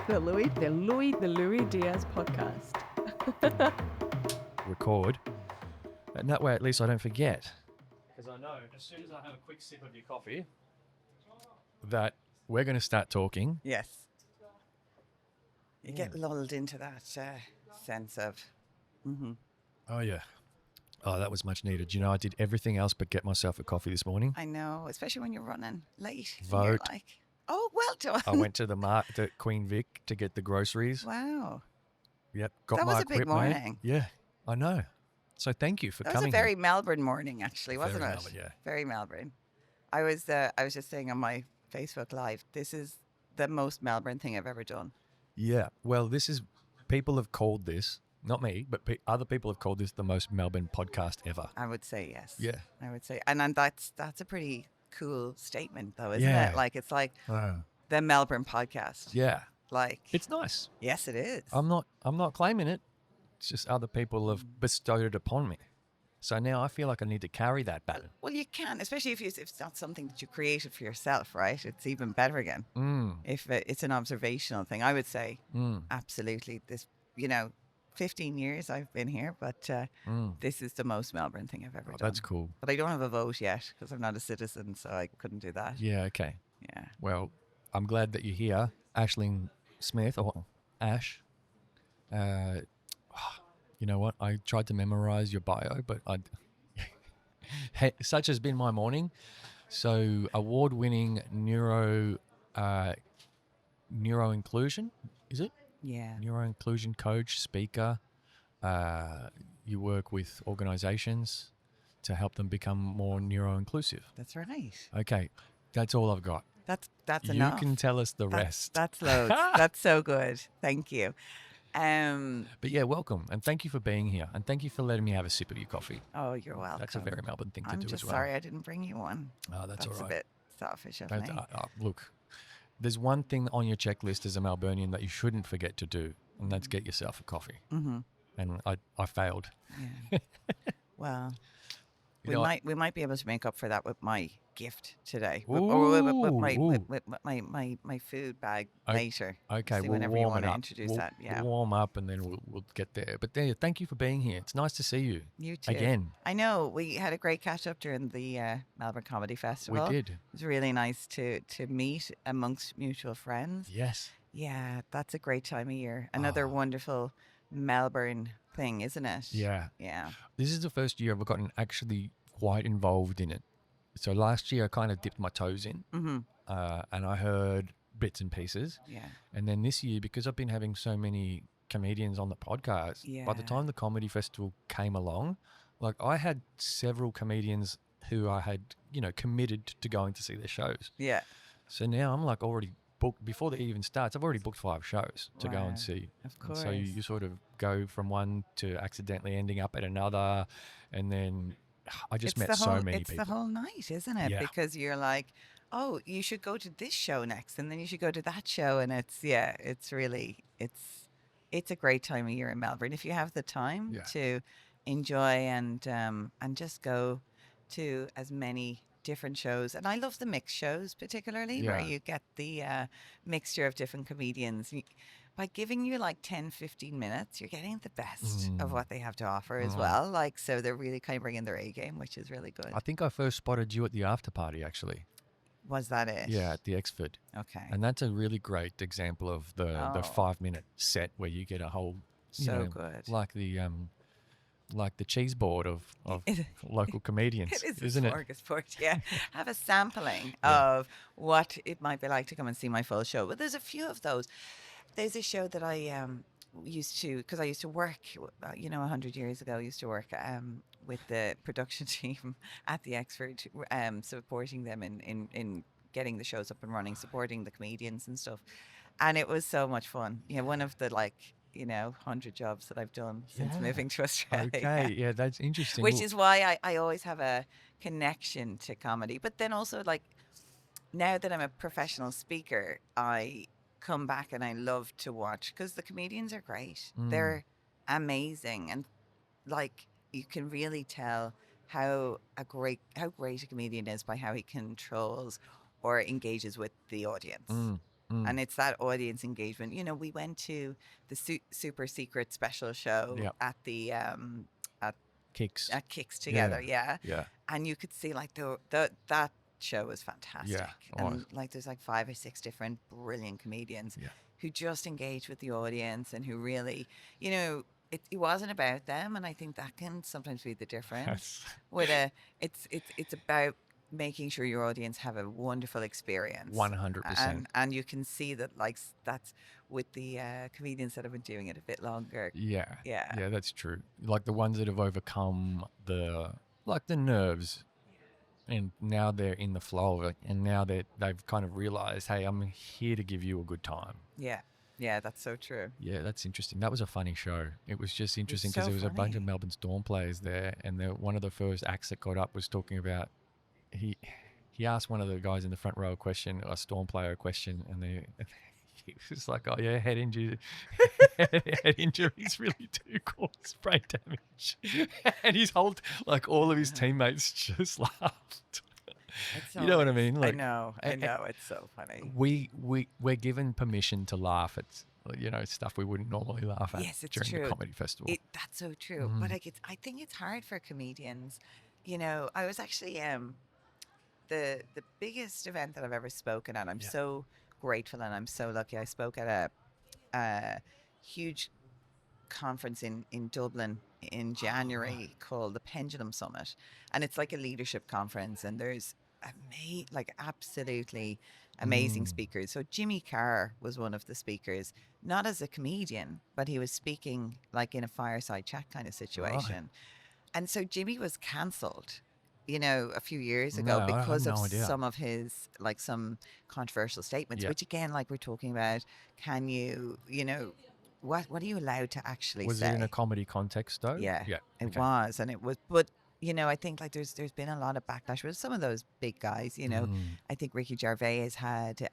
the Louis Diaz podcast. Record. And that way, at least I don't forget. Because I know as soon as I have a quick sip of your coffee, that we're going to start talking. Yes. You get lulled into that sense of, Oh, yeah. Oh, that was much needed. You know, I did everything else but get myself a coffee this morning. I know, especially when you're running late. And Vote. you're like, oh, well done. I went to the Queen Vic to get the groceries. Wow. Yep. Got That my was a big equipment. morning. Yeah, I know. So thank you for That coming. was a very Melbourne morning, actually, wasn't Very it? Melbourne, yeah. Very Melbourne. I was just saying on my Facebook Live, this is the most Melbourne thing I've ever done. Yeah. Well, people have called this, not me, but other people have called this the most Melbourne podcast ever. I would say yes. Yeah. I would say, and that's a pretty cool statement, though, isn't Yeah. it? Like it's like Oh. the Melbourne podcast. Yeah. Like It's nice. yes, it is. I'm not claiming it. It's just other people have bestowed it upon me. So now I feel like I need to carry that baton. Well, you can, especially if it's not something that you created for yourself, right? It's even better again. If it's an observational thing, I would say absolutely. This, 15 years I've been here, but this is the most Melbourne thing I've ever done. That's cool. But I don't have a vote yet because I'm not a citizen, so I couldn't do that. Yeah, okay. Yeah. Well, I'm glad that you're here, Aisling Smith, or Ash. You know what? I tried to memorize your bio, but such has been my morning. So, award-winning neuro inclusion, is it? Yeah. Neuro inclusion coach, speaker. You work with organizations to help them become more neuro inclusive. That's right. Okay, that's all I've got. That's You enough. can tell us the rest. That's loads. That's so good. Thank you. But yeah, welcome. And thank you for being here. And thank you for letting me have a sip of your coffee. Oh, you're welcome. That's a very Melbourne thing to I'm do just as well. sorry I didn't bring you one. Oh, that's all right. a bit selfish of That's- me. Look, there's one thing on your checklist as a Melburnian that you shouldn't forget to do, and that's get yourself a coffee. Mm-hmm. And I failed. Yeah. Well, You know, we might be able to make up for that with my gift today, Ooh. with my food bag Okay, later. Okay, See, we'll whenever you warm want it to up. introduce We'll, that, yeah. we'll warm up and then we'll get there. But there, thank you for being here. It's nice to see you. You too. Again. I know we had a great catch up during the Melbourne Comedy Festival. We did. It was really nice to meet amongst mutual friends. Yes. Yeah, that's a great time of year. Another Oh. wonderful Melbourne thing, isn't it? Yeah. Yeah. This is the first year I've gotten actually quite involved in it. So last year I kind of dipped my toes in, Mm-hmm. and I heard bits and pieces. Yeah. And then this year, because I've been having so many comedians on the podcast, by the Yeah. time the comedy festival came along, like I had several comedians who I had, committed to going to see their shows. Yeah. So now I'm like already booked, before the even starts, I've already booked 5 shows to go Wow. and see. Of And course. so you sort of go from one to accidentally ending up at another, and then I just met so many it's people. the whole night, isn't it? Yeah. Because you're like, oh, you should go to this show next, and then you should go to that show, and it's really it's a great time of year in Melbourne if you have the time Yeah. to enjoy and just go to as many different shows. And I love the mixed shows particularly, where Yeah. you get the mixture of different comedians. By giving you like 10, 15 minutes, you're getting the best of what they have to offer as well. Like, so they're really kind of bringing their A game, which is really good. I think I first spotted you at the after party, actually. Was that it? Yeah, at the Exford. Okay. And that's a really great example of the Oh. 5-minute set where you get a whole, So good. like the cheese board of local comedians, It is isn't a it? smorgasbord, yeah. Have a sampling Yeah. of what it might be like to come and see my full show. But there's a few of those. There's a show that I used to, because I used to work, 100 years ago, I used to work with the production team at the Exford, supporting them in getting the shows up and running, supporting the comedians and stuff. And it was so much fun. One of the 100 jobs that I've done since Yeah. moving to Australia. Okay, yeah, that's interesting. Which Well, is why I always have a connection to comedy. But then also, now that I'm a professional speaker, I come back and I love to watch because the comedians are great. They're amazing. And you can really tell how great a comedian is by how he controls or engages with the audience. And it's that audience engagement. You know, we went to the super secret special show Yeah. at the at Kicks. at Kicks together, Yeah. and you could see like the that show was fantastic. Yeah. Oh, And like there's like 5 or 6 different brilliant comedians yeah. who just engage with the audience and who really, you know, it wasn't about them, and I think that can sometimes be the difference. With it's about making sure your audience have a wonderful experience. 100%. And you can see that like that's with the comedians that have been doing it a bit longer. Yeah. Yeah. Yeah, that's true. Like the ones that have overcome the nerves, and now they're in the flow of it, and now they've kind of realized, hey, I'm here to give you a good time. Yeah. Yeah, that's so true. Yeah, that's interesting. That was a funny show. It was just interesting because so there was a bunch of funny. Melbourne Storm players there, and one of the first acts that got up was talking about he asked one of the guys in the front row a Storm player a question, and he was like, "Oh yeah, head injuries really do cause brain damage," and all of his teammates just laughed. You know what I mean? Like, I know. It's so funny. We're given permission to laugh at stuff we wouldn't normally laugh at Yes, it's during true. the comedy festival. That's so true. But like I think it's hard for comedians. You know, I was actually the biggest event that I've ever spoken at. I'm so grateful and I'm so lucky. I spoke at a huge conference in Dublin in January called the Pendulum Summit, and it's like a leadership conference, and there's absolutely amazing speakers. So Jimmy Carr was one of the speakers, not as a comedian, but he was speaking like in a fireside chat kind of situation. Right. And so Jimmy was cancelled, you know, a few years ago No, I have because of no idea. some of his, like some controversial statements, Yeah. which again, like we're talking about, can you, you know, what are you allowed to actually Was say? it in a comedy context though? Yeah, Yeah. it Okay. was, and it was, but you know, I think like there's been a lot of backlash with some of those big guys. You know, I think Ricky Gervais has had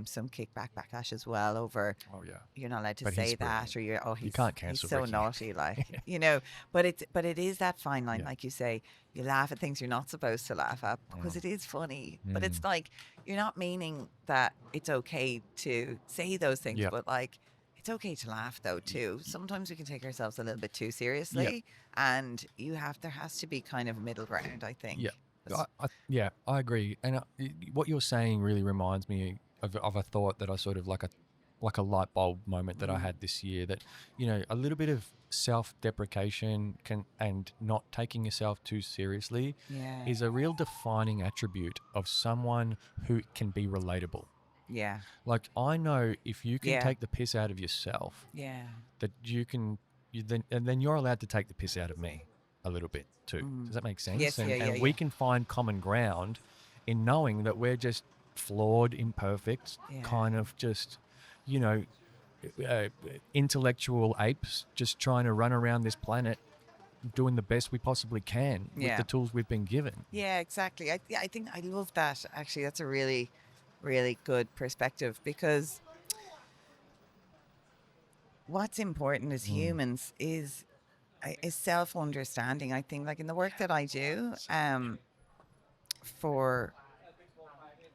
some backlash as well over Oh yeah. you're not allowed to But he's say that, brilliant. or You can't cancel he's so Ricky. naughty, like you know. But it is that fine line, Yeah. like you say, you laugh at things you're not supposed to laugh at because it is funny. But it's like you're not meaning that it's okay to say those things, Yep. but like. It's okay to laugh though too. Sometimes we can take ourselves a little bit too seriously, and there has to be kind of a middle ground, I think. Yeah. I agree. And what you're saying really reminds me of a thought that I sort of like a light bulb moment that I had this year, that, you know, a little bit of self-deprecation and not taking yourself too seriously is a real defining attribute of someone who can be relatable. Yeah. Like, I know if you can take the piss out of yourself, that then you're allowed to take the piss out of me a little bit too. Does that make sense? Yes, and we can find common ground in knowing that we're just flawed, imperfect, kind of just, you know, intellectual apes just trying to run around this planet doing the best we possibly can with the tools we've been given. Yeah, exactly. I think I love that. Actually, that's a really, really good perspective, because what's important as humans is self-understanding. I think, like in the work that I do,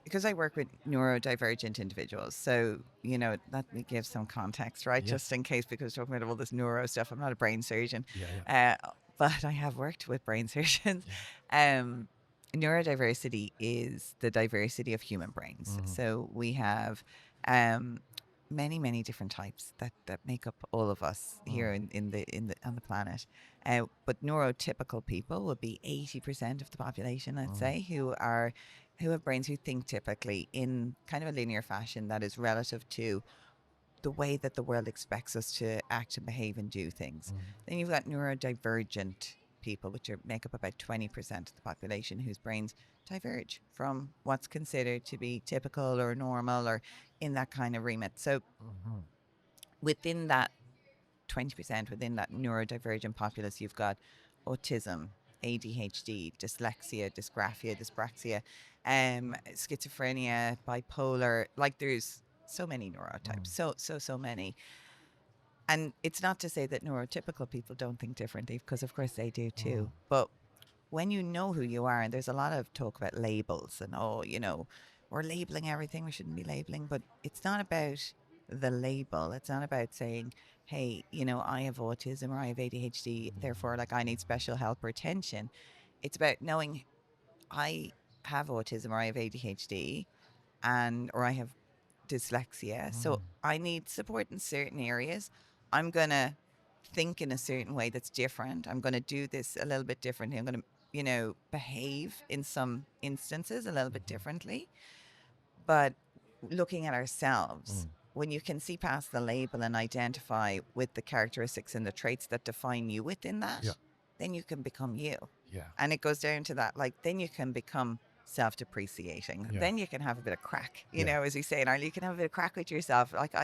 because I work with neurodivergent individuals, so, you know, let me give some context, right? Just in case, because talking about all this neuro stuff, I'm not a brain surgeon, but I have worked with brain surgeons. Neurodiversity is the diversity of human brains. So we have many, many different types that make up all of us here on the planet. But neurotypical people would be 80% of the population, let's say, who have brains who think typically in kind of a linear fashion that is relative to the way that the world expects us to act and behave and do things. Then you've got neurodivergent people, which make up about 20% of the population, whose brains diverge from what's considered to be typical or normal or in that kind of remit. So within that 20%, within that neurodivergent populace, you've got autism, ADHD, dyslexia, dyspraxia, schizophrenia, bipolar. Like, there's so many neurotypes, so many. And it's not to say that neurotypical people don't think differently, because of course they do too. But when you know who you are, and there's a lot of talk about labels and, you know, we're labeling everything. We shouldn't be labeling, but it's not about the label. It's not about saying, hey, you know, I have autism or I have ADHD, therefore, like, I need special help or attention. It's about knowing I have autism or I have ADHD or I have dyslexia. So I need support in certain areas. I'm going to think in a certain way that's different. I'm going to do this a little bit differently. I'm going to, you know, behave in some instances a little bit differently. But looking at ourselves, when you can see past the label and identify with the characteristics and the traits that define you within that, Yeah. then you can become you. Yeah. And it goes down to that, like, then you can become self-depreciating. Yeah. Then you can have a bit of crack, you Yeah. know, as you say, and you can have a bit of crack with yourself. Like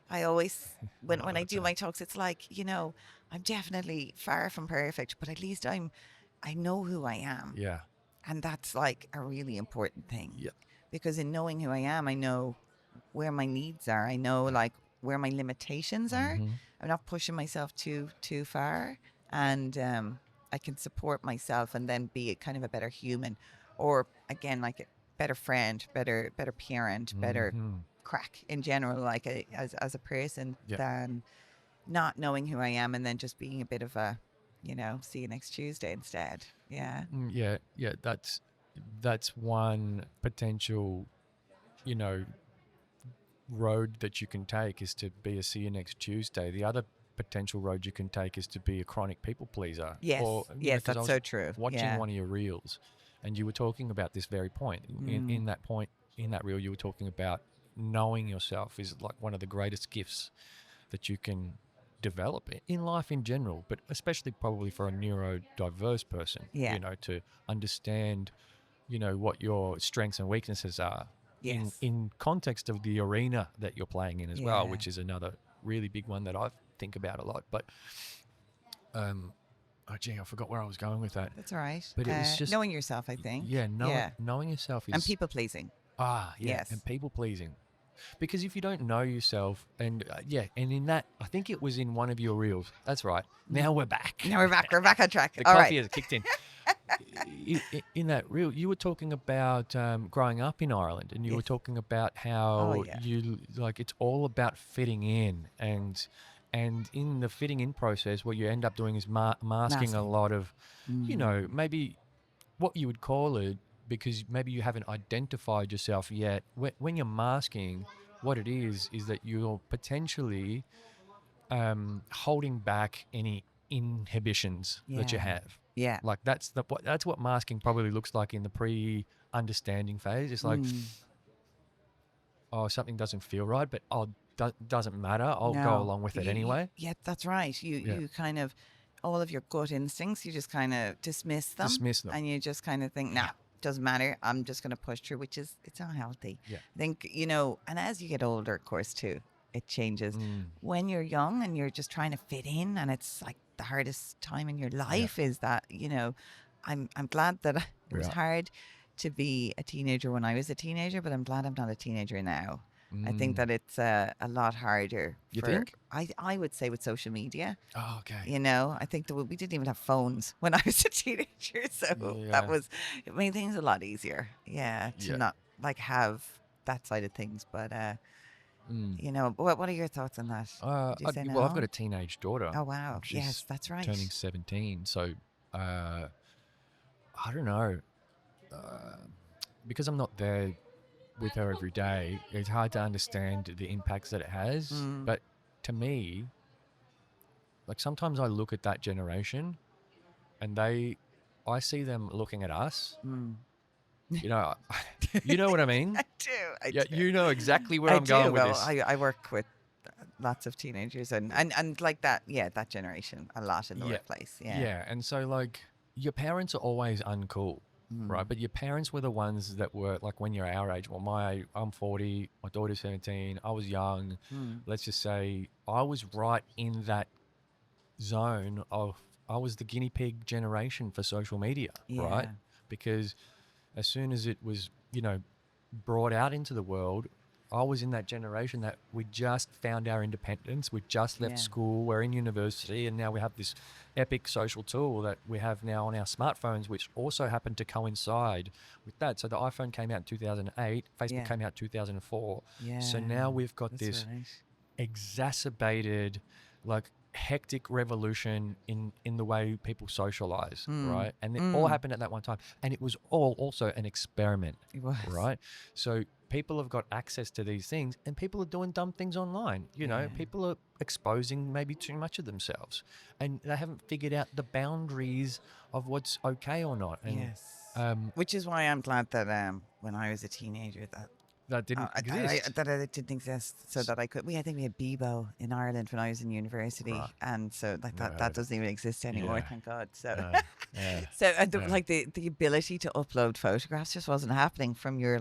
I always, when I do my talks, it's like, you know, I'm definitely far from perfect, but at least I know who I am. Yeah. And that's like a really important thing. Yeah. Because in knowing who I am, I know where my needs are. I know like where my limitations are. I'm not pushing myself too far. And I can support myself and then be a kind of a better human, or again, like a better friend, better parent, better crack in general, like as a person, than not knowing who I am and then just being a bit of a, you know, see you next Tuesday instead. Yeah. Yeah. Yeah. That's one potential, you know, road that you can take, is to be a see you next Tuesday. The other potential road you can take is to be a chronic people pleaser. Yes. Or, Yes, 'cause I that's was so true. watching Yeah. one of your reels, and you were talking about this very point. In that reel, you were talking about knowing yourself is like one of the greatest gifts that you can develop in life in general, but especially probably for a neurodiverse person. Yeah. You know, to understand, you know, what your strengths and weaknesses are Yes. in context of the arena that you're playing in as well, Yeah. which is another really big one that I think about a lot. But oh gee, I forgot where I was going with that. That's all right. But it was just knowing yourself, I think. Yeah, knowing yourself is And people pleasing. Yes. and people pleasing. Because if you don't know yourself, and and in that, I think it was in one of your reels. That's right. Now we're back. Now we're back. We're back on track. The All coffee right. has kicked in. In that reel, you were talking about growing up in Ireland, and you were Yes. talking about how yeah. you like it's all about fitting in, and in the fitting in process, what you end up doing is masking a lot of, you know, maybe what you would call it, because maybe you haven't identified yourself yet. When you're masking, what it is that you're potentially holding back any inhibitions that you Yeah. have. Yeah. Like that's what masking probably looks like in the pre-understanding phase. It's like, oh, something doesn't feel right, but doesn't matter. I'll go along with it anyway. Yeah, that's right. You kind of, all of your gut instincts, you just kind of dismiss them. And you just kind of think, nah, doesn't matter. I'm just going to push through, it's not healthy. Yeah. I think, you know, and as you get older, of course, too, it changes. When you're young and you're just trying to fit in, and it's like the hardest time in your life is that, you know, I'm glad that it was hard to be a teenager when I was a teenager, but I'm glad I'm not a teenager now. I think that it's a lot harder. You think? I would say with social media. Oh, okay. You know, I think that we didn't even have phones when I was a teenager, so it made things a lot easier. Yeah, to not like have that side of things. But you know, what are your thoughts on that? Did you say no? Well, I've got a teenage daughter. Oh wow! She's Yes, that's right. turning 17. So I don't know, because I'm not there with her every day, it's hard to understand the impacts that it has. But to me, like sometimes I look at that generation and I see them looking at us. You know, you know what I mean? I do. You know exactly where I'm going with this. I work with lots of teenagers and like that, that generation a lot in the workplace. Yeah. And so like your parents are always uncool. Right, but your parents were the ones that were like when you're our age. Well, I'm 40, my daughter's 17. I was young. Let's just say I was right in that zone of I was the guinea pig generation for social media, right? Because as soon as it was, you know, brought out into the world, I was in that generation that we just found our independence. We just left school. We're in university, and now we have this epic social tool that we have now on our smartphones, which also happened to coincide with that. So the iPhone came out in 2008. Facebook came out in 2004. Yeah. So now we've got this exacerbated, like, hectic revolution in the way people socialize, right? And it all happened at that one time, and it was all also an experiment. It was. Right? So people have got access to these things, and people are doing dumb things online. You know, people are exposing maybe too much of themselves, and they haven't figured out the boundaries of what's okay or not. And which is why I'm glad that when I was a teenager that didn't exist. That it didn't exist, so that I could. I think we had Bebo in Ireland when I was in university, Right. and so like that doesn't even exist anymore. Yeah. Thank God. So, Yeah. the ability to upload photographs just wasn't happening from your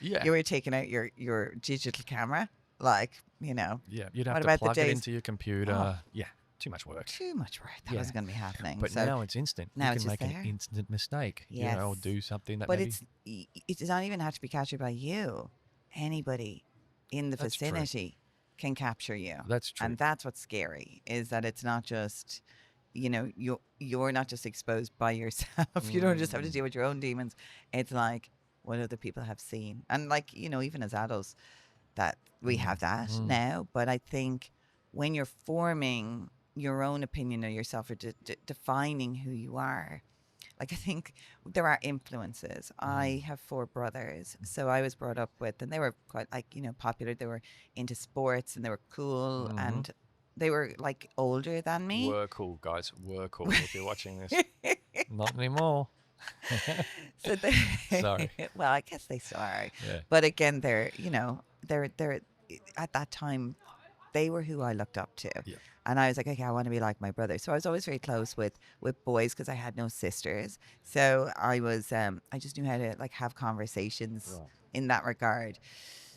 you were taking out your digital camera, You'd have What to about the plug it days- into your computer. Oh. Too much work. Too much work. That Yeah. wasn't going to be happening. But so, now it's instant. now You it's can just make there. an instant mistake, or Yes. do something that but maybe... it does not even have to be captured by you. Anybody in the That's true. vicinity can capture you. That's true. And that's what's scary, is that it's not just, you're not just exposed by yourself. You don't just have to deal with your own demons. It's like what other people have seen. And even as adults, that we have that now. But I think when you're forming your own opinion of yourself, or defining who you are, I think there are influences. I have 4 brothers, so I was brought up with, and they were quite popular. They were into sports, and they were cool, and they were older than me. Were cool, guys. Were cool. If you're watching this, not anymore. So Sorry. Well, I guess they still are. Yeah. But again, they're at that time, they were who I looked up to. Yeah. And I was like, okay, I want to be like my brother. So I was always very close with boys because I had no sisters. So I was, I just knew how to have conversations in that regard.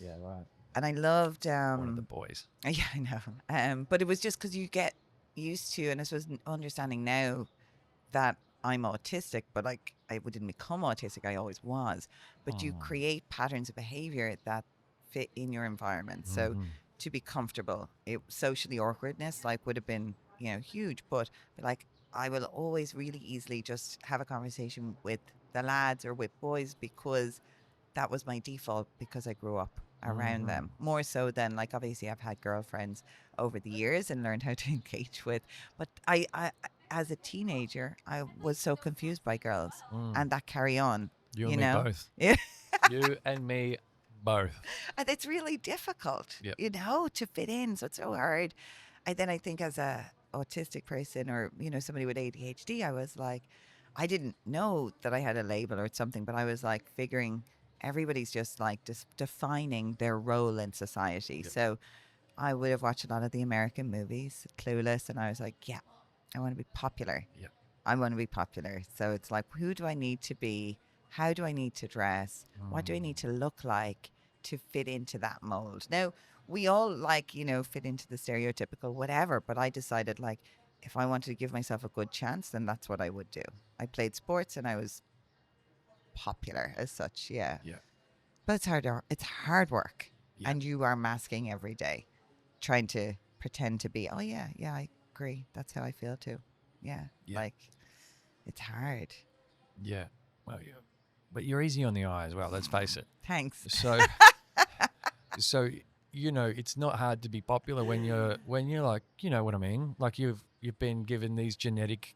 Yeah, right. And I loved, One of the boys. yeah, I know. But it was just because you get used to, and I suppose understanding now that I'm autistic, but I didn't become autistic. I always was. But you create patterns of behavior that fit in your environment. So to be comfortable, socially awkwardness would have been huge. But I will always really easily just have a conversation with the lads or with boys because that was my default, because I grew up around them more so than obviously I've had girlfriends over the years and learned how to engage with. But I as a teenager, I was so confused by girls, and that carry on. You and me both. Yeah. You and me both. And it's really difficult, Yep. to fit in. So it's so hard. And then I think as a autistic person, or, somebody with ADHD, I was I didn't know that I had a label or something, but I was figuring everybody's just defining their role in society. Yep. So I would have watched a lot of the American movies, Clueless, and I was like, yeah, I want to be popular. Yep. I want to be popular. So it's who do I need to be? How do I need to dress? What do I need to look like to fit into that mold? Now, we all fit into the stereotypical whatever, but I decided if I wanted to give myself a good chance, then that's what I would do. I played sports and I was popular as such, yeah. Yeah. But it's hard work. Yeah. And you are masking every day, trying to pretend to be, oh yeah, I agree. That's how I feel too. Yeah. Yeah. It's hard. Yeah. Well, yeah. But you're easy on the eye as well, let's face it. Thanks. So, it's not hard to be popular when you're you know what I mean? You've been given these genetic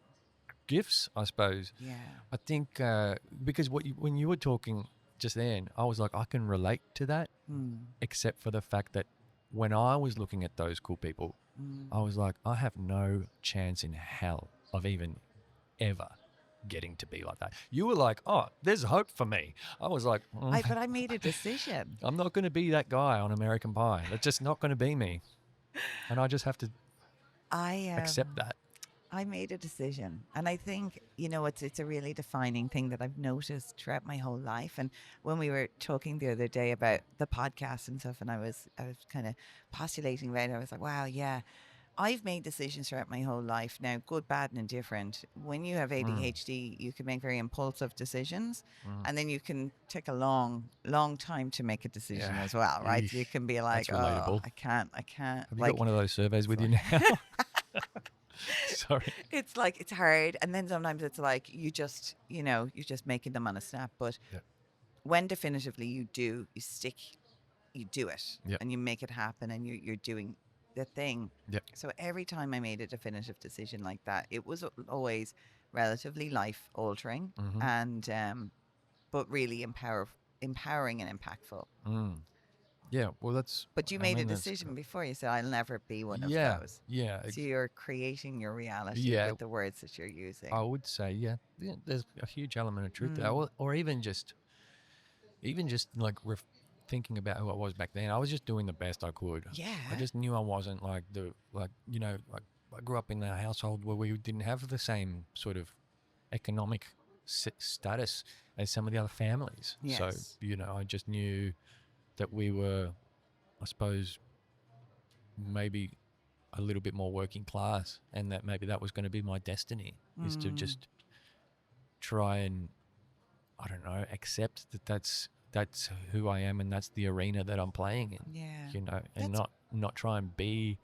gifts, I suppose. Yeah. I think because when you were talking just then, I was I can relate to that, except for the fact that when I was looking at those cool people, I was I have no chance in hell of even ever getting to be like that. You were oh, there's hope for me. I was but I made a decision. I'm not going to be that guy on American Pie. That's just not going to be me. And I just have to accept that. I made a decision. And I think, it's a really defining thing that I've noticed throughout my whole life. And when we were talking the other day about the podcast and stuff, and I was kind of postulating about it, I was wow, yeah, I've made decisions throughout my whole life now, good, bad, and indifferent. When you have ADHD, you can make very impulsive decisions, and then you can take a long, long time to make a decision Yeah. as well, right? So you Eesh. can be That's like, oh, relatable. I can't. Have you got Like, one of those surveys with you now? Sorry. it's like, it's hard. And then sometimes it's like, you're just making them on a snap. But Yeah. when definitively you do, you do it Yep. and you make it happen and you're doing the thing. Yep. So every time I made a definitive decision like that, it was always relatively life altering Mm-hmm. and but really empowering and impactful. Mm. Yeah. Well, that's. But you I made a mean, that's. decision before. You said, I'll never be one of Yeah. those. Yeah. So you're creating your reality Yeah. with the words that you're using. I would say, yeah. There's a huge element of truth there, Mm. or even just like thinking about who I was back then. I was just doing the best I could. Yeah. I just knew I wasn't like I grew up in a household where we didn't have the same sort of economic status as some of the other families. So, Yes. I just knew that we were, I suppose, maybe a little bit more working class, and that maybe that was going to be my destiny, is to just try and, I don't know, accept that that's who I am and that's the arena that I'm playing in. Yeah. And That's- not try and be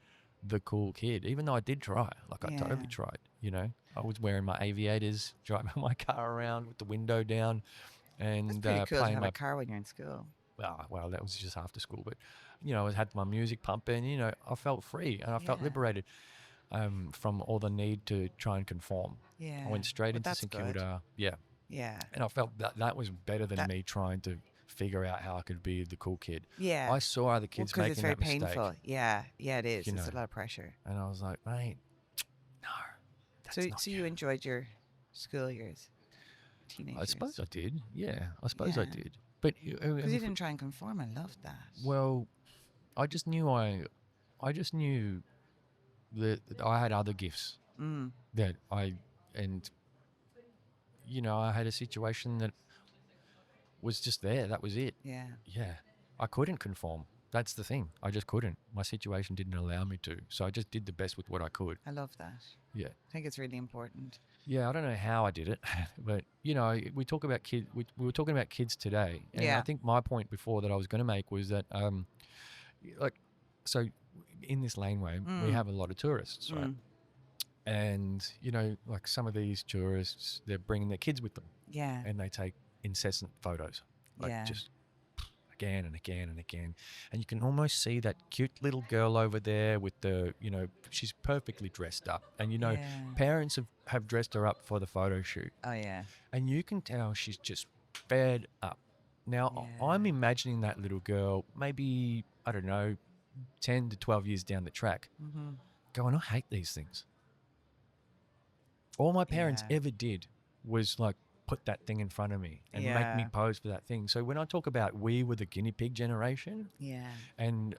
the cool kid, even though I did try. Like, I Yeah. totally tried. I was wearing my aviators, driving my car around with the window down, and It's pretty cool to playing have my. a car when you're in school. Well, that was just after school, but I had my music pumping. I felt free and I felt Yeah. liberated from all the need to try and conform. Yeah. I went straight But into that's St good. Kilda, yeah, Yeah. and I felt that was better than That- me trying to figure out how I could be the cool kid. Yeah. I saw other kids Because making it's very that mistake, painful. Yeah. Yeah, it is. You It's a know. lot of pressure. and I was like, mate, no, that's So, not so you enjoyed your school years, teenage I years? suppose I did. Yeah, I suppose I Yeah. did. But Because you didn't try and conform. I loved that. well, I just knew that I had other gifts Mm. that I had a situation that was just there. That was it. Yeah. Yeah, I couldn't conform. That's the thing. I just couldn't. My situation didn't allow me to. So I just did the best with what I could. I love that. Yeah. I think it's really important. Yeah, I don't know how I did it, but we talk about kids. We were talking about kids today, and I Yeah. think my point before that I was going to make was that, so in this laneway we have a lot of tourists, right? Mm. And like some of these tourists, they're bringing their kids with them, Yeah. and they take incessant photos, like Yeah. just again and again and again, and you can almost see that cute little girl over there with the, she's perfectly dressed up, and Yeah. parents have dressed her up for the photo shoot, Oh, yeah. and you can tell she's just fed up. Now, Yeah. I'm imagining that little girl, maybe, I don't know, 10 to 12 years down the track, Mm-hmm. going, I hate these things. All my parents Yeah. ever did was like put that thing in front of me and make me Yeah. pose for that thing. So when I talk about we were the guinea pig generation, Yeah. and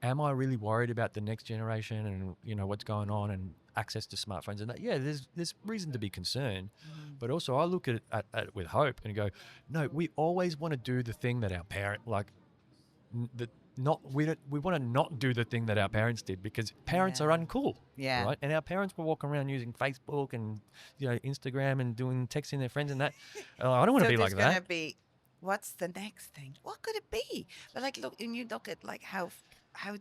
am I really worried about the next generation and what's going on and access to smartphones and that? Yeah, there's reason to be concerned, but also I look at it with hope and go, no, we always want to do the thing that our parent we want to not do the thing that our parents did, because parents are Yeah. uncool, Yeah. right? And our parents were walking around using Facebook and Instagram and doing texting their friends and that. I don't want to be like there's gonna that. be, what's the next thing? What could it be? But like, look, and you look at like how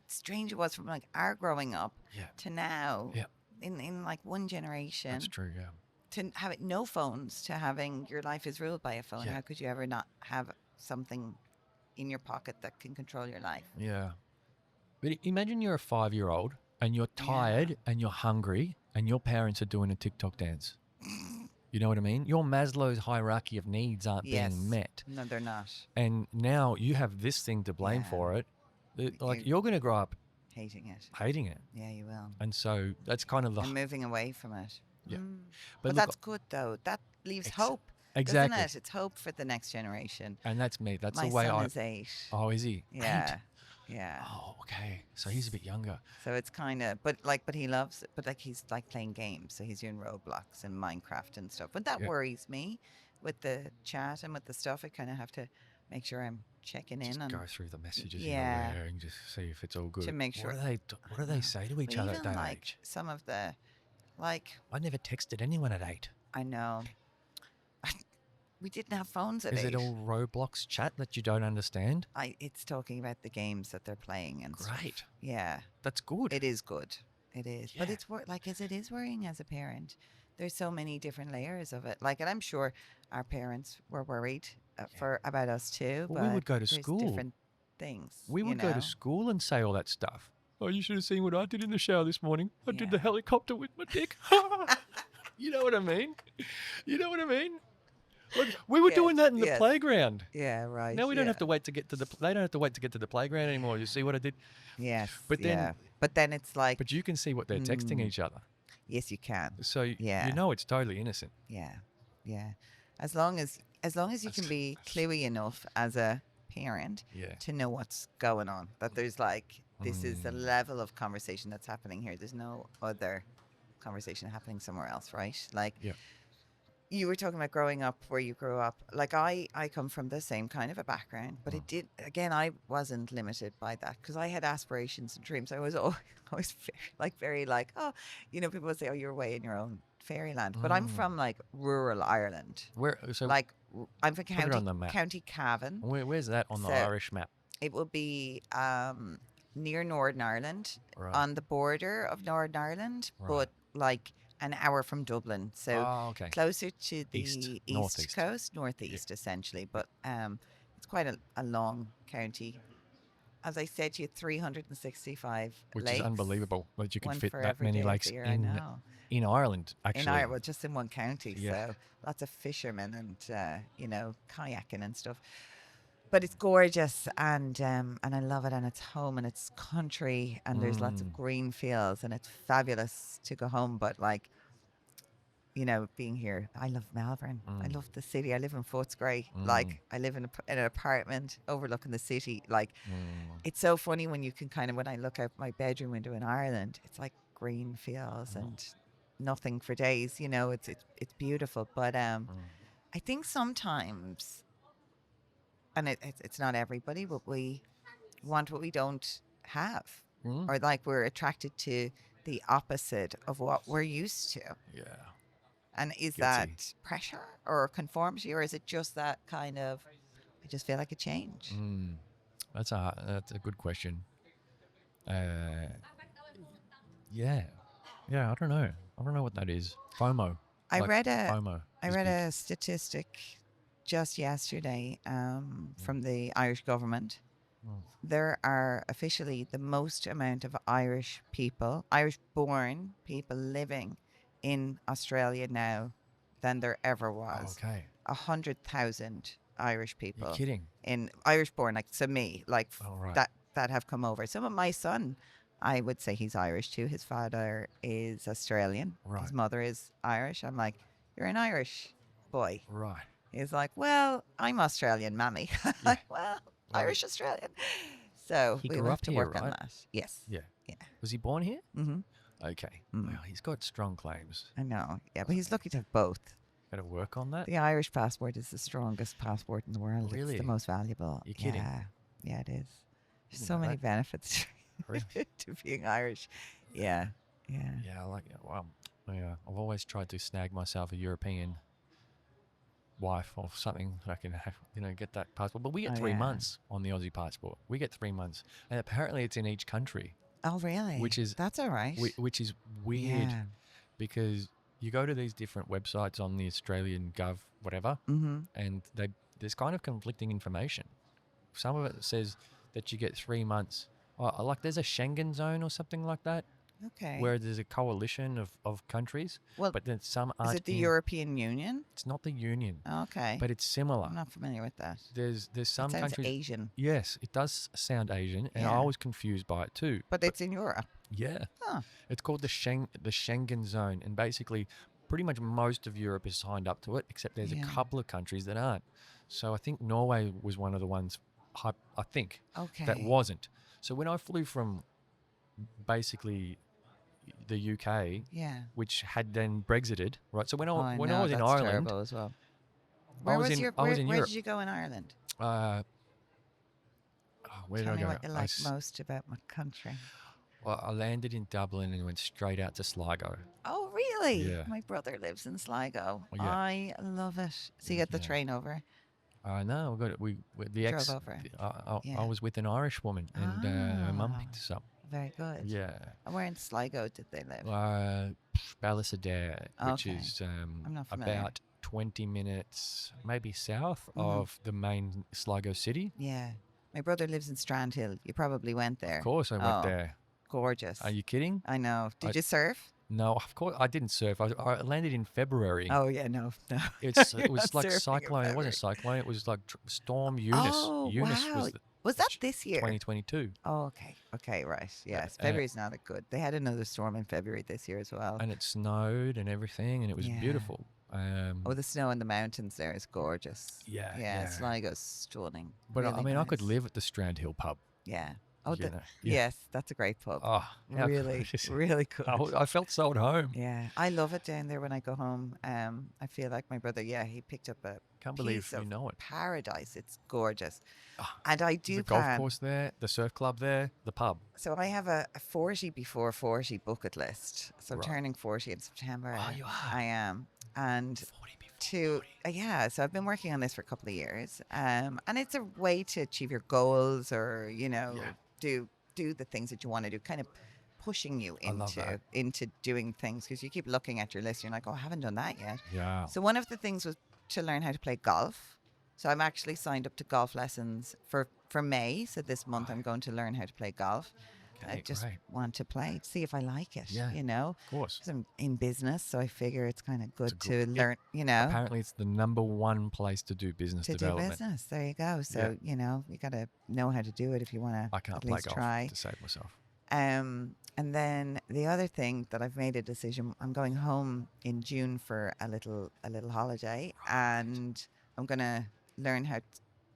strange it was from like our growing up Yeah. to now. Yeah. In like one generation, That's true. Yeah. to having no phones, to having your life is ruled by a phone. Yeah. How could you ever not have something in your pocket that can control your life? Yeah. But imagine you're a 5-year-old and you're tired and you're hungry and your parents are doing a TikTok dance. You know what I mean? Your Maslow's hierarchy of needs aren't Yes. being met. No, they're not. And now you have this thing to blame Yeah. for it. Like, You- you're going to grow up Hating it. hating it. Yeah, you will. And so that's kind of the... And moving away from it. Yeah. But look, that's good though. That leaves hope. Exactly. Doesn't it? It's hope for the next generation. And that's me. That's My the way son is 8. Oh, is he? Yeah. 8? Yeah. Oh, okay. So he's a bit younger. So it's kind of, but he loves it. But like he's like playing games. So he's doing Roblox and Minecraft and stuff. But that Yeah. worries me with the chat and with the stuff. I kind of have to make sure I'm checking Just in and go through the messages yeah, you're wearing, just see if it's all good. to make sure. What do they say to each But other at even that like age? some of the, like, I never texted anyone at 8. I know we didn't have phones at Is it 8. all Roblox chat that you don't understand? It's talking about the games that they're playing and stuff. Great. Yeah, That's good. it is good. It is, but Yeah. it's like as it is worrying as a parent. There's so many different layers of it. Like, and I'm sure our parents were worried about us too. Well, but we would go to there's school. different things. We you would go know? to school and say all that stuff. Oh, you should have seen what I did in the shower this morning. I did the Yeah. helicopter with my dick. You know what I mean? You know what I mean? Look, we were doing that in the playground. Yeah, right. Now we don't have to wait to get to the. They don't have to wait to get to the playground anymore. You see what I did? Yes, But then- but then it's like, But you can see what they're texting each other. yes, you can. So Yeah. you know it's totally innocent. Yeah, yeah. As long as you can be cluey enough as a parent Yeah. to know what's going on. That there's like, this is the level of conversation that's happening here. There's no other conversation happening somewhere else, right? Like, Yeah. you were talking about growing up where you grew up. Like, I come from the same kind of a background, but it did, again, I wasn't limited by that because I had aspirations and dreams. I was always very like, oh, people would say, oh, you're way in your own fairyland. But I'm from like rural Ireland. Where? So Like, I'm from put it on the map. County Cavan. where's that on the So- Irish map? It will be near Northern Ireland, Right. on the border of Northern Ireland, Right. but like an hour from Dublin. So Oh, okay. closer to the East, east northeast. coast, northeast essentially. But it's quite a long county. As I said to you, 365 Which lakes. is unbelievable that you could one fit for that every many day of lakes the year, I in know. Ireland. Actually, In Ireland, well, just in one county. Yeah. So lots of fishermen and kayaking and stuff. But it's gorgeous, and I love it, and it's home, and it's country, and there's lots of green fields, and it's fabulous to go home. But like, being here, I love Melbourne. I love the city. I live in Footscray. Like, I live in an apartment overlooking the city. Like, it's so funny when you can when I look out my bedroom window in Ireland, it's like green fields and nothing for days. It's beautiful. But I think sometimes, and it's not everybody, but we want what we don't have, or like we're attracted to the opposite of what we're used to. Yeah. And is Guilty. that pressure or conformity, or is it just that kind of, I just feel like a change? That's a good question. Yeah. I don't know. I don't know what that is. FOMO. I read FOMO. a statistic just yesterday from the Irish government. There are officially the most amount of Irish-born people living in Australia now than there ever was. Okay. 100,000 Irish people. You're kidding. In Irish-born, like, so me, like right. that have come over. Some of my son, I would say he's Irish too. His father is Australian. Right. His mother is Irish. I'm like, you're an Irish boy. Right. He's like, well, I'm Australian, mammy. Like, well, Irish Australian. So He we grew have up to here, work on right? that. Yes. Yeah. Yeah. Was he born here? Mm-hmm. Okay. Well, he's got strong claims. I know. Yeah, but he's lucky to have both. Got to work on that. The Irish passport is the strongest passport in the world. Really? It's the most valuable. You're kidding. Yeah, it is. There's Didn't so know many that. benefits Really? to being Irish. Yeah. Yeah, I like it. Well, yeah, I've always tried to snag myself a European wife or something that I can have, get that passport. But we get 3 months on the Aussie passport. We get 3 months, and apparently it's in each country, Oh, really? That's all right. which is weird Yeah. because you go to these different websites on the Australian Gov whatever, and there's kind of conflicting information. Some of it says that you get 3 months. Like there's a Schengen zone or something like that, Okay. where there's a coalition of countries, Well, but then some is aren't. it the European Union? It's not the Union, Okay. but it's similar. I'm not familiar with that. There's some It sounds countries. Asian, Yes, it does sound Asian, and Yeah. I was confused by it too. but it's in Europe. Yeah, Huh. it's called the Schengen zone, and basically, pretty much most of Europe is signed up to it, except there's a Yeah. couple of countries that aren't. So I think Norway was one of the ones. I think Okay. that wasn't. So when I flew from basically the UK, Yeah. which had then Brexited, right? So when Oh, I know, was in that's Ireland, terrible as well. I was in Where Europe. did you go in Ireland? Uh, where did Tell I me go? what you like most about my country. Well, I landed in Dublin and went straight out to Sligo. Oh, really? Yeah. My brother lives in Sligo. Oh, yeah. I love it. So you get the Yeah. train over, No, we got it. The drove ex. over. I Yeah. was with an Irish woman, and her mum Ah, picked us up. very good. Yeah. And where in Sligo did they live? Ballisadaire, which Okay. is I'm not familiar. about 20 minutes, maybe south Mhm. of the main Sligo city. Yeah. My brother lives in Strandhill. You probably went there. Of course, I went Oh, there. gorgeous. Are you kidding? I know. Did I- you surf? No, of course I didn't surf. I landed in February. Oh, yeah, no. It You're was not like surfing in cyclone. It wasn't February. cyclone. It was like Storm Eunice. Oh, Eunice wow. Was that this year? 2022, Oh, okay. Okay, right. Yes. uh, February's not a good. They had another storm in February this year as well. and it snowed and everything, and it was Yeah. beautiful. Oh, the snow in the mountains there is gorgeous. Yeah, Yeah, yeah. Sligo's stunning. But Really I mean, I could nice. live at the Strand Hill pub. Yeah. Oh, you know. Yeah. yes, that's a great pub. Oh, how Really, good is it? really good. I felt so at home. Yeah, I love it down there when I go home. I feel like my brother. Yeah, he picked up a Can't believe piece you of know it. paradise. It's gorgeous, Ah, and I There's do a golf plan. course there, the surf club there, the pub. So I have a 40 before 40 bucket list. So I'm Right. turning 40 in September. Oh, you are? I am, and 40 before to 40. yeah. So I've been working on this for a couple of years, and it's a way to achieve your goals, or Yeah. do the things that you want to do, kind of pushing you I love that. into doing things, because you keep looking at your list, you're like, oh, I haven't done that yet. Yeah. So one of the things was to learn how to play golf. So I'm actually signed up to golf lessons for May. So this month I'm going to learn how to play golf. I Okay, just great. want to play, see if I like it. Yeah. Of Of course. because I'm in business, so I figure it's kind of good good- to it- learn. Apparently, it's the number one place to do business To do development. business. There you go. So you got to know how to do it if you want to I can't at play least golf try. to save myself. And then the other thing that I've made a decision, I'm going home in June for a little holiday, and I'm gonna learn how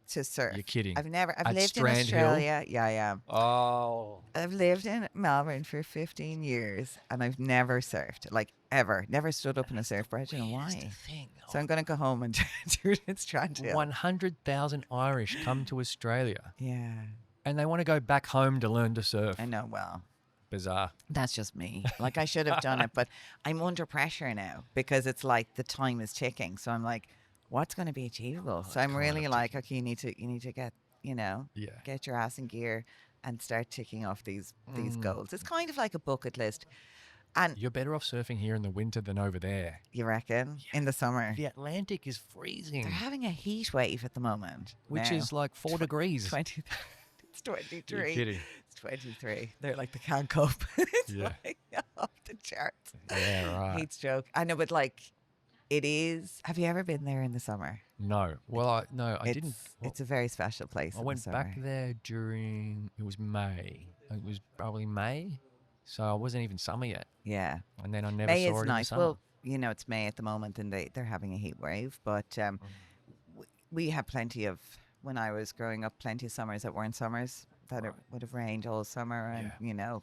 to surf. You're kidding. I've At lived in Strand Hill? Australia. Yeah, I am. Oh. I've lived in Melbourne for 15 years, and I've never surfed, like ever. Never stood up in a surfboard. I don't know why. So I'm gonna go home and do it in Strandhill. 100,000 Irish come to Australia Yeah, and they want to go back home to learn to surf. I know. Well, Bizarre. that's just me. Like, I should have done it, but I'm under pressure now because it's like the time is ticking. So I'm like, what's going to be achievable? So it's I'm kind really of like, okay, you need to get, Yeah. get your ass in gear and start ticking off these Mm. goals. It's kind of like a bucket list. And You're better off surfing here in the winter than over there. you reckon in the summer, The Atlantic is freezing, they're having a heat wave at the moment, which now. is like 4 degrees. 20. It's 23. You're kidding. It's 23. They're like, they can't cope. It's Yeah. like off the charts. Yeah, right. Heat stroke. I know, but like, it is. Have you ever been there in the summer? No. Well, I didn't. Well, It's a very special place. I in the went back summer. there it was May. It was probably May. So it wasn't even summer yet. Yeah. And then I never May saw is it in the nice. summer. Well, it's May at the moment, and they're having a heat wave. But we had plenty of, when I was growing up, plenty of summers that weren't summers, that it would have rained all summer and,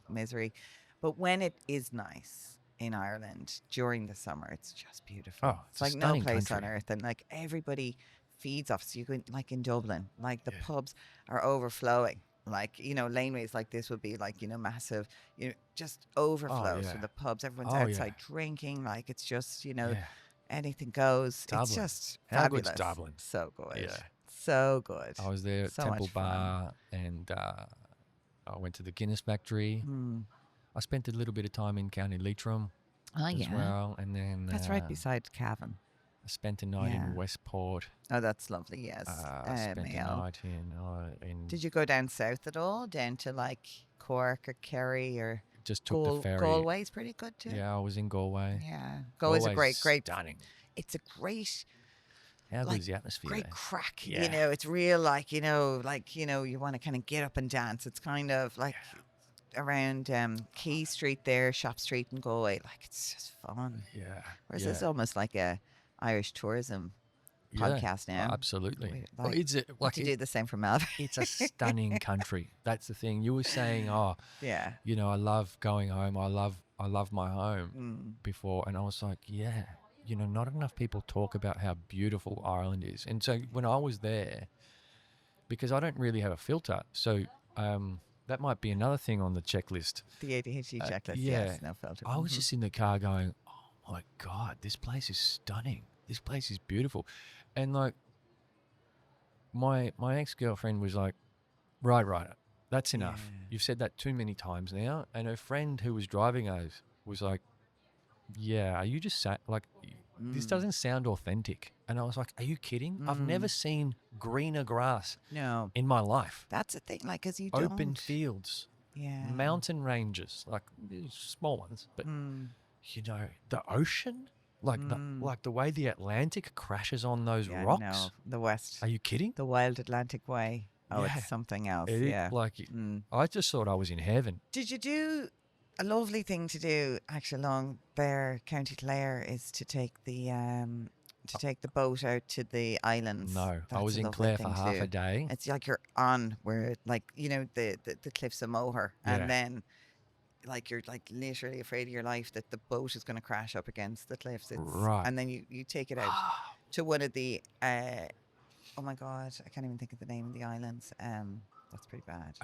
misery. But when it is nice in Ireland during the summer, it's just beautiful. Oh, It's it's a like no stunning place on country. earth. And like everybody feeds off. So you go, like in Dublin, like the Yeah. pubs are overflowing. Like, laneways like this would be like, massive, just overflows from yeah. the pubs. Everyone's Oh, yeah. outside drinking. Like, it's just, Yeah. anything goes. Dublin. It's just How good's fabulous. Dublin? So good. Yeah. So good. I was there at So Temple much fun. Bar, and I went to the Guinness factory. Mm. I spent a little bit of time in County Leitrim Oh, as yeah. well, and then That's right beside Cavan. I spent a night Yeah. in Westport. Oh, that's lovely. Yes. I spent a Mayo. night in Did you go down south at all? Down to like Cork or Kerry or just took the ferry. Galway's pretty good too. Yeah, I was in Galway. Yeah. Galway's a great. Stunning. It's a great, How like, good is the atmosphere great there? crack. Yeah. It's real. Like you want to kind of get up and dance. It's kind of like around Key Street there, Shop Street in Galway. Like, it's just fun. Yeah. Whereas yeah. this is almost like a Irish tourism Yeah, podcast now. Absolutely. We- Well, like, it's a, Want like to do the same for Melbourne. it's a stunning country. That's the thing. You were saying, Yeah. I love going home. I love my home Mm. before, and I was like, yeah, not enough people talk about how beautiful Ireland is. And so when I was there, because I don't really have a filter. So that might be another thing on the checklist. The ADHD checklist, yeah. yes, no filter. I was just in the car going, oh my God, this place is stunning. This place is beautiful. And like my ex-girlfriend was like, right, that's enough. Yeah. You've said that too many times now. And her friend who was driving us was like, yeah, are you just this doesn't sound authentic. And I was like, are you kidding? I've never seen greener grass No. in my life. That's the thing, like, because you Open don't. fields, Yeah. mountain ranges, like small ones, but you know, the ocean, like the way the Atlantic crashes on those Yeah, rocks. no, the West. Are you kidding? The wild Atlantic way. Oh, Yeah. it's something else. It- yeah. I just thought I was in heaven. Did you do a lovely thing to do actually along there, County Clare, is to take the boat out to the islands? No, I That's was a in lovely Clare thing for to half do. a day. It's like you're on where, like, you know, the cliffs of Moher, Yeah. and then like you're like literally afraid of your life that the boat is going to crash up against the cliffs. Right. And then you take it out to one of the oh my God, I can't even think of the name of the islands. That's pretty bad.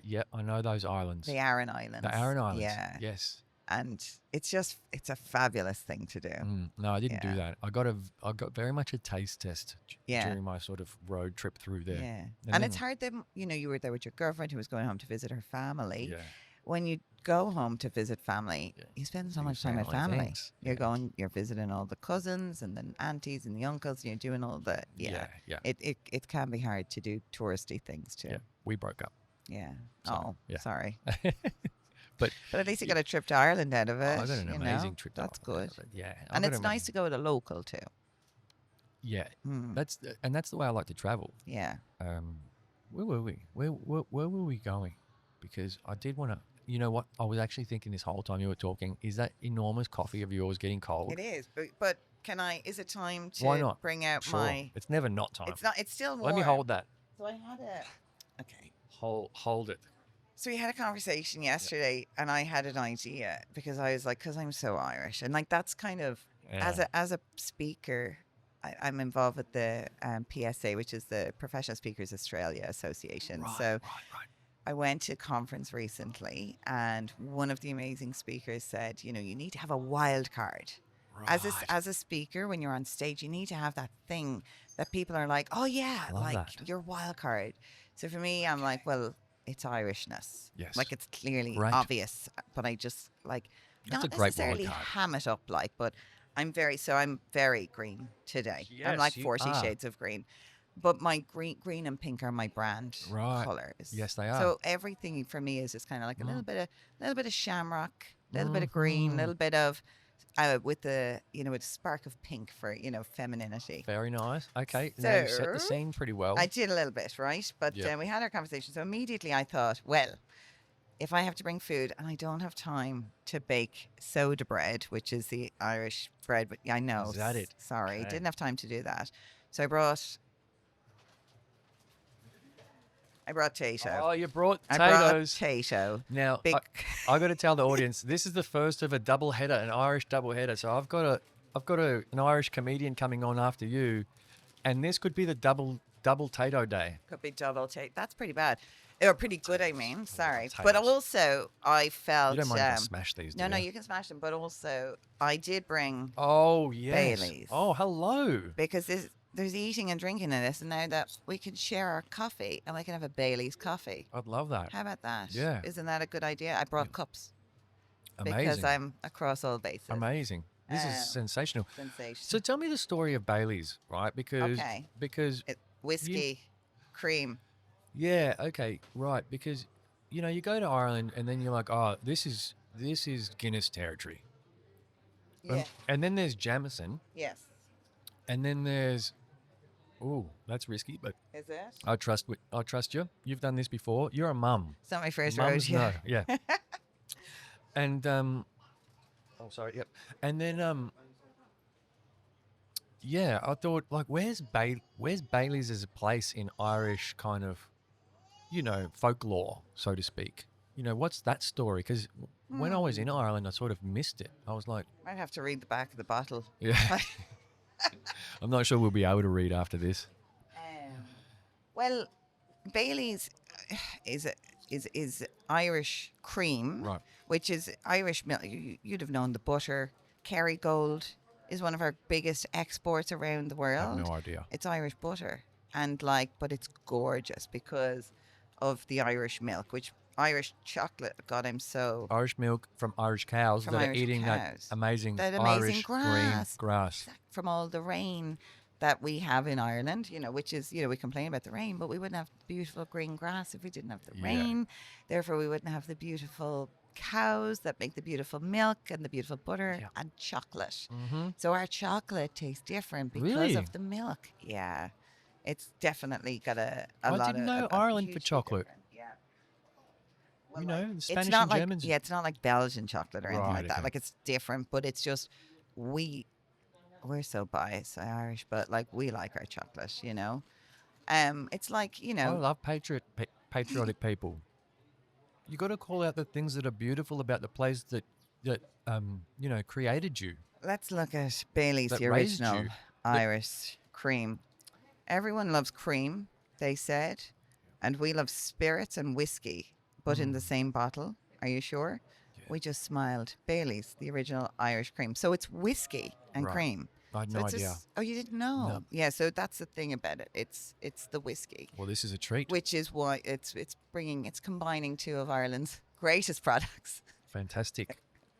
Yeah, I know those islands. The Aran Islands. The Aran Islands. Yeah. Yes. And it's a fabulous thing to do. No, I didn't Yeah. do that. I got very much a taste test Yeah. during my sort of road trip through there. Yeah. And And it's then- hard then, you know, you were there with your girlfriend who was going home to visit her family. Yeah. When you go home to visit family, Yeah. you spend so Your much time with family, family. thanks. Yeah. You're visiting all the cousins and the aunties and the uncles, and you're doing all the, Yeah. It can be hard to do touristy things too. Yeah. We broke up. Yeah. So, Oh, yeah. sorry. But At least you got a trip to Ireland out of it. I got an you amazing know? trip. to That's Ireland. good. Yeah. And it's nice to go with a local too. Yeah. Mm. That's the way I like to travel. Yeah. Where were we? Where were we going? Because I did want to. You know what? I was actually thinking this whole time you were talking. Is that enormous coffee of yours getting cold? It is. But can I? Is it time to Why not? bring out Sure. my? It's never not time. It's not. It's still warm. Let me hold that. So I had a. Okay. Hold it. So we had a conversation yesterday, and I had an idea because I was like, because I'm so Irish, and like that's kind of as a speaker, I'm involved with the PSA, which is the Professional Speakers Australia Association. Right. I went to a conference recently, and one of the amazing speakers said, you know, you need to have a wild card. Right. As a speaker, when you're on stage, you need to have that thing that people are like, oh yeah, Love like that. your wild card. So for me, I'm like, well, it's Irishness. Yes. Like it's clearly Great. obvious, but I just like That's not a great necessarily wild card. ham it up like, but I'm very green today. I'm Yes, like you 40 are. shades of green. But my green and pink are my brand Right. colors. Yes, they are. So everything for me is just kind of like a little bit of shamrock, a little bit of green, a little bit of with the with a spark of pink for femininity. Very nice. Okay. Now you set the So, scene pretty well. I did a little bit, right? But Yeah. we had our conversation. So immediately I thought, well, if I have to bring food and I don't have time to bake soda bread, which is the Irish bread, but I know. Is that it? Sorry, Okay. didn't have time to do that. So I brought Tato. Oh, you brought I brought potatoes. Tato. Now, Big. I got to tell the audience, this is the first of a double header, an Irish double header. So I've got an Irish comedian coming on after you, and this could be the double Tato day. Could be double Tato. That's pretty bad. Or pretty good, I mean. Sorry. But Potatoes. also, I felt. You don't mind if I smash these, do No, you? you can smash them. But also, I did bring Oh, yes. Baileys. Oh, hello. because there's eating and drinking in this, and now that we can share our coffee, and I can have a Bailey's coffee. I'd love that. How about that? Yeah. Isn't that a good idea? I brought cups Amazing. because I'm across all bases. Amazing. This Um, is sensational. Sensation. So tell me the story of Bailey's, right? Because Okay. Whiskey, cream. Yeah, okay, right. Because you go to Ireland and then you're like, oh, this is Guinness territory. Yeah. And then there's Jameson, Yes. and then there's, that's risky, but Is it? I trust you. You've done this before. You're a mum. It's not my first Mums rodeo. know, yeah. And sorry, yep. And then yeah, I thought like, where's Bailey's as a place in Irish kind of, folklore, so to speak. What's that story? Because when I was in Ireland, I sort of missed it. I was like, Might have to read the back of the bottle. yeah. I'm not sure we'll be able to read after this. Well, Bailey's is is Irish cream, Right. which is Irish milk. You'd have known the butter. Kerrygold is one of our biggest exports around the I have world. no idea. It's Irish butter, and but it's gorgeous because of the Irish milk, which Irish chocolate. God, I'm so Irish milk from Irish cows from that are Irish eating cows. that amazing That amazing Irish green grass. grass. From all the rain that we have in Ireland, which is, we complain about the rain, but we wouldn't have beautiful green grass if we didn't have the Yeah. rain. Therefore, we wouldn't have the beautiful cows that make the beautiful milk and the beautiful butter Yeah. and chocolate. Mm-hmm. So our chocolate tastes different because Really? of the milk. Yeah. It's definitely got a I lot didn't of know Ireland for hugely chocolate. different, Yeah. You know, the It's Spanish not and like Germans. it's not like Belgian chocolate or anything Right, like that. okay. Like it's different, but it's just we're so biased Irish, but like we like our chocolate, It's like, I love patriotic people. You got to call out the things that are beautiful about the place that created you, let's look at Bailey's, that the raised original you. Irish cream. Everyone loves cream, they said, and we love spirits and whiskey, but in the same bottle. Are you sure? Yeah. We just smiled. Bailey's, the original Irish cream. So it's whiskey and Right. cream. I had So no it's idea. oh, you didn't know? No. Yeah. So that's the thing about it. It's the whiskey, Well, this is a treat. which is why it's combining two of Ireland's greatest products. Fantastic.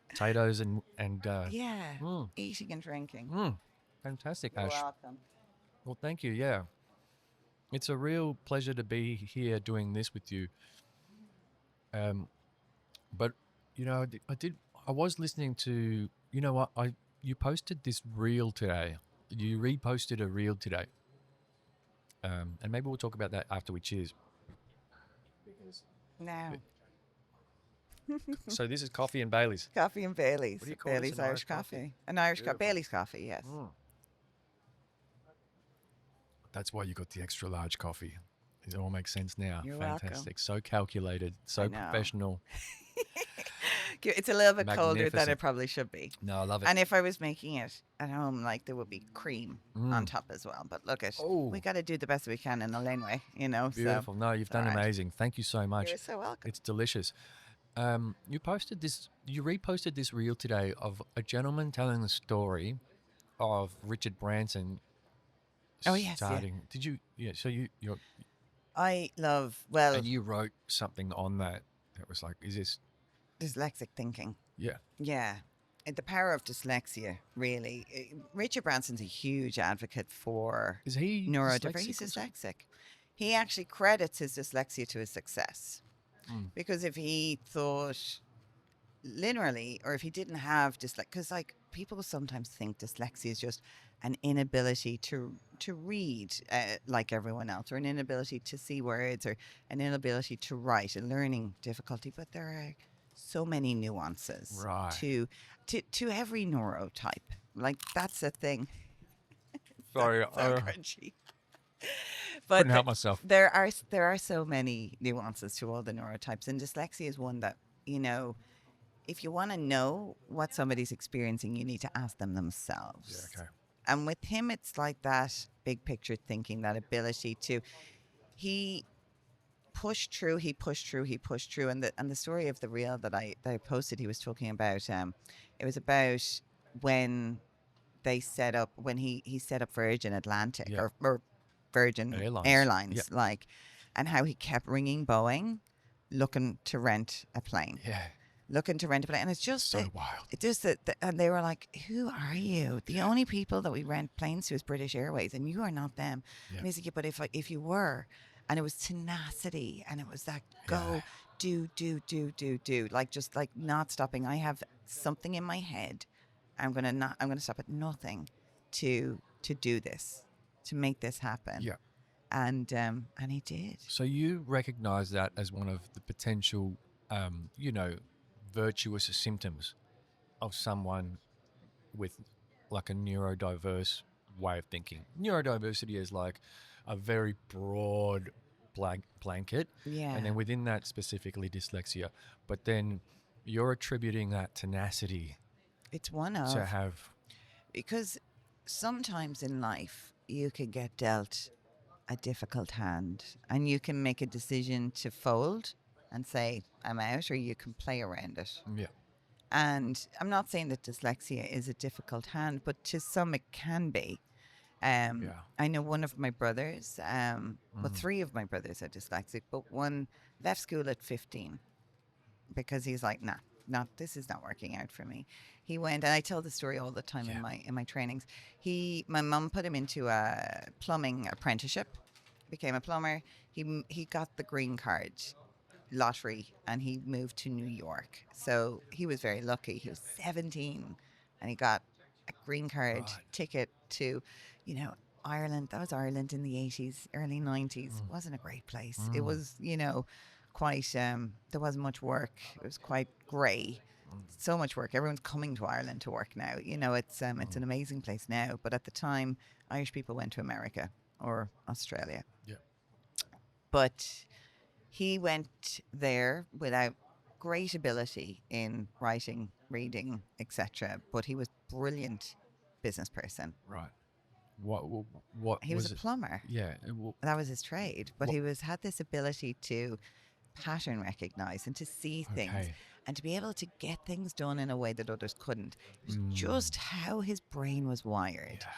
Potatoes and Yeah. mm, Eating and drinking. fantastic, You're Ash. welcome. Well, thank you. Yeah, it's a real pleasure to be here doing this with you. But I was listening to, what, you posted this reel today. You reposted a reel today. And maybe we'll talk about that after we cheers. Now, So this is coffee and Bailey's. coffee and Bailey's. What do you call this, Bailey's an Irish Irish coffee? coffee. An Irish Beautiful. Bailey's coffee, yes. That's why you got the extra large coffee. It all makes sense now. You're welcome. Fantastic. So calculated, so I know. professional. It's a little bit colder than it Magnificent. probably should be. No, I love it. And if I was making it at home, there would be cream on top as well. But look Oh. we got to do the best we can in the laneway, Beautiful. No, you've done all right. amazing. Thank you so much. You're so welcome. It's delicious. You reposted this reel today of a gentleman telling the story of Richard Branson Oh, yes, yeah. starting. Did you? Yeah. So you're I love, and you wrote something on that. That was like, is this? dyslexic thinking. Yeah. Yeah. And the power of dyslexia, really. Richard Branson's a huge advocate for Is he neurodiversity. He's dyslexic or something? dyslexic. He actually credits his dyslexia to his success. Because if he thought linearly, or if he didn't have dyslexia, because people sometimes think dyslexia is just an inability to read like everyone else, or an inability to see words, or an inability to write, a learning difficulty. But there are so many nuances Right. to every neurotype. That's the thing. Sorry, So crunchy. But couldn't help myself. there are so many nuances to all the neurotypes, and dyslexia is one that, if you want to know what somebody's experiencing, you need to ask them themselves. Yeah. Okay. And with him, it's like that big picture thinking, that ability to, he pushed through, and the story of the reel that I posted, he was talking about, it was about when he set up Virgin Atlantic, Yeah. or Virgin Airlines. Airlines, and how he kept ringing Boeing looking to rent a plane. Yeah. And it's just So wild. It's just that, and they were like, "Who are you? The only people that we rent planes to is British Airways, and you are not them." Yeah. And he's like, "Yeah, but if you were," and it was tenacity, and it was that go, do, just not stopping. I have something in my head. I'm gonna stop at nothing to do this, to make this happen. Yeah. And he did. So you recognize that as one of the potential, virtuous symptoms of someone with like a neurodiverse way of thinking. Neurodiversity is like a very broad blanket. Yeah. And then within that, specifically dyslexia. But then you're attributing that tenacity It's one of, to have. because sometimes in life you can get dealt a difficult hand, and you can make a decision to fold and say, I'm out, or you can play around it. Yeah. And I'm not saying that dyslexia is a difficult hand, but to some it can be. Yeah. I know one of my brothers, well, three of my brothers are dyslexic, but one left school at 15 because he's like, nah, this is not working out for me. He went, and I tell the story all the time in my trainings. My mum put him into a plumbing apprenticeship, became a plumber. He got the green card lottery and he moved to New York. So he was very lucky. He was 17 and he got a green card ticket to, Ireland. That was Ireland in the 80s, early 90s. Wasn't a great place. It was, quite, there wasn't much work. It was quite grey. So much work. Everyone's coming to Ireland to work now. It's an amazing place now. But at the time, Irish people went to America or Australia. Yeah. But he went there without great ability in writing, reading, etc. But he was brilliant business person. Right. What He was a plumber. Yeah. That was his trade. But he had this ability to pattern recognize and to see things and to be able to get things done in a way that others couldn't. It was just how his brain was wired. Yeah.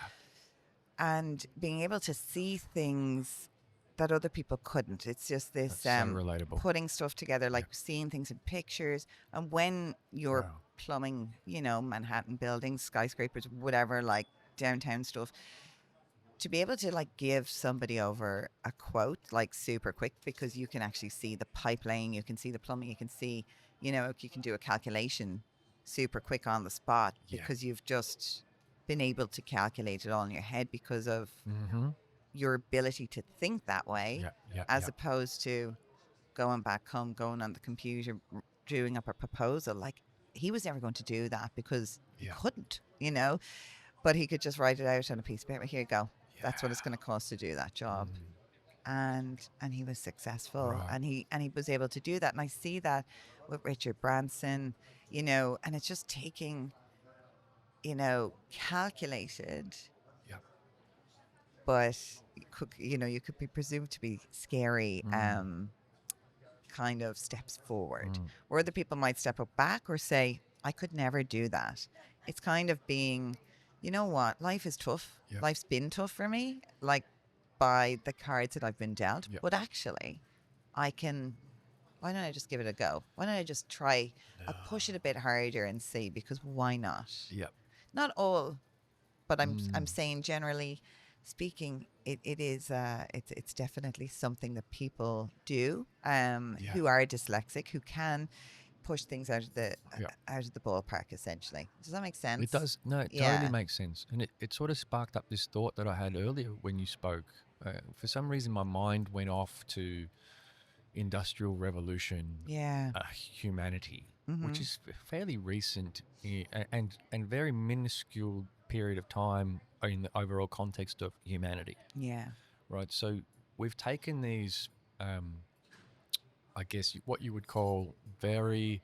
And being able to see things that other people couldn't. It's just this so relatable. Putting stuff together, like seeing things in pictures. And when you're plumbing, Manhattan buildings, skyscrapers, whatever, like downtown stuff, to be able to like give somebody over a quote like super quick, because you can actually see the pipe laying, you can see the plumbing, you can see, you can do a calculation super quick on the spot because you've just been able to calculate it all in your head because of your ability to think that way, as opposed to going back home, going on the computer, doing up a proposal. Like, he was never going to do that because he couldn't, but he could just write it out on a piece of paper. Here you go. That's what it's going to cost to do that job. And he was successful, and he was able to do that. And I see that with Richard Branson, and it's just taking, calculated, but you could be presumed to be scary kind of steps forward, where other people might step up back or say, I could never do that. It's kind of being, you know what, life is tough. Life's been tough for me, like by the cards that I've been dealt, but actually why don't I just give it a go? Why don't I just try, I'll push it a bit harder and see, because why not? Not all, but I'm saying generally speaking, it's definitely something that people do who are dyslexic, who can push things out of the ballpark, essentially. Does that make sense? It does. No, it totally makes sense. And it sort of sparked up this thought that I had earlier when you spoke. For some reason, my mind went off to Industrial Revolution, humanity, which is fairly recent and very minuscule period of time in the overall context of humanity. Right. So we've taken these, I guess what you would call very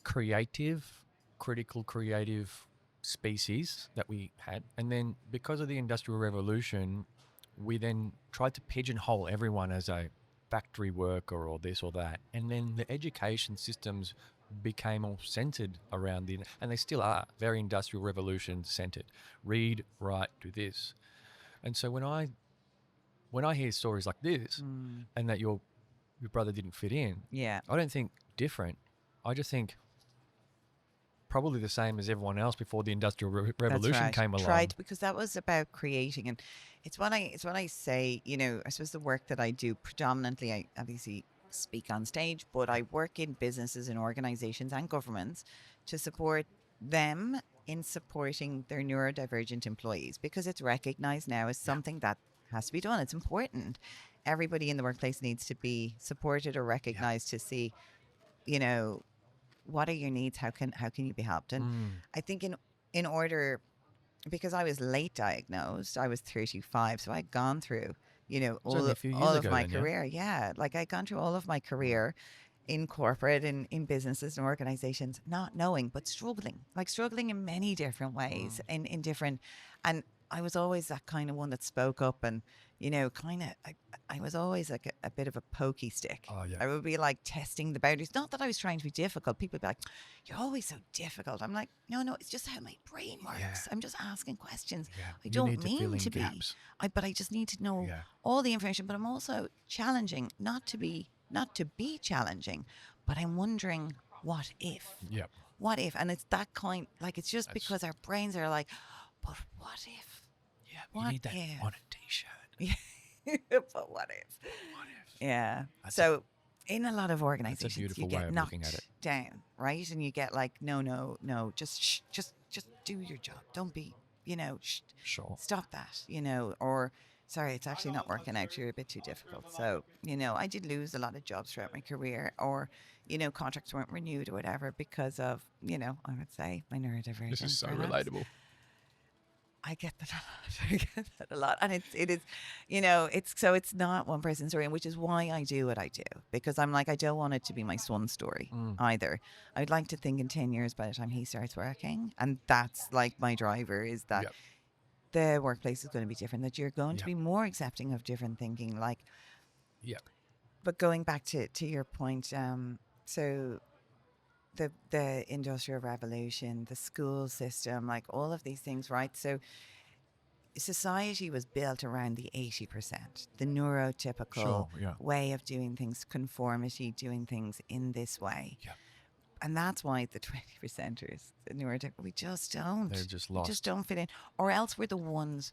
critical creative species that we had. And then because of the Industrial Revolution, we then tried to pigeonhole everyone as a factory worker or this or that. And then the education systems became all centered around and they still are very Industrial Revolution centered. Read, write, do this. And so when I hear stories like this and that your brother didn't fit in, I don't think different. I just think probably the same as everyone else before the Industrial Revolution came along. Right, because that was about creating, and it's when I say, I suppose the work that I do predominantly, I obviously speak on stage, but I work in businesses and organizations and governments to support them in supporting their neurodivergent employees, because it's recognized now as something that has to be done. It's important. Everybody in the workplace needs to be supported or recognized to see, what are your needs? How can you be helped? And I think in order, because I was late diagnosed, I was 35, so I'd gone through, all of my career. Like I'd gone through all of my career in corporate and in businesses and organizations, not knowing, but struggling in many different ways, in different, and I was always that kind of one that spoke up and, kind of, I was always like a bit of a pokey stick. Oh, yeah. I would be like testing the boundaries. Not that I was trying to be difficult. People would be like, you're always so difficult. I'm like, no, it's just how my brain works. Yeah. I'm just asking questions. Yeah. I You don't need to fill mean in to be. gaps. But I just need to know Yeah. all the information. But I'm also challenging, not to be challenging, but I'm wondering, what if? Yep. What if? And it's that kind, like, it's just That's- because our brains are like, but what if? Yeah. What You need that if? on a t-shirt. But what if? What if? Yeah. That's So in a lot of organizations, beautiful you way get of knocked looking at it. down, right? And you get like, no, just do your job. Don't be, Sure. stop that, or sorry, it's actually not working out. You're a bit too difficult. So, I did lose a lot of jobs throughout my career, or, contracts weren't renewed or whatever because of, I would say my neurodivergence. This is so perhaps. relatable. I get that a lot. I get that a lot. And it is, it's not one person's story, and which is why I do what I do, because I'm like, I don't want it to be my son's story either. I'd like to think in 10 years by the time he starts working, and that's like my driver, is that Yep. the workplace is going to be different, that you're going to Yep. be more accepting of different thinking. Like, Yeah. but going back to your point, so the Industrial Revolution, the school system, like all of these things, right? So society was built around the 80%, the neurotypical Sure. Yeah. way of doing things, conformity, doing things in this way. Yeah. And that's why the 20%ers, the neurotypical, we just don't. They're just We lost. just don't fit in. Or else we're the ones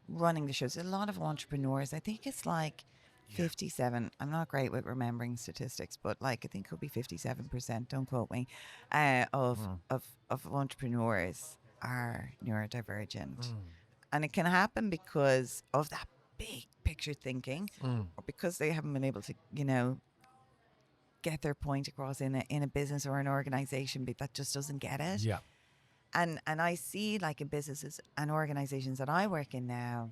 running the shows. A lot of entrepreneurs, I think it's like 57. I'm not great with remembering statistics, but like I think it could be 57%. Don't quote me. Of entrepreneurs are neurodivergent, and it can happen because of that big picture thinking, or because they haven't been able to, get their point across in a business or an organization, but that just doesn't get it. Yeah. And I see, like, in businesses and organizations that I work in now,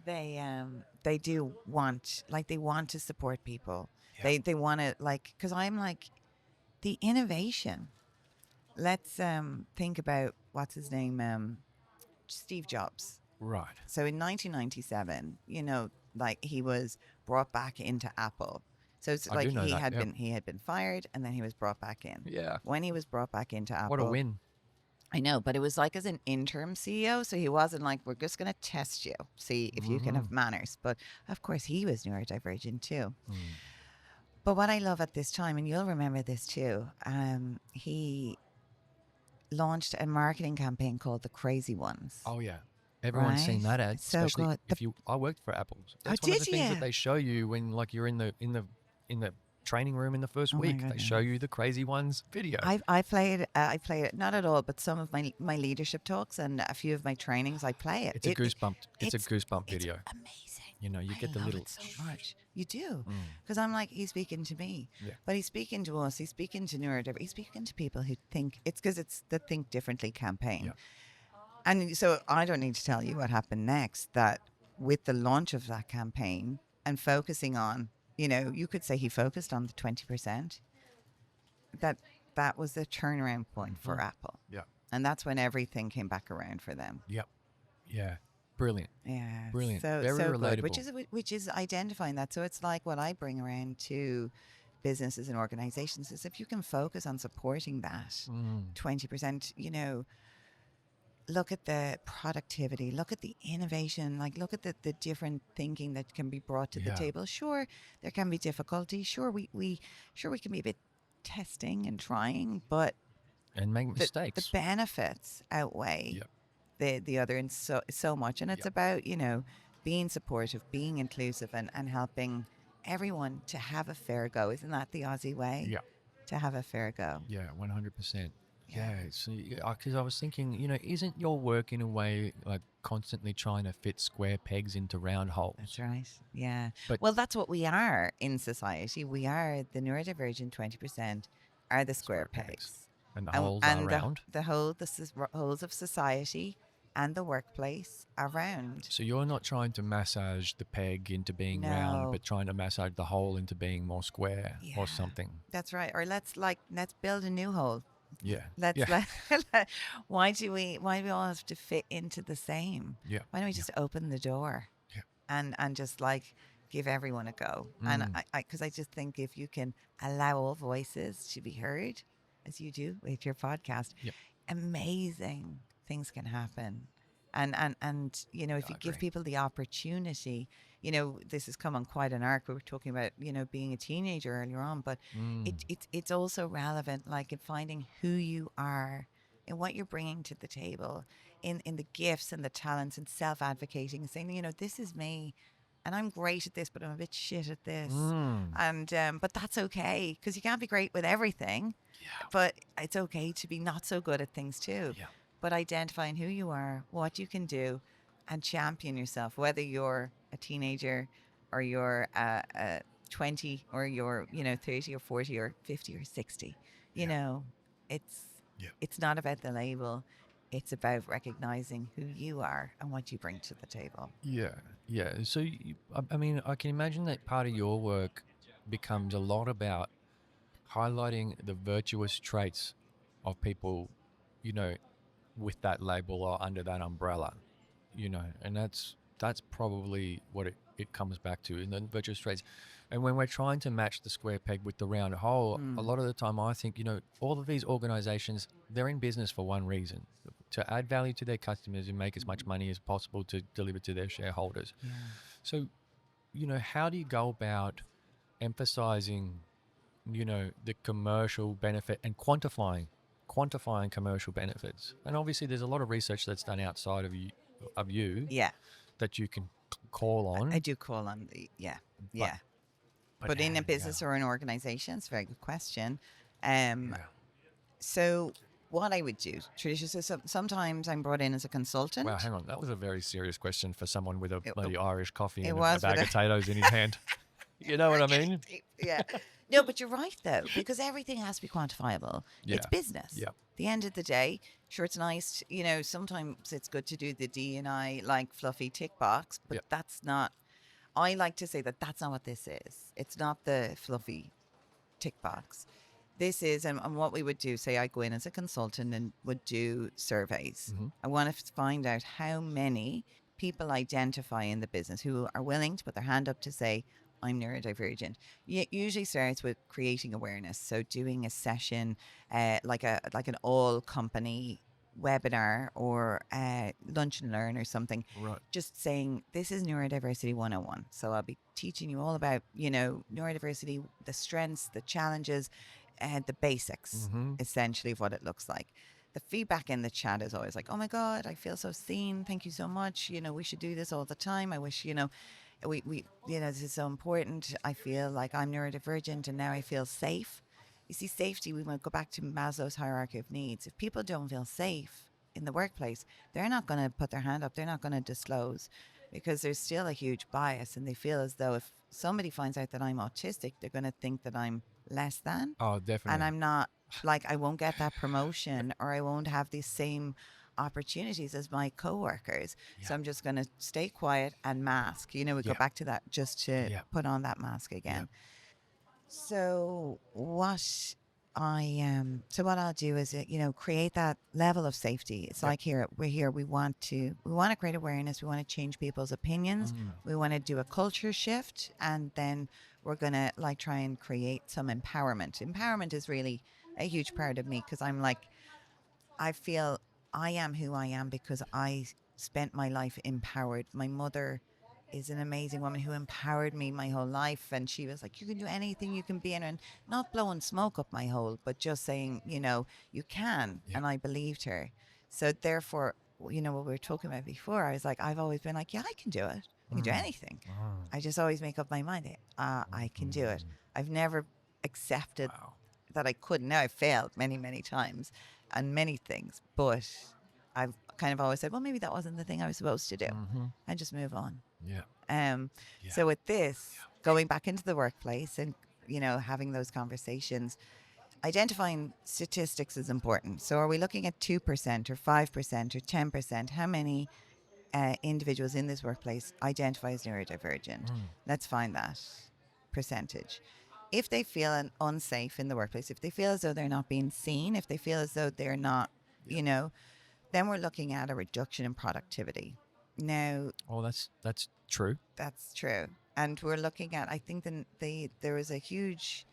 they do want, like, they want to support people. Yeah. They want to, like, because I'm like, the innovation. Let's think about, what's his name, Steve Jobs. Right. So in 1997, like, he was brought back into Apple. So it's I like do know that, yeah. he had been fired, and then he was brought back in. Yeah. When he was brought back into Apple, What a win. I know, but it was like as an interim CEO, so he wasn't like, we're just going to test you, see if you can have manners. But of course, he was neurodivergent too. But what I love at this time, and you'll remember this too, he launched a marketing campaign called The Crazy Ones. Oh yeah. Everyone's seen Right? that ad. It's so Especially good. I worked for Apple. Oh, That's one of the did things you? that they show you when, like, you're in the training room in the first Oh my week. They show goodness. you the Crazy Ones video. I played it, not at all, but some of my leadership talks and a few of my trainings, I play it. It's a goosebump video. It's amazing. You know, you I get the love little it so much. You do, because I'm like, he's speaking to me, Yeah. but he's speaking to us. He's speaking to neurodivergent. He's speaking to people who think it's because it's the Think Differently campaign. Yeah. And so I don't need to tell you what happened next. That with the launch of that campaign and focusing on, you could say he focused on the 20%. That was the turnaround point for Apple, Yeah. and that's when everything came back around for them. Yep. Yeah. Brilliant. Yeah, Brilliant. So Very so good, relatable. which is identifying that. So it's like what I bring around to businesses and organizations is if you can focus on supporting that 20%, look at the productivity, look at the innovation, like look at the different thinking that can be brought to the Yeah. table. Sure, there can be difficulty. Sure, we can be a bit testing and trying, but And make the mistakes. benefits outweigh Yep. the other in so much. And it's Yep. about, being supportive, being inclusive, and helping everyone to have a fair go. Isn't that the Aussie way? Yeah. To have a fair go. Yeah, 100%. Yeah, so because I was thinking, isn't your work in a way like constantly trying to fit square pegs into round holes? That's right. Yeah. But- Well, that's what we are in society. We are the neurodivergent 20% are the square pegs. And the holes are round. The holes of society and the workplace are round. So you're not trying to massage the peg into being No. round, but trying to massage the hole into being more square Yeah. or something. That's right. Or let's build a new hole. Yeah. Let's Yeah. why do we all have to fit into the same? Yeah. Why don't we Yeah. just open the door Yeah. and just like give everyone a go? And Mm. because I just think if you can allow all voices to be heard, as you do with your podcast, Yeah. amazing things can happen. And you know, if I you give agree. people the opportunity, you know, this has come on quite an arc. We were talking about, you know, being a teenager earlier on, but Mm. it's also relevant, like in finding who you are and what you're bringing to the table, in the gifts and the talents, and self-advocating and saying, you know, this is me, and I'm great at this, but I'm a bit shit at this, Mm. and but that's okay, because you can't be great with everything, Yeah. but it's okay to be not so good at things too. Yeah. But identifying who you are, what you can do, and champion yourself, whether you're a teenager or you're 20 or you're, you know, 30 or 40 or 50 or 60. You Yeah. know, it's Yeah. it's not about the label. It's about recognizing who you are and what you bring to the table. Yeah. Yeah. So, I mean, I can imagine that part of your work becomes a lot about highlighting the virtuous traits of people, you know, with that label or under that umbrella, you know, and that's probably what it comes back to in the virtuous traits. And when we're trying to match the square peg with the round hole, a Mm. lot of the time I think, you know, all of these organizations, they're in business for one reason: to add value to their customers and make as much money as possible to deliver to their shareholders. Yeah. So, you know, how do you go about emphasizing, you know, the commercial benefit and quantifying commercial benefits? And obviously there's a lot of research that's done outside of you Yeah. that you can call I on, do call on the, yeah. but Yeah. but But in a yeah, business or an organization, it's a very good question. Um, yeah. so what I would do, traditionally, so sometimes I'm brought in as a consultant. Wow, hang on, that was a very serious question for someone with a It, bloody Irish coffee it and a was, but bag of potatoes in his hand. You know what I we're getting mean? deep. Yeah. No, but you're right though, because everything has to be quantifiable. Yeah. It's business. Yeah. The end of the day, sure, it's nice. You know, sometimes it's good to do the D&I like fluffy tick box, but Yeah. that's not. I like to say that that's not what this is. It's not the fluffy tick box. This is, and what we would do, say I go in as a consultant and would do surveys. Mm-hmm. I want to find out how many people identify in the business who are willing to put their hand up to say, I'm neurodivergent. It usually starts with creating awareness. So doing a session, like an all company webinar or lunch and learn or something, Right. just saying this is neurodiversity 101. So I'll be teaching you all about, you know, neurodiversity, the strengths, the challenges, and the basics, Mm-hmm. essentially, of what it looks like. The feedback in the chat is always like, oh my God, I feel so seen. Thank you so much. You know, we should do this all the time. I wish, you know, you know, this is so important. I feel like I'm neurodivergent and now I feel safe. You see, safety, we want to go back to Maslow's hierarchy of needs. If people don't feel safe in the workplace, they're not going to put their hand up. They're not going to disclose, because there's still a huge bias, and they feel as though if somebody finds out that I'm autistic, they're going to think that I'm less than, Oh, and definitely. I'm not. Like, I won't get that promotion, or I won't have the same opportunities as my coworkers. Yeah. So I'm just going to stay quiet and mask. You know, we go Yeah. back to that, just to Yeah. put on that mask again. So what I'll do is, you know, create that level of safety. It's Yep. like we're here. We want to create awareness. We want to change people's opinions. Mm. We want to do a culture shift, and then we're gonna like try and create some empowerment. Empowerment is really a huge part of me, because I'm like, I feel I am who I am because I spent my life empowered. My mother is an amazing woman who empowered me my whole life. And she was like, you can do anything, you can be in, and not blowing smoke up my hole, but just saying, you know, you can. Yeah. And I believed her. So therefore, you know, what we were talking about before, I was like, I've always been like, yeah, I can do it. I can do Mm. anything. Oh. I just always make up my mind. I can do it. I've never accepted Wow. that I couldn't. Now I've failed many, many times on many things, but I've kind of always said, well, maybe that wasn't the thing I was supposed to do, Mm-hmm. and just move on. Yeah. Um, Yeah. So with this, going back into the workplace and, you know, having those conversations, identifying statistics is important. So are we looking at 2% or 5% or 10%? How many individuals in this workplace identify as neurodivergent? Mm. Let's find that percentage. if they feel unsafe in the workplace, if they feel as though they're not being seen, if they feel as though they're not, you know, then we're looking at a reduction in productivity. Now, Oh, that's true. that's true. And we're looking at, I think there was a huge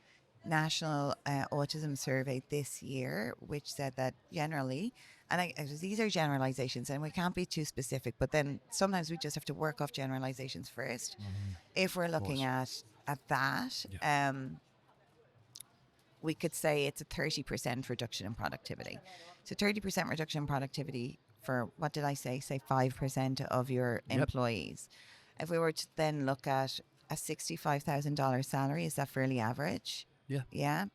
national autism survey this year, which said that generally, and these are generalizations and we can't be too specific, but then sometimes we just have to work off generalizations first. If we're looking course. at that, Yeah. we could say it's a 30% reduction in productivity. So 30% reduction in productivity for, what did I say? Say 5% of your Yep. employees. If we were to then look at a $65,000 salary, is that fairly average? Yeah. Yeah.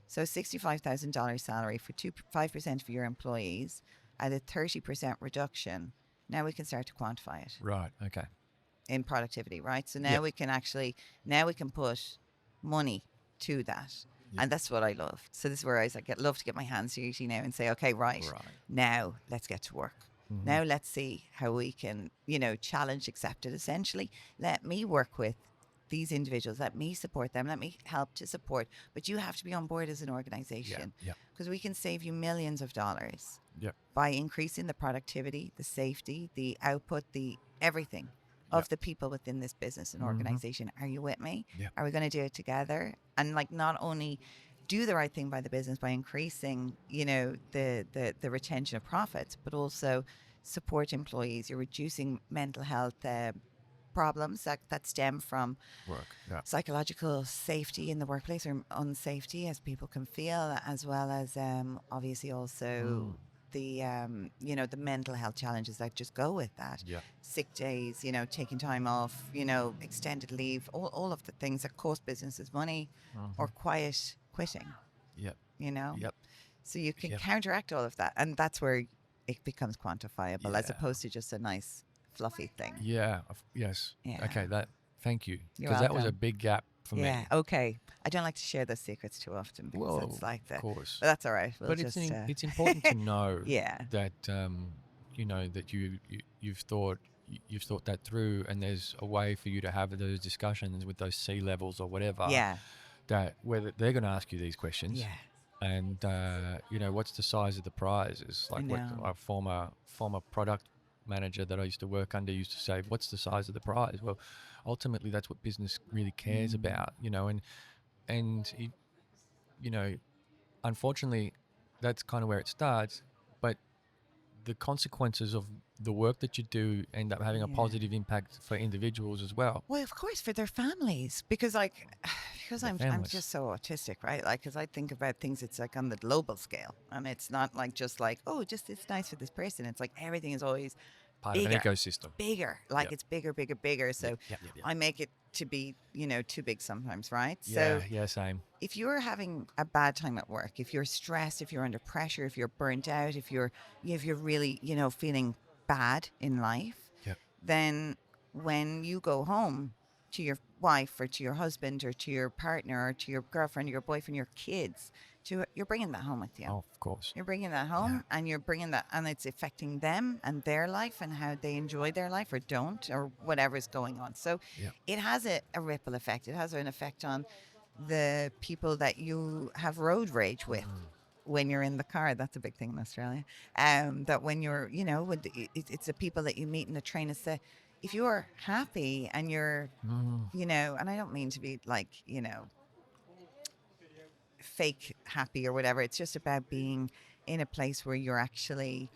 So $65,000 salary for 5% of your employees at a 30% reduction. Now we can start to quantify it Right. Okay. in productivity, right? So now Yep. we can actually, now we can put money to that. Yep. And that's what I love. So this is where I was like, I'd love to get my hands dirty now and say, okay, right, now let's get to work. Now let's see how we can, challenge accepted essentially. Let me work with these individuals. Let me support them. Let me help to support. But you have to be on board as an organization. Yeah. Because we can save you millions of dollars Yep. by increasing the productivity, the safety, the output, the everything of the people within this business and organization. Are you with me? Yeah. Are we going to do it together? And like, not only do the right thing by the business by increasing, the retention of profits, but also support employees. You're reducing mental health problems that stem from Work. Yeah. psychological safety in the workplace or unsafety, as people can feel, as well as obviously also the the mental health challenges that just go with that. Yeah. Sick days, taking time off, extended leave, all of the things that cost businesses money, or quiet quitting. Yep. Yep. So you can Yep. counteract all of that, and that's where it becomes quantifiable as Yeah. opposed to just a nice fluffy thing. Yeah. Yes. Yeah. Okay. Thank you. You're Because that was a welcome. big gap for Yeah. me. Okay. I don't like to share those secrets too often because Well, it's like that. of course. But that's all right. We'll But just, it's important to know yeah. that that you've thought that through, and there's a way for you to have those discussions with those C levels or whatever. Yeah. That whether they're going to ask you these questions. Yeah. And what's the size of the prize? Is like what know. a former product manager that I used to work under used to say, what's the size of the prize? Well, ultimately that's what business really cares about, and unfortunately that's kind of where it starts, but the consequences of the work that you do end up having a Yeah. positive impact for individuals as well. Well, of course, for their families, because Their I'm families. just so autistic, right? Like, because I think about things, it's like on the global scale, and it's not like just like, oh, just it's nice for this person. It's like everything is always Part of an bigger. ecosystem. bigger, like Yep. it's bigger, bigger, bigger. So Yep. I make it to be, too big sometimes, right? Yeah, So yeah, same. if you're having a bad time at work, if you're stressed, if you're under pressure, if you're burnt out, if you're really, feeling bad in life, Yep. then when you go home to your wife or to your husband or to your partner or to your girlfriend, your boyfriend, your kids, you're bringing that home with you. Oh, of course. You're bringing that home, and you're bringing that, and it's affecting them and their life and how they enjoy their life or don't, or whatever's going on. So Yep. it has a ripple effect. It has an effect on the people that you have road rage with when you're in the car. That's a big thing in Australia. That when you're, it's the people that you meet in the train. It's if you're happy and you're, and I don't mean to be like, fake happy or whatever. It's just about being in a place where you're actually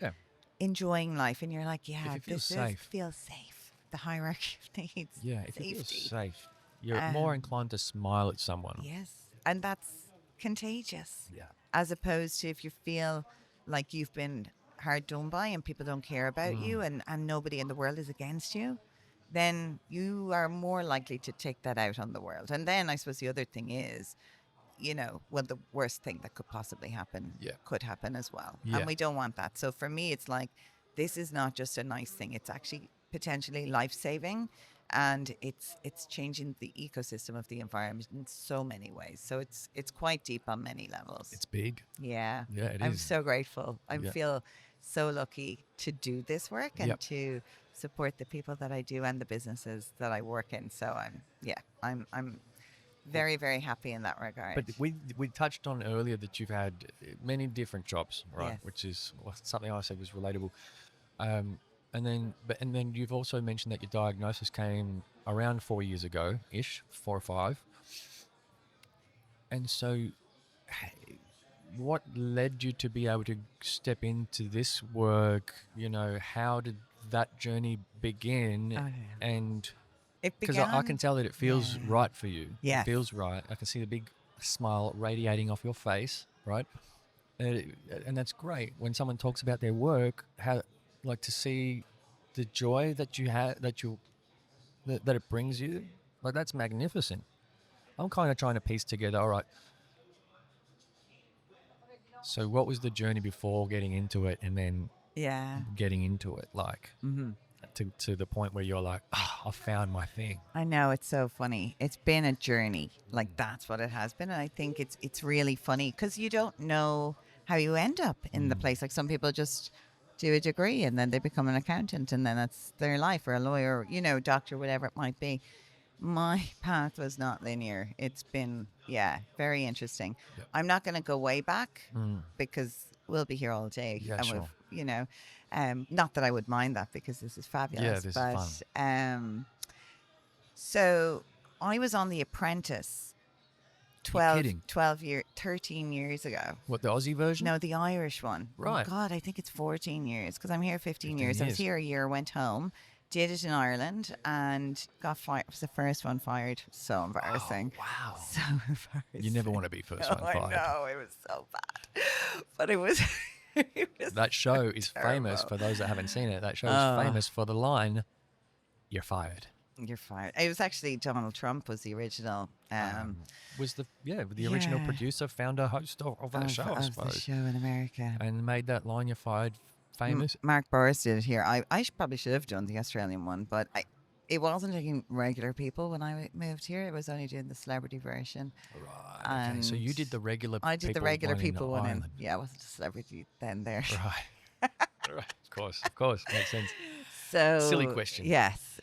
enjoying life, and you're like, yeah, If you feel this safe. feels safe. The hierarchy of needs. Yeah, if you feel safety. safe, you're more inclined to smile at someone. Yes, and that's contagious. Yeah. As opposed to if you feel like you've been hard done by and people don't care about you, and nobody in the world is against you, then you are more likely to take that out on the world. And then I suppose the other thing is, the worst thing that could possibly happen could happen as well. Yeah. And we don't want that. So for me, it's like, this is not just a nice thing. It's actually potentially life-saving, and it's changing the ecosystem of the environment in so many ways. So it's quite deep on many levels. It's big. Yeah. Yeah, it I'm is. so grateful. I Yeah. feel so lucky to do this work and Yep. to support the people that I do and the businesses that I work in. So I'm very, very happy in that regard. But we touched on earlier that you've had many different jobs, right? Yes. Which is something I said was relatable. And then you've also mentioned that your diagnosis came around 4 years ago, ish, 4 or 5. And so, what led you to be able to step into this work? You know, how did that journey begin? Oh, yeah. And It because began. I can tell that it feels Yeah. right for you. Yes. It feels right. I can see the big smile radiating off your face, right? And that's great. When someone talks about their work, how like to see the joy that you have, that it brings you, like that's magnificent. I'm kind of trying to piece together, all right, so what was the journey before getting into it and then Yeah. getting into it, like to the point where you're like, I found my thing. I know, it's so funny. It's been a journey. Like that's what it has been. And I think it's really funny because you don't know how you end up in the place. Like some people just do a degree and then they become an accountant and then that's their life, or a lawyer, you know, doctor, whatever it might be. My path was not linear. It's been, very interesting. Yep. I'm not going to go way back because we'll be here all day. Yeah, and sure. you know, not that I would mind that because this is fabulous. Yeah, this is fun. But so I was on The Apprentice You're kidding. 13 years ago. What, the Aussie version? No, the Irish one. Right. Oh God, I think it's 14 years because I'm here 15 15 years. I was years. here a year, went home, did it in Ireland and got fired. Was the first one fired. So embarrassing. Oh, wow. So embarrassing. You never want to be first one fired. I know, it was so bad. But it was... it was That show is famous, terrible. for those that haven't seen it, that show Oh. is famous for the line, "You're fired." You're fired. It was actually Donald Trump was the original... Was the original Yeah. producer, founder, host of that show, I of the suppose, show in America. and made that line "You're fired" famous. Mark Boris did it here. I probably should have done the Australian one, but it wasn't taking regular people when I moved here. It was only doing the celebrity version. Right. Okay. So you did the regular. I did the regular people one. Ireland. Yeah, I wasn't a celebrity then there. Right. Right. Of course, makes sense. So Silly question. Yes.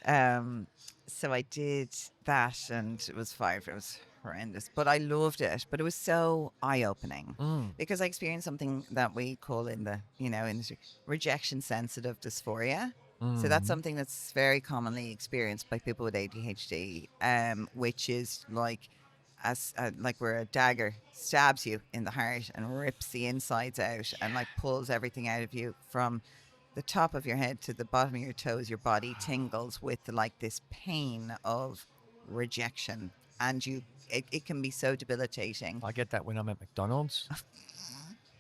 So I did that, and it was fine. It was horrendous, but I loved it. But it was so eye-opening because I experienced something that we call in the industry rejection-sensitive dysphoria. So that's something that's very commonly experienced by people with ADHD, which is like where a dagger stabs you in the heart and rips the insides out and like pulls everything out of you from the top of your head to the bottom of your toes. Your body tingles with like this pain of rejection, and it can be so debilitating. I get that when I'm at McDonald's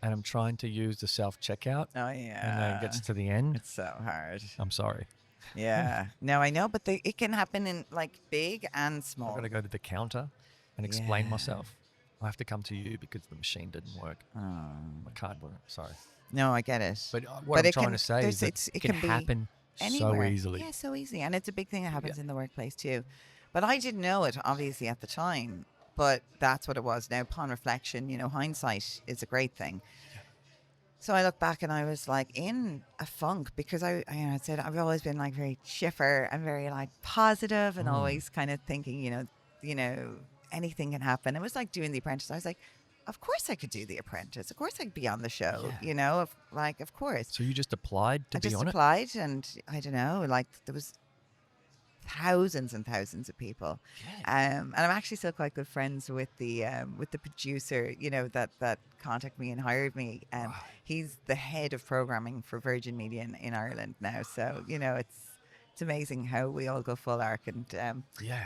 and I'm trying to use the self-checkout. Oh And then yeah, it gets to the end. it's so hard. I'm sorry. Yeah, no, I know, but it can happen in like big and I've small. got to go to the counter and explain Yeah. myself. I have to come to you because the machine didn't work. Oh. My card wasn't. Sorry. No, I get it. But what I'm it trying can- to say is there's- that it it can be happen anywhere. so easily. Yeah, so easy. And it's a big thing that happens in the workplace too. But I didn't know it, obviously, at the time. But that's what it was. Now, upon reflection, hindsight is a great thing. So I look back and I was like in a funk because I said I've always been like very chipper and very like positive and always kind of thinking, anything can happen. It was like doing The Apprentice. I was like, of course I could do The Apprentice. Of course I could be on the show, of course. So you just applied to I be just on it? applied, and I don't know, like there was thousands and thousands of people, and I'm actually still quite good friends with the producer, that contacted me and hired me. He's the head of programming for Virgin Media in Ireland now, so it's amazing how we all go full arc. And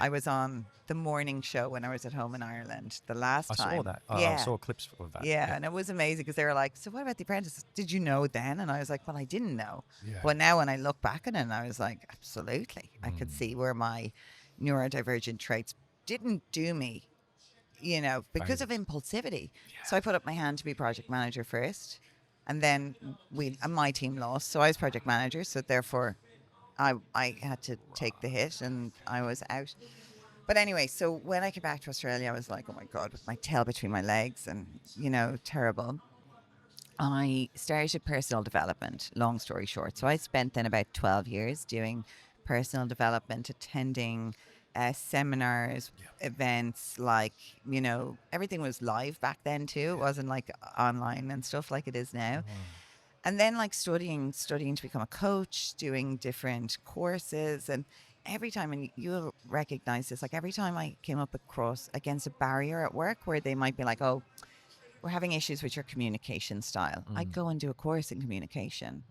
I was on the morning show when I was at home in Ireland the last I time. saw that. Yeah. I saw clips of that. Yeah, and it was amazing because they were like, so what about The Apprentice? Did you know then? And I was like, well, I didn't know. Yeah. But now when I look back at it, I was like, absolutely. I could see where my neurodivergent traits didn't do me, because of impulsivity. So I put up my hand to be project manager first. And then my team lost. So I was project manager. So therefore, I had to take the hit and I was out. But anyway, so when I came back to Australia, I was like, oh my God, with my tail between my legs and, terrible. I started personal development, long story short. So I spent then about 12 years doing personal development, attending seminars, events, like, everything was live back then too. It wasn't like online and stuff like it is now. And then like studying to become a coach, doing different courses. And every time, and you'll recognize this, like every time I came up against a barrier at work where they might be like, oh, we're having issues with your communication style. I'd go and do a course in communication.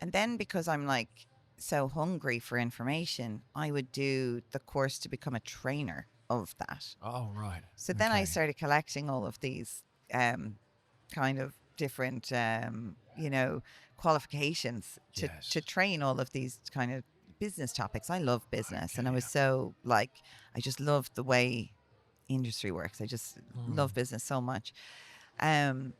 And then because I'm like so hungry for information, I would do the course to become a trainer of that. Oh, right. So then I started collecting all of these kind of different, qualifications to train all of these kind of business topics. I love business, and I was so like, I just love the way industry works. I just love business so much. And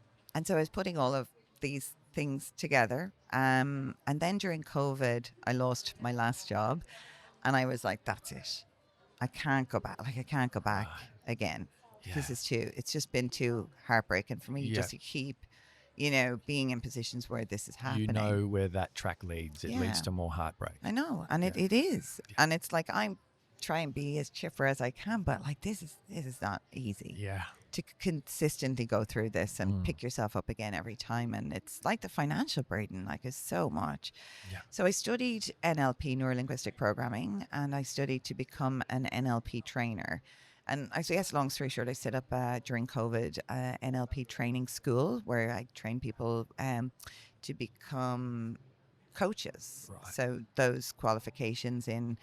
so I was putting all of these things together. And then during COVID, I lost my last job, and I was like, that's it. I can't go back. Like, I can't go back again. This is it's just been too heartbreaking for me just to keep, being in positions where this is happening. You know where that track leads. It leads to more heartbreak. I know. And it is. And it's like, I'm trying to be as chipper as I can, but like, this is not easy. Yeah. To consistently go through this and pick yourself up again every time. And it's like the financial burden, like, is so much. Yeah. So I studied NLP, neuro-linguistic programming, and I studied to become an NLP trainer. And I guess, long story short, I set up during COVID NLP training school where I train people to become coaches. Right. So those qualifications in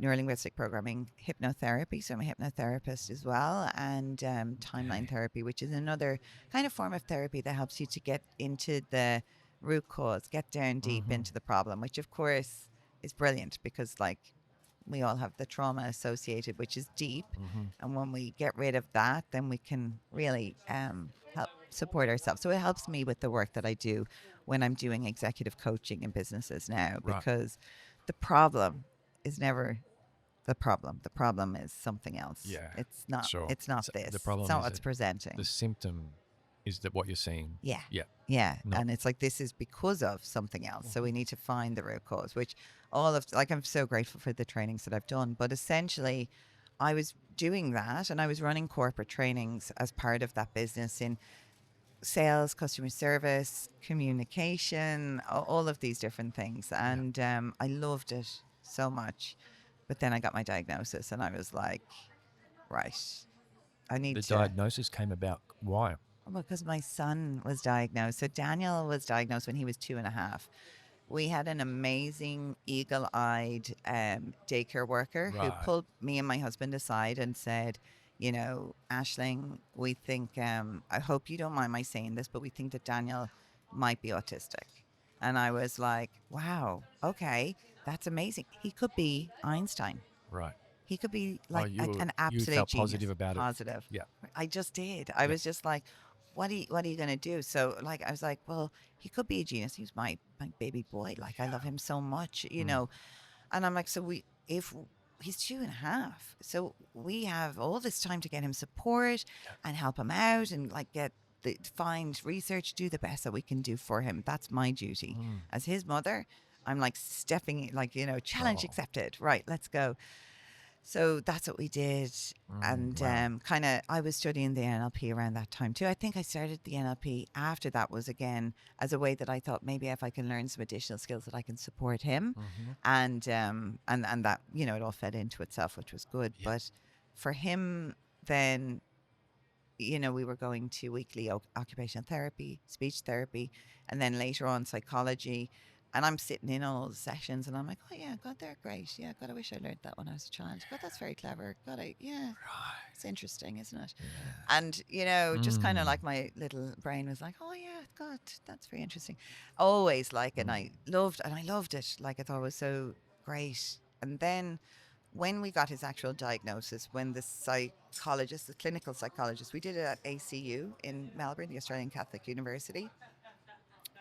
neurolinguistic programming, hypnotherapy, so I'm a hypnotherapist as well, and timeline therapy, which is another kind of form of therapy that helps you to get into the root cause, get down deep into the problem, which of course is brilliant because, like, we all have the trauma associated, which is deep, and when we get rid of that, then we can really help support ourselves. So it helps me with the work that I do when I'm doing executive coaching in businesses now, because the problem is never the problem. The problem is something else. Yeah, it's not. Sure. It's not this. The problem. It's not what's presenting. The symptom is that what you're seeing. Yeah. And it's like, this is because of something else. So we need to find the root cause. Which I'm so grateful for the trainings that I've done. But essentially, I was doing that, and I was running corporate trainings as part of that business in sales, customer service, communication, all of these different things, and I loved it so much. But then I got my diagnosis, and I was like, right, I need to... The diagnosis came about. Why? Well, because my son was diagnosed. So Daniel was diagnosed when he was 2.5. We had an amazing eagle-eyed daycare worker who pulled me and my husband aside and said, Aisling, we think, I hope you don't mind my saying this, but we think that Daniel might be autistic. And I was like, wow, okay, that's amazing. He could be Einstein. Right. He could be like an absolute You felt genius. positive about it. Positive. Yeah. I just did. I was just like, what are you going to do? So like, I was like, well, he could be a genius. He's my baby boy. Like, I love him so much, and I'm like, so if he's 2.5, so we have all this time to get him support and help him out and like find research, do the best that we can do for him. That's my duty as his mother. I'm like stepping, like, challenge accepted. Right, let's go. So that's what we did. And kind of, I was studying the NLP around that time too. I think I started the NLP after that, was again as a way that I thought maybe if I can learn some additional skills that I can support him. And that, it all fed into itself, which was good. Yeah. But for him then, we were going to weekly occupational therapy, speech therapy, and then later on psychology. And I'm sitting in on all the sessions, and I'm like, oh yeah, God, they're great. Yeah, God, I wish I learned that when I was a child. God, that's very clever. God, it's interesting, isn't it? Yeah. And, just kind of like my little brain was like, oh yeah, God, that's very interesting. Always like, and I loved it. Like, I thought it was so great. And then when we got his actual diagnosis, when the psychologist, the clinical psychologist, we did it at ACU in Melbourne, the Australian Catholic University.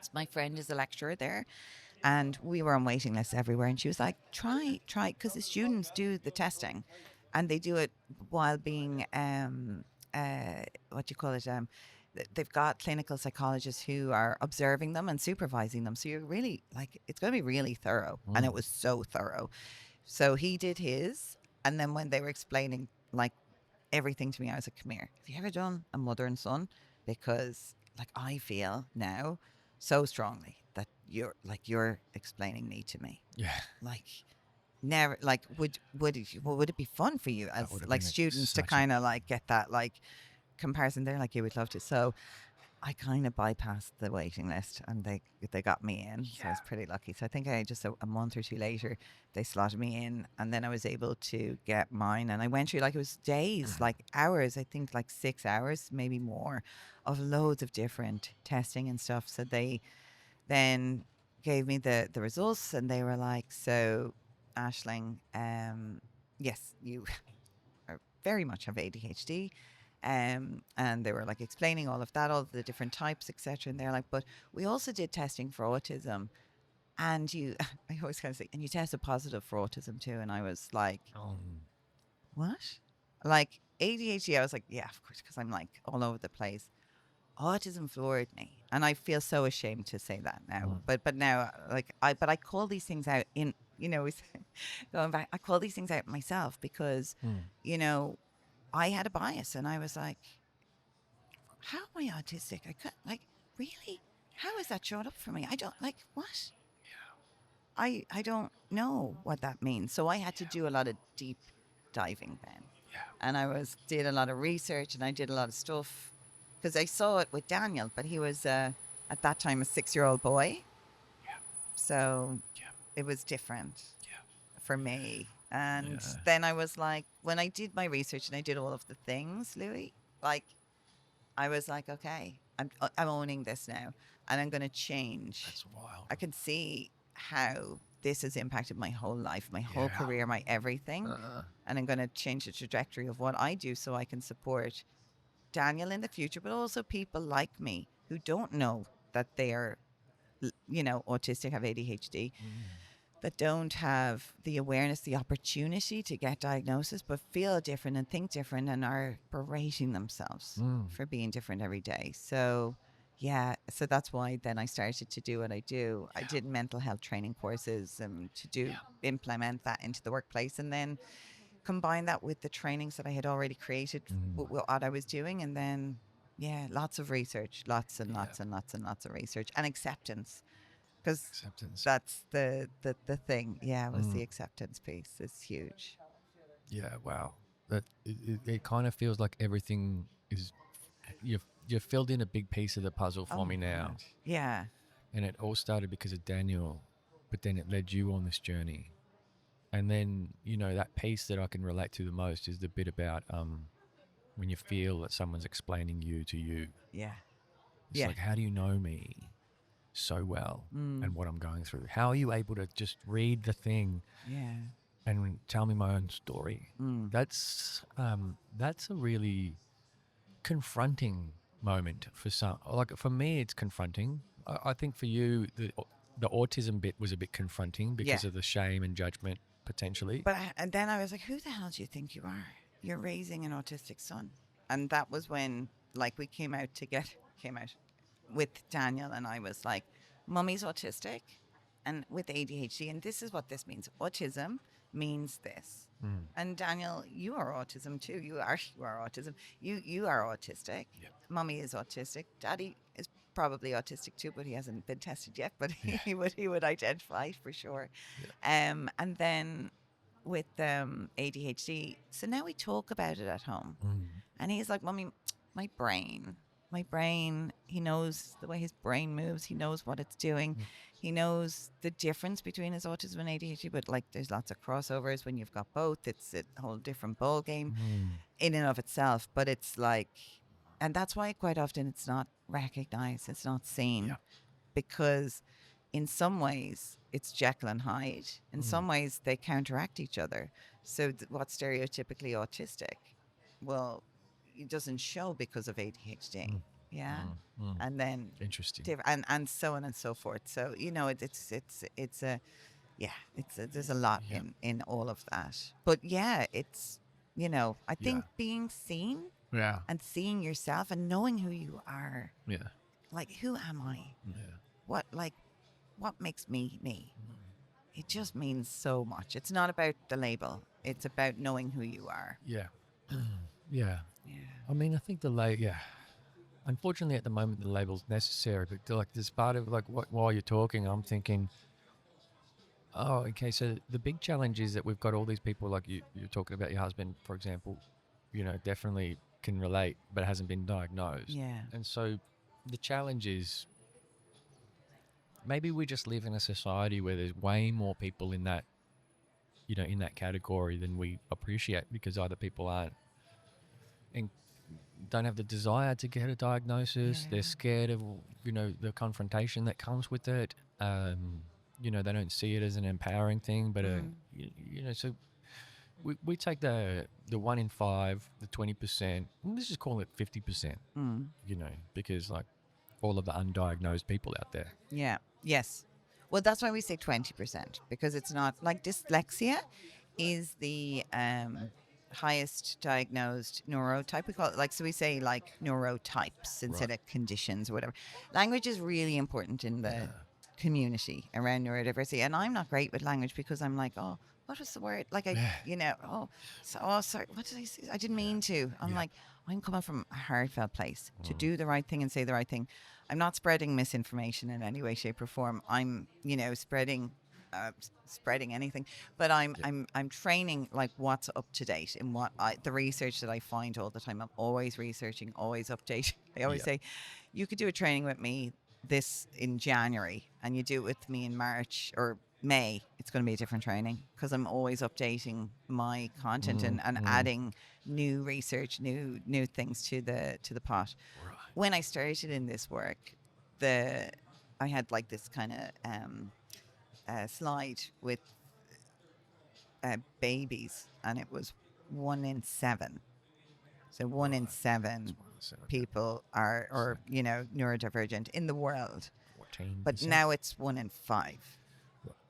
So my friend is a lecturer there. And we were on waiting lists everywhere. And she was like, try, because the students do the testing. And they do it while being, they've got clinical psychologists who are observing them and supervising them. So you're really, like, it's going to be really thorough. And it was so thorough. So he did his. And then when they were explaining like everything to me, I was like, come here, have you ever done a mother and son? Because like I feel now so strongly that you're explaining me to me. Yeah. Like never, like would it be fun for you That as would have like been students to such a kind of like get that like comparison there? Like you would love to. So I kind of bypassed the waiting list and they got me in. So I was pretty lucky. So I think I just a month or two later, they slotted me in and then I was able to get mine. And I went through like it was days, like hours, I think like 6 hours, maybe more, of loads of different testing and stuff. So they then gave me the results and they were like, so Aisling, yes, you are very much have ADHD. And they were like explaining all of that, all of the different types, etc. And they're like, but we also did testing for autism. And you, I always kind of say, and you tested positive for autism too. And I was like, what? Like ADHD, I was like, yeah, of course, because I'm like all over the place. Autism floored me, and I feel so ashamed to say that now. But now, like I call these things out in going back. I call these things out myself because you know I had a bias, and I was like, how am I autistic? I could like really. How is that showed up for me? I don't like what. I don't know what that means. So I had to do a lot of deep diving then. Yeah. And I did a lot of research and I did a lot of stuff because I saw it with Daniel, but he was at that time a 6-year-old boy. Yeah. So Yeah. it was different Yeah. for me. And Yeah. then I was like, when I did my research and I did all of the things, Louis, like I was like, okay, I'm owning this now and I'm going to change. That's wild. I can see how this has impacted my whole life, my whole Yeah. career, my everything. And I'm going to change the trajectory of what I do so I can support Daniel in the future, but also people like me who don't know that they are, autistic, have ADHD, that don't have the awareness, the opportunity to get diagnosis, but feel different and think different and are berating themselves for being different every day. So, yeah, so that's why then I started to do what I do. I did mental health training courses to implement that into the workplace and then combine that with the trainings that I had already created with what I was doing. And then, lots of research, lots and lots and lots and lots of research and acceptance. Because that's the thing. Yeah, was the acceptance piece. It's huge. Yeah, wow. That it kind of feels like everything is you've filled in a big piece of the puzzle for me now. God. Yeah. And it all started because of Daniel, but then it led you on this journey. And then, that piece that I can relate to the most is the bit about when you feel that someone's explaining you to you. Yeah. It's like, how do you know me so well and what I'm going through? How are you able to just read the thing and tell me my own story? That's a really confronting moment for some. Like for me, it's confronting. I think for you, the autism bit was a bit confronting because of the shame and judgment potentially. But and then I was like, who the hell do you think you are? You're raising an autistic son. And that was when like we came out with Daniel and I was like, Mummy's autistic and with ADHD. And this is what this means. Autism means this. And Daniel, you are autism too. You are autism. You are autistic. Yep. Mummy is autistic. Daddy is probably autistic too, but he hasn't been tested yet. But he would identify for sure. Yeah. And then with ADHD, so now we talk about it at home, and he's like, "Mummy, my brain." He knows the way his brain moves. He knows what it's doing. He knows the difference between his autism and ADHD, but like there's lots of crossovers when you've got both. It's a whole different ball game in and of itself. But it's like, and that's why quite often it's not recognized. It's not seen because in some ways it's Jekyll and Hyde. In some ways they counteract each other. So what's stereotypically autistic? Well, it doesn't show because of ADHD. And then interesting, and so on and so forth. So there's a lot in all of that. But it's I think being seen and seeing yourself and knowing who you are. Like, who am I? What makes me me? It just means so much. It's not about the label. It's about knowing who you are. Yeah. Yeah. Yeah. I mean, I think yeah. Unfortunately, at the moment, the label's necessary, but like there's part of like while you're talking, I'm thinking, oh, okay. So the big challenge is that we've got all these people like you're talking about your husband, for example, definitely can relate, but hasn't been diagnosed. Yeah. And so the challenge is maybe we just live in a society where there's way more people in that, in that category than we appreciate, because other people aren't and don't have the desire to get a diagnosis. Yeah. They're scared of, the confrontation that comes with it. They don't see it as an empowering thing, but, so we take the 1 in 5, the 20%, let's just call it 50%, because like all of the undiagnosed people out there. Yeah. Yes. Well, that's why we say 20%, because it's not like dyslexia is the highest diagnosed neurotype. We call it so we say like neurotypes instead of conditions or whatever. Language is really important in the community around neurodiversity. And I'm not great with language because I'm like, oh, what was the word? Like, sorry, what did I say? I didn't mean to. I'm like, I'm coming from a heartfelt place to do the right thing and say the right thing. I'm not spreading misinformation in any way, shape, or form. I'm, spreading anything, but I'm training like what's up to date in the research that I find all the time. I'm always researching, always updating. I always say, you could do a training with me this in January, and you do it with me in March or May, it's going to be a different training, because I'm always updating my content and adding new research, new things to the pot. Right. When I started in this work, I had like this kind of slide with babies, and it was 1 in 7. So 1 in 7 people are neurodivergent in the world. 14%. But now it's 1 in 5.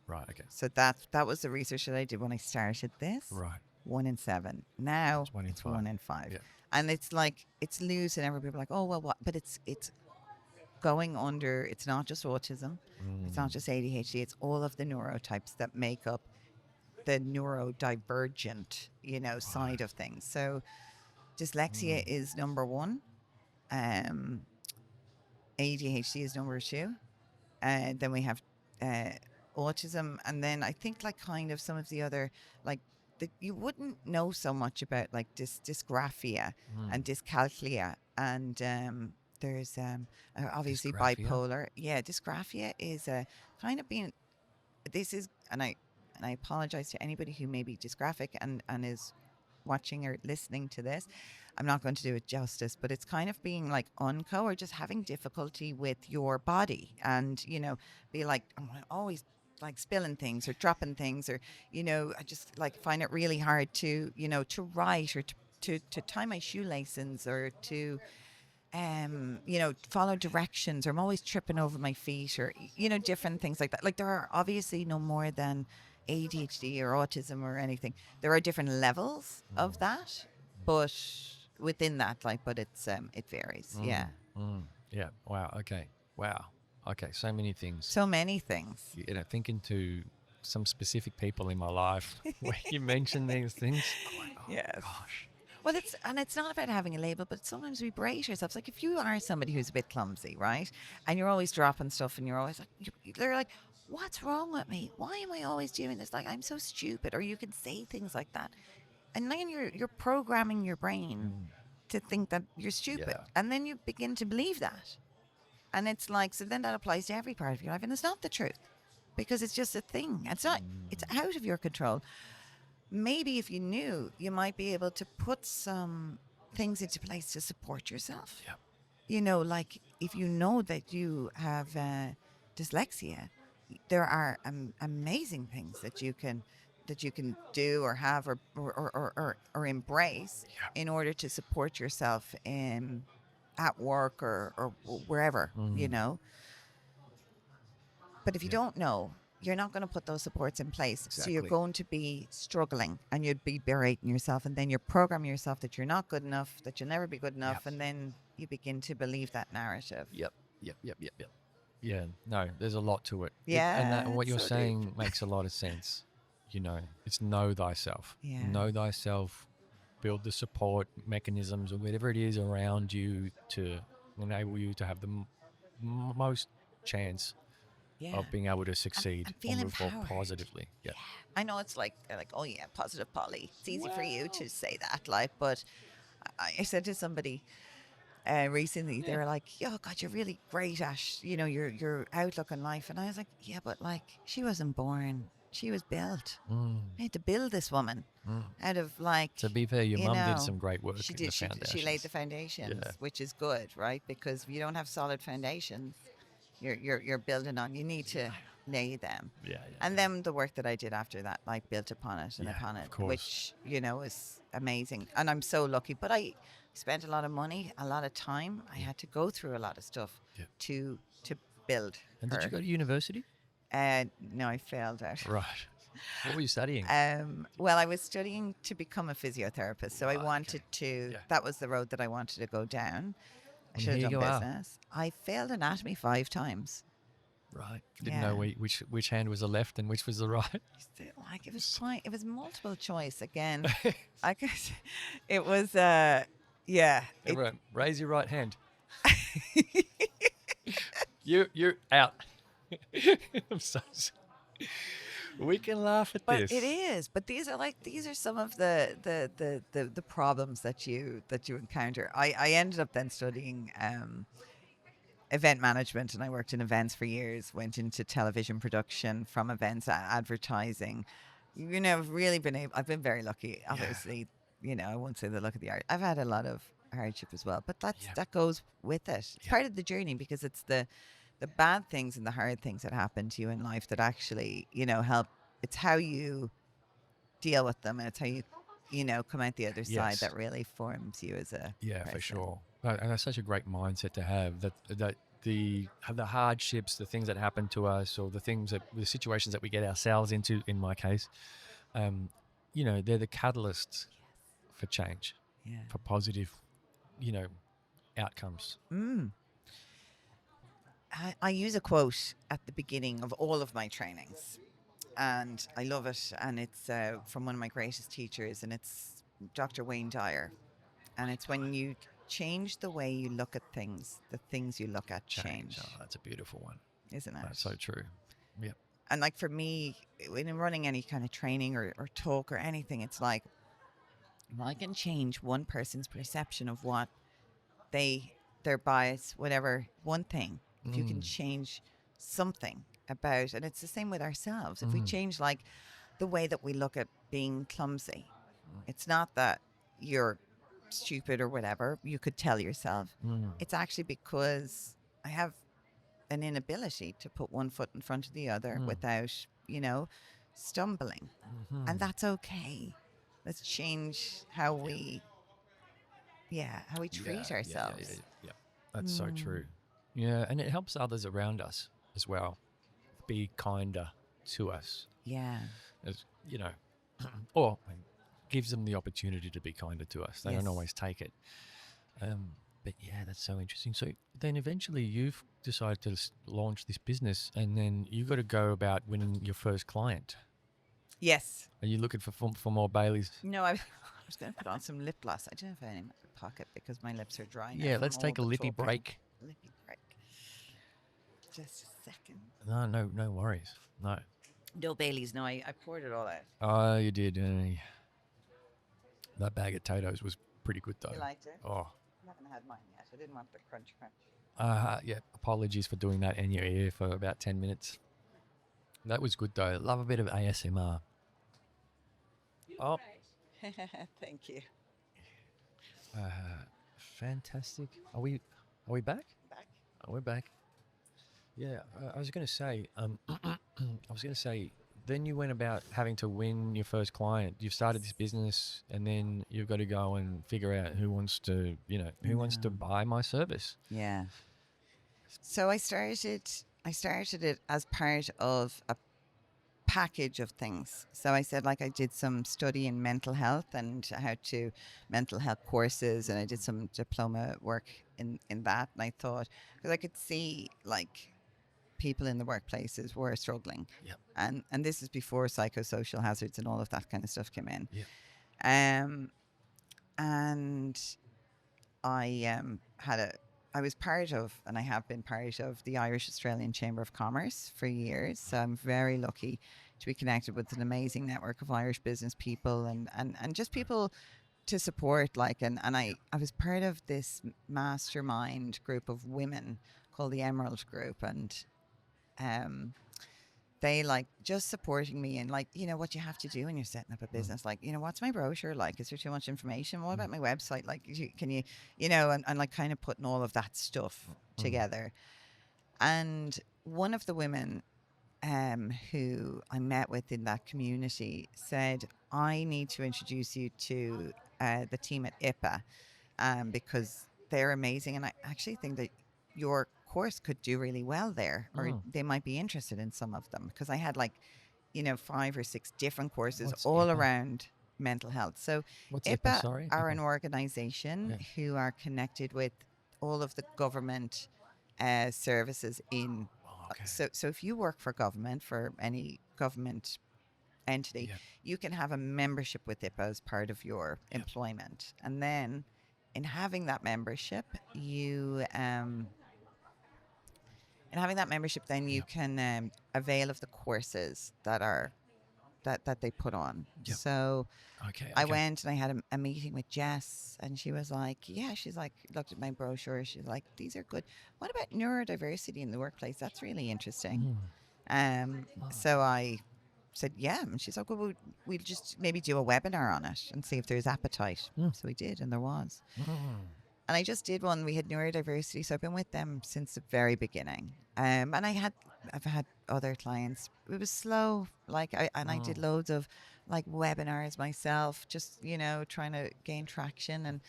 Right, okay. So that was the research that I did when I started this. Right. 1 in 7. Now it's 1 in 5. Yeah. And it's like, it's loose, and everybody like, oh, well, what? But it's going under, it's not just autism. It's not just ADHD. It's all of the neurotypes that make up the neurodivergent, side of things. So dyslexia is number 1. ADHD is number 2. Then we have autism, and then I think like kind of some of the other like you wouldn't know so much about like dysgraphia and dyscalculia, and there's obviously Dysgraphia? bipolar. Yeah, dysgraphia is a kind of being. This is, and I apologize to anybody who may be dysgraphic and is watching or listening to this. I'm not going to do it justice, but it's kind of being like unco, or just having difficulty with your body, and be like, I'm always like spilling things or dropping things, or I just like find it really hard to to write, or to tie my shoelaces, or to follow directions, or I'm always tripping over my feet, or different things like that. Like, there are obviously no more than ADHD or autism or anything. There are different levels of that, but within that, but it's it varies. Yeah. Wow. Okay. Wow. Okay. So many things. So many things. Thinking to some specific people in my life where you mention these things. I'm like, oh, yes. gosh. Well, it's not about having a label, but sometimes we berate ourselves. Like, if you are somebody who's a bit clumsy, right, and you're always dropping stuff, and you're always like, they're like, what's wrong with me? Why am I always doing this? Like, I'm so stupid. Or you can say things like that, and then you're programming your brain to think that you're stupid, and then you begin to believe that, and it's like, so then that applies to every part of your life, and it's not the truth, because it's just a thing. It's not. It's out of your control. Maybe if you knew, you might be able to put some things into place to support yourself. Yeah. Like, if you know that you have dyslexia, there are amazing things that you can do or have or embrace in order to support yourself at work or wherever, But if you don't know, you're not going to put those supports in place. Exactly. So you're going to be struggling, and you'd be berating yourself, and then you're programming yourself that you're not good enough, that you'll never be good enough, and then you begin to believe that narrative. Yep. Yeah, no, there's a lot to it. Yeah. And what you're so saying deep. makes a lot of sense. you know, it's know thyself. Yeah. Know thyself, build the support mechanisms or whatever it is around you to enable you to have the most chance Yeah. of being able to succeed and or feel move forward empowered. positively. Yeah. I know it's like they're like, oh yeah, positive Polly. It's easy for you to say that, like, but I said to somebody recently, they were like, "Yo, God, you're really great at your outlook on life," and I was like, "Yeah, but like she wasn't born; she was built. I had to build this woman out of like." To be fair, your you mum did know, some great work She in did. the She laid the foundations. foundations, Yeah. which is good, right? Because if you don't have solid foundations, you're building on. You need to lay them. Yeah, And then the work that I did after that, like built upon it and Yeah, upon it, of course. which is amazing. And I'm so lucky. But I spent a lot of money, a lot of time. I had to go through a lot of stuff Yeah. to build And her. did you go to university? No, I failed out. Right. What were you studying? Well, I was studying to become a physiotherapist, so I Right, wanted okay. to. Yeah. That was the road that I wanted to go down. I And should here have you done are. business. I failed anatomy 5 times. Right. Didn't know Yeah. which hand was the left and which was the right. Like it was multiple choice again. I guess it was yeah. Everyone, raise your right hand. You're out. I'm so sorry. We can laugh at But this. it is. But these are some of the problems that you encounter. I ended up then studying event management, and I worked in events for years. Went into television production, from events advertising. I've really been able. I've been very lucky. Obviously, I won't say the luck of the art. I've had a lot of hardship as well, but that goes with it. It's part of the journey, because it's the bad things and the hard things that happen to you in life that actually help. It's how you deal with them, and it's how you come out the other side Yes. that really forms you as a Yeah, person. for sure. And that's such a great mindset to have. That the hardships, the things that happen to us, or the situations that we get ourselves into. In my case, they're the catalysts for change, Yeah. for positive, outcomes. I use a quote at the beginning of all of my trainings, and I love it. And it's from one of my greatest teachers, and it's Dr. Wayne Dyer. And it's, when you change the way you look at things, the things you look at change. Oh, that's a beautiful one. Isn't it? That's so true. Yep. And like for me, when running any kind of training or talk or anything, it's like, if I can change one person's perception of what their bias, whatever, one thing, if you can change something about, and it's the same with ourselves. If we change like the way that we look at being clumsy, it's not that you're stupid or whatever you could tell yourself. It's actually because I have an inability to put one foot in front of the other without, stumbling. And that's okay. Let's change how we treat ourselves. Yeah. That's so true. Yeah, and it helps others around us as well be kinder to us. Yeah. As or gives them the opportunity to be kinder to us. They Yes. don't always take it. But yeah, that's so interesting. So then eventually you've decided to launch this business, and then you've got to go about winning your first client. Yes. Are you looking for more Baileys? No, I was going to put on some lip gloss. I don't have any in my pocket because my lips are dry now. Yeah, from let's all take a the lippy talking. break. Lippy break. Just a second. No worries. No. No Baileys. No, I poured it all out. Oh, you did. That bag of potatoes was pretty good though. You liked it? Oh. I haven't had mine yet. I didn't want the crunch. Yeah. Apologies for doing that in your ear for about 10 minutes. That was good though. Love a bit of ASMR. Oh, Thank you. fantastic. Are we back? Back. Oh, we're back. Yeah, I was going to say, then you went about having to win your first client. You've started this business, and then you've got to go and figure out who wants to buy my service. Yeah. So I started it as part of a package of things. So I said, like, I did some study in mental health and mental health courses, and I did some diploma work in that. And I thought, because I could see, like, people in the workplaces were struggling. Yep. And this is before psychosocial hazards and all of that kind of stuff came in. Yep. And I was part of, and I have been part of, the Irish Australian Chamber of Commerce for years. So I'm very lucky to be connected with an amazing network of Irish business people and just people to support. And I was part of this mastermind group of women called the Emerald Group. And they like just supporting me and like, what you have to do when you're setting up a business. Like, what's my brochure like? Is there too much information? What about my website? Like, can you, and like kind of putting all of that stuff together. And one of the women who I met with in that community said, I need to introduce you to the team at IPA because they're amazing. And I actually think that your course could do really well there, or they might be interested in some of them, because I had 5 or 6 different courses What's all IPA? around mental health. So What's IPA Sorry? are IPA. an organization who are connected with all of the government services in. Okay. So if you work for government, for any government entity, you can have a membership with IPA as part of your employment. And then in having that membership, you can avail of the courses that they put on. Yep. So Okay. I went and I had a meeting with Jess, and she was like, she's like, looked at my brochure. She's like, these are good. What about neurodiversity in the workplace? That's really interesting. So I said, and she's like, well, we'll just maybe do a webinar on it and see if there's appetite. So we did, and there was. And I just did one. We had neurodiversity, so I've been with them since the very beginning. And I've had other clients. It was slow, I did loads of webinars myself, just trying to gain traction. And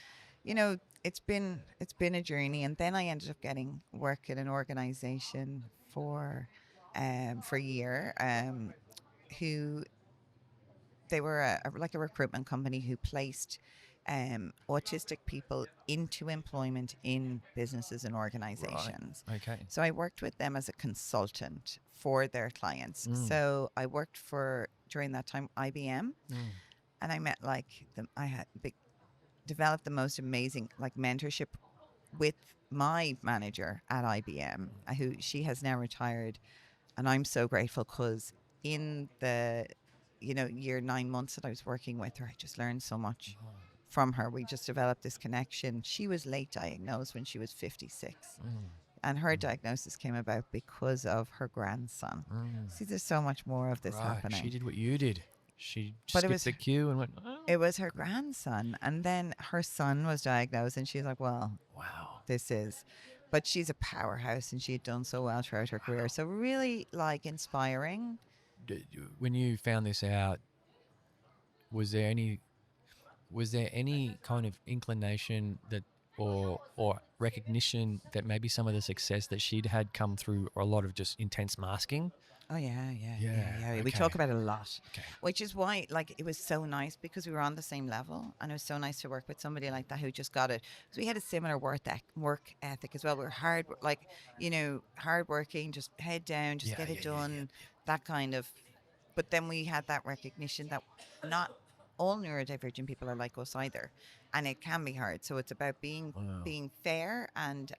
it's been a journey. And then I ended up getting work at an organization for a year, who they were a recruitment company who placed autistic people into employment in businesses and organizations. Right. Okay. So I worked with them as a consultant for their clients. So I worked for, during that time, IBM, and I met developed the most amazing mentorship with my manager at IBM, who she has now retired, and I'm so grateful because in the year 9 months that I was working with her, I just learned so much from her. We just developed this connection. She was late diagnosed when she was 56. And her diagnosis came about because of her grandson. See, there's so much more of this happening. She did what you did. She But skipped the queue and went, it was her grandson. And then her son was diagnosed, and she's like, well, wow. this is. But she's a powerhouse, and she had done so well throughout her career. So really inspiring. When you found this out, was there any kind of inclination that or recognition that maybe some of the success that she'd had come through a lot of just intense masking? Oh, yeah. Okay. We talk about it a lot, Okay. which is why it was so nice, because we were on the same level, and it was so nice to work with somebody like that who just got it. Because we had a similar work ethic as well. We were hardworking, just head down, just get it done, that kind of. But then we had that recognition that not all neurodivergent people are like us either, and it can be hard. So it's about being fair, and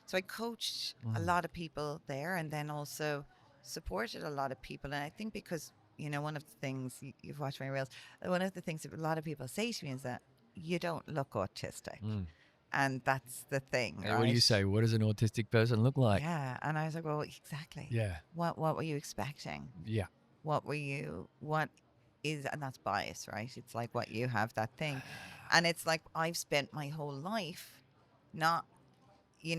so I coached a lot of people there, and then also supported a lot of people. And I think because one of the things you've watched my reels, one of the things that a lot of people say to me is that you don't look autistic. And that's the thing, right? What do you say? What does an autistic person look like? Yeah. And I was like, well, exactly. Yeah. What were you expecting? Yeah. And that's bias, right? It's like what you have, that thing. And it's like I've spent my whole life not,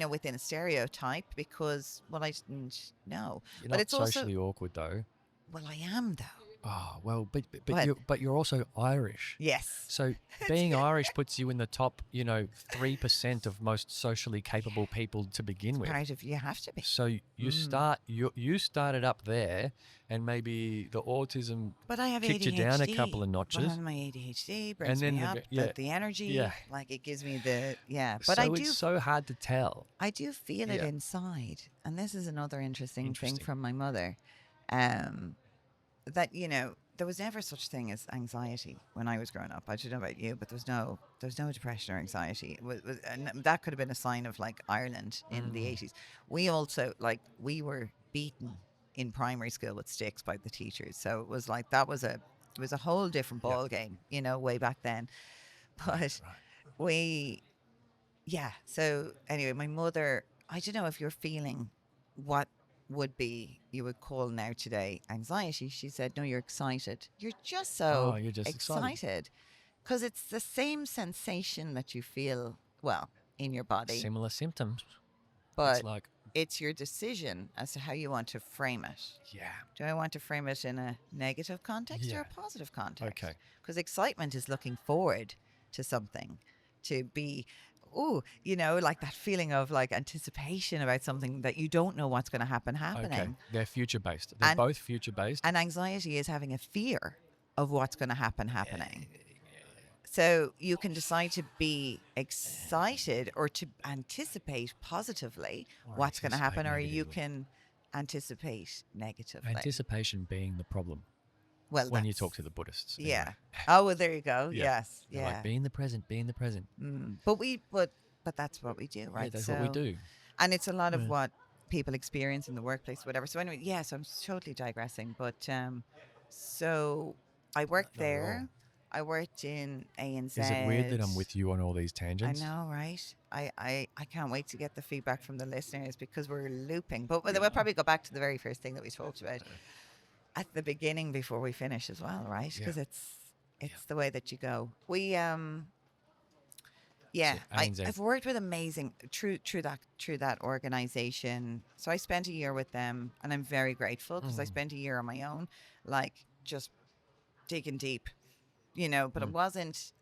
within a stereotype, because, I didn't know. You're But not it's socially also, awkward though. well, I am though. Oh, well, What? but you're also Irish. Yes. So being Irish puts you in the top, 3% of most socially capable people to begin with. Part of you have to be. So you started up there, and maybe the autism But I have kicked ADHD. you down a couple of But notches. my ADHD brings then me up. The energy, yeah. like it gives me the But So I do. it's so hard to tell. I do feel it Yeah. inside, and this is another interesting thing Interesting. from my mother. That there was never such thing as anxiety when I was growing up. I don't know about you, but there's no depression or anxiety. And that could have been a sign of like Ireland in the 80s. We also we were beaten in primary school with sticks by the teachers, so it was like it was a whole different ball game, way back then. But so anyway, my mother, I don't know if you're feeling what would be you would call now today anxiety. She said, no, you're excited. You're just so you're just excited. because it's the same sensation that you feel, well, in your body, Similar symptoms. but It's like, it's your decision as to how you want to frame it. yeah. Do I want to frame it in a negative context or Yeah. a positive context? Okay. Because excitement is looking forward to something, to be, like that feeling of like anticipation about something that you don't know what's going to happen happening. Okay. They're future-based. They're both future-based. And anxiety is having a fear of what's going to happen happening. So you can decide to be excited or to anticipate positively what's going to happen, or you can anticipate negatively. Anticipation being the problem Well, when you talk to the Buddhists. anyway. Yeah. Oh, well, there you go. Yeah. Yes. They're Yeah. like, be in the present, be in the present. But that's what we do, right? Yeah, that's what we do. And it's a lot of what people experience in the workplace, whatever. So anyway, so I'm totally digressing. But so I worked Not at all. there. I worked in ANZ. Is it weird that I'm with you on all these I tangents? know, right? I can't wait to get the feedback from the listeners because we're looping. But we'll probably go back to the very first thing that we talked about at the beginning before we finish as well, right? Because it's the way that you go. We I've worked with amazing through that organization. So I spent a year with them, and I'm very grateful because I spent a year on my own, like just digging deep, But it wasn't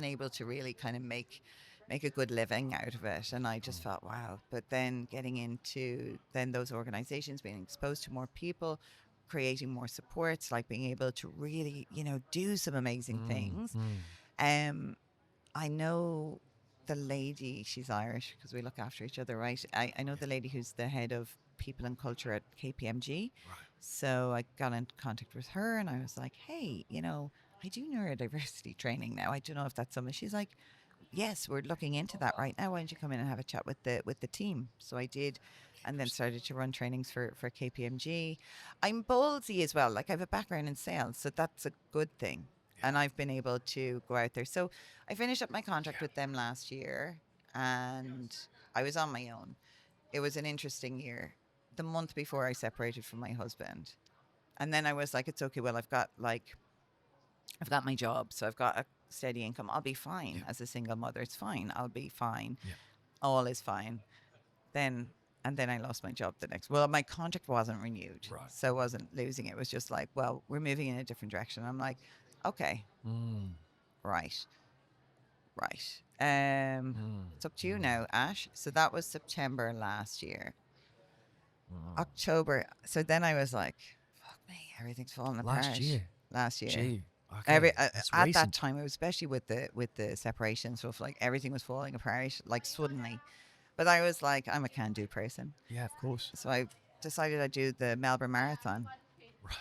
able to really kind of make a good living out of it, and I just felt wow. But then getting into those organizations, being exposed to more people, creating more supports, like being able to really do some amazing things. I know the lady, she's Irish because we look after each other, right? I know the lady who's the head of people and culture at KPMG. Right. So I got in contact with her and I was like, hey, I do neurodiversity training now. I don't know if that's something. She's like, yes, we're looking into that right now. Why don't you come in and have a chat with the team? So I did, and then started to run trainings for KPMG. I'm ballsy as well. Like I have a background in sales, so that's a good thing. And I've been able to go out there. So I finished up my contract with them last year and I was on my own. It was an interesting year. The month before I separated from my husband. And then I was like, it's okay. Well, I've got my job. So I've got a steady income. I'll be fine as a single mother. It's fine. I'll be fine. Yeah. All is fine. And then I lost my job my contract wasn't renewed. Right. So I wasn't losing it. It was just like, well, we're moving in a different direction. I'm like, okay. Right. It's up to you now, Ash. So that was September last year. October. So then I was like, fuck me, everything's falling apart. Last year. Gee. Okay. At that time, especially with the separation stuff, like everything was falling apart, like suddenly. But I was like, I'm a can-do person. Yeah, of course. So I decided I'd do the Melbourne Marathon. Right.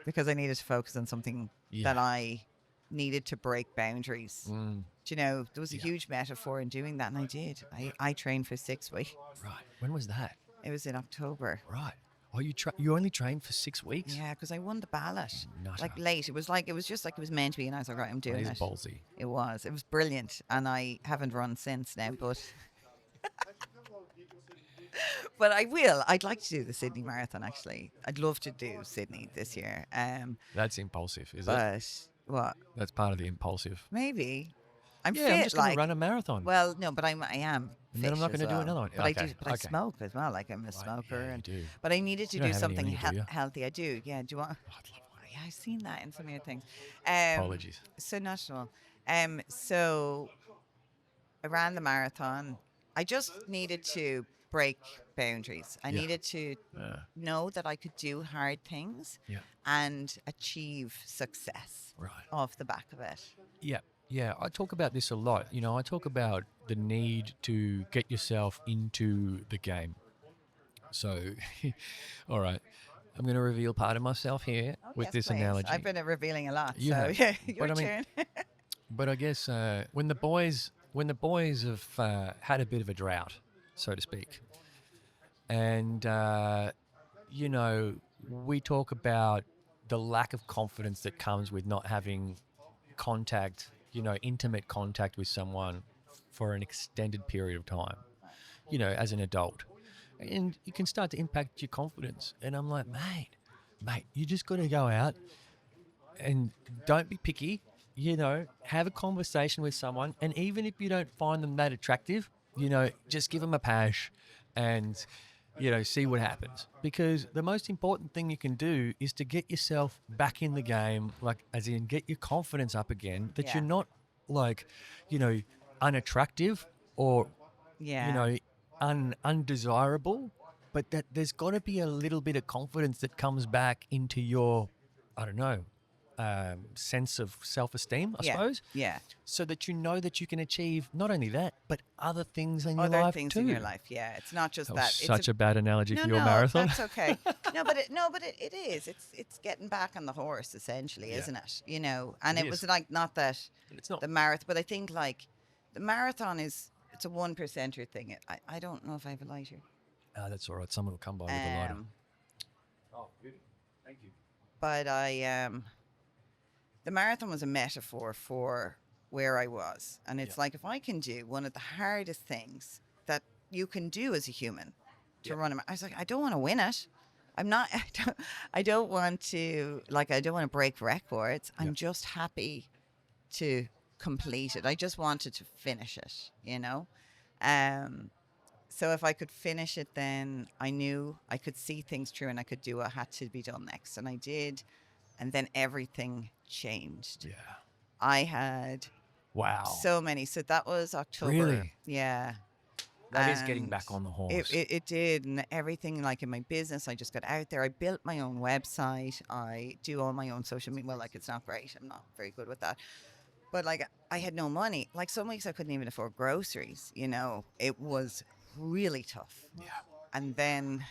Because I needed to focus on something that I needed to break boundaries. There was a huge metaphor in doing that, and I did. I trained for 6 weeks. Right. When was that? It was in October. Right. Oh, you only trained for 6 weeks? Yeah, because I won the ballot. Nutter. Like late. It was just like it was meant to be, and I was like, right, I'm doing it. That is ballsy. It was brilliant, and I haven't run since now, but but I will. I'd like to do the Sydney Marathon, actually. I'd love to do Sydney this year. That's impulsive, is it? But what? That's part of the impulsive. Maybe. I'm Yeah, fit. I'm just going to run a marathon. Well, no, but I am. And then I'm not going going to do another one. But I Okay, do. But I okay. smoke as well. Like I'm a smoker. Yeah, you do. But I needed to You don't do have any something on you, do you? healthy. I do. Yeah. Do you want? Oh, I'd love one. I've seen that in some of your things. Um, Apologies. so not at all. So I ran the marathon. I just needed to break boundaries. I Yeah. needed to Uh, know that I could do hard things yeah. and achieve success Right. off the back of it. Yeah. Yeah. I talk about this a lot. You know, I talk about the need to get yourself into the game. So, all right. I'm going to reveal part of myself here Oh, with yes, this please. analogy. I've been revealing a lot. You So have. yeah, your But I mean, turn. But I guess when the boys have had a bit of a drought, so to speak, and you know, we talk about the lack of confidence that comes with not having contact, you know, intimate contact with someone for an extended period of time, you know, as an adult, and it can start to impact your confidence. And I'm like, mate, you just got to go out and don't be picky. You know, have a conversation with someone, and even if you don't find them that attractive, you know, just give them a pash, and you know, see what happens. Because the most important thing you can do is to get yourself back in the game, like as in get your confidence up again. That Yeah. you're not like, you know, unattractive or you Yeah. know, undesirable, but that there's got to be a little bit of confidence that comes back into your, I don't know, sense of self-esteem, I Yeah. suppose, Yeah. so that you know that you can achieve not only that, but other things in your Other life things too. in your life. Yeah. It's not just That that. was It's such a bad analogy no, for your no, marathon. that's okay. It is. It's getting back on the horse essentially, Yeah. isn't it? You know, and It it was is. like not that It's not. the marathon, but I think like the marathon it's a 1%er thing. I don't know if I have a lighter. That's all right. Someone will come by with a lighter. Oh, good. Thank you. But the marathon was a metaphor for where I was, and it's Yeah. like if I can do one of the hardest things that you can do as a human to Yeah. run a marathon. I was like, I don't want to win it. I'm not. I don't want to I don't want to break records. Yeah. I'm just happy to complete it. I just wanted to finish it. You know. So if I could finish it, then I knew I could see things through and I could do what had to be done next. And I did. And then everything changed. Yeah. I had Wow. so many. So that was October. Really? Yeah. That is getting And back on the horse. It did. And everything like in my business, I just got out there. I built my own website. I do all my own social media. Well, like it's not great. I'm not very good with that. But like I had no money. Like some weeks I couldn't even afford groceries. You know, it was really tough. Yeah. And then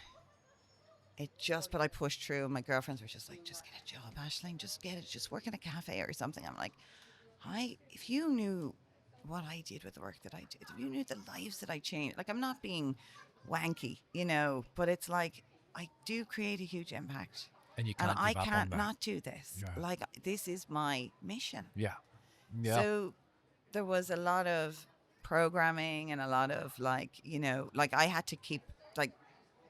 but I pushed through. And my girlfriends were just like, just get a job, Aisling. Just get it. Just work in a cafe or something. I'm like, if you knew what I did with the work that I did, if you knew the lives that I changed, like I'm not being wanky, you know, but it's like I do create a huge impact. And you can't And I give up on can't that. not do this. Yeah. Like this is my mission. Yeah. Yeah. So there was a lot of programming and a lot of like, you know, like I had to keep like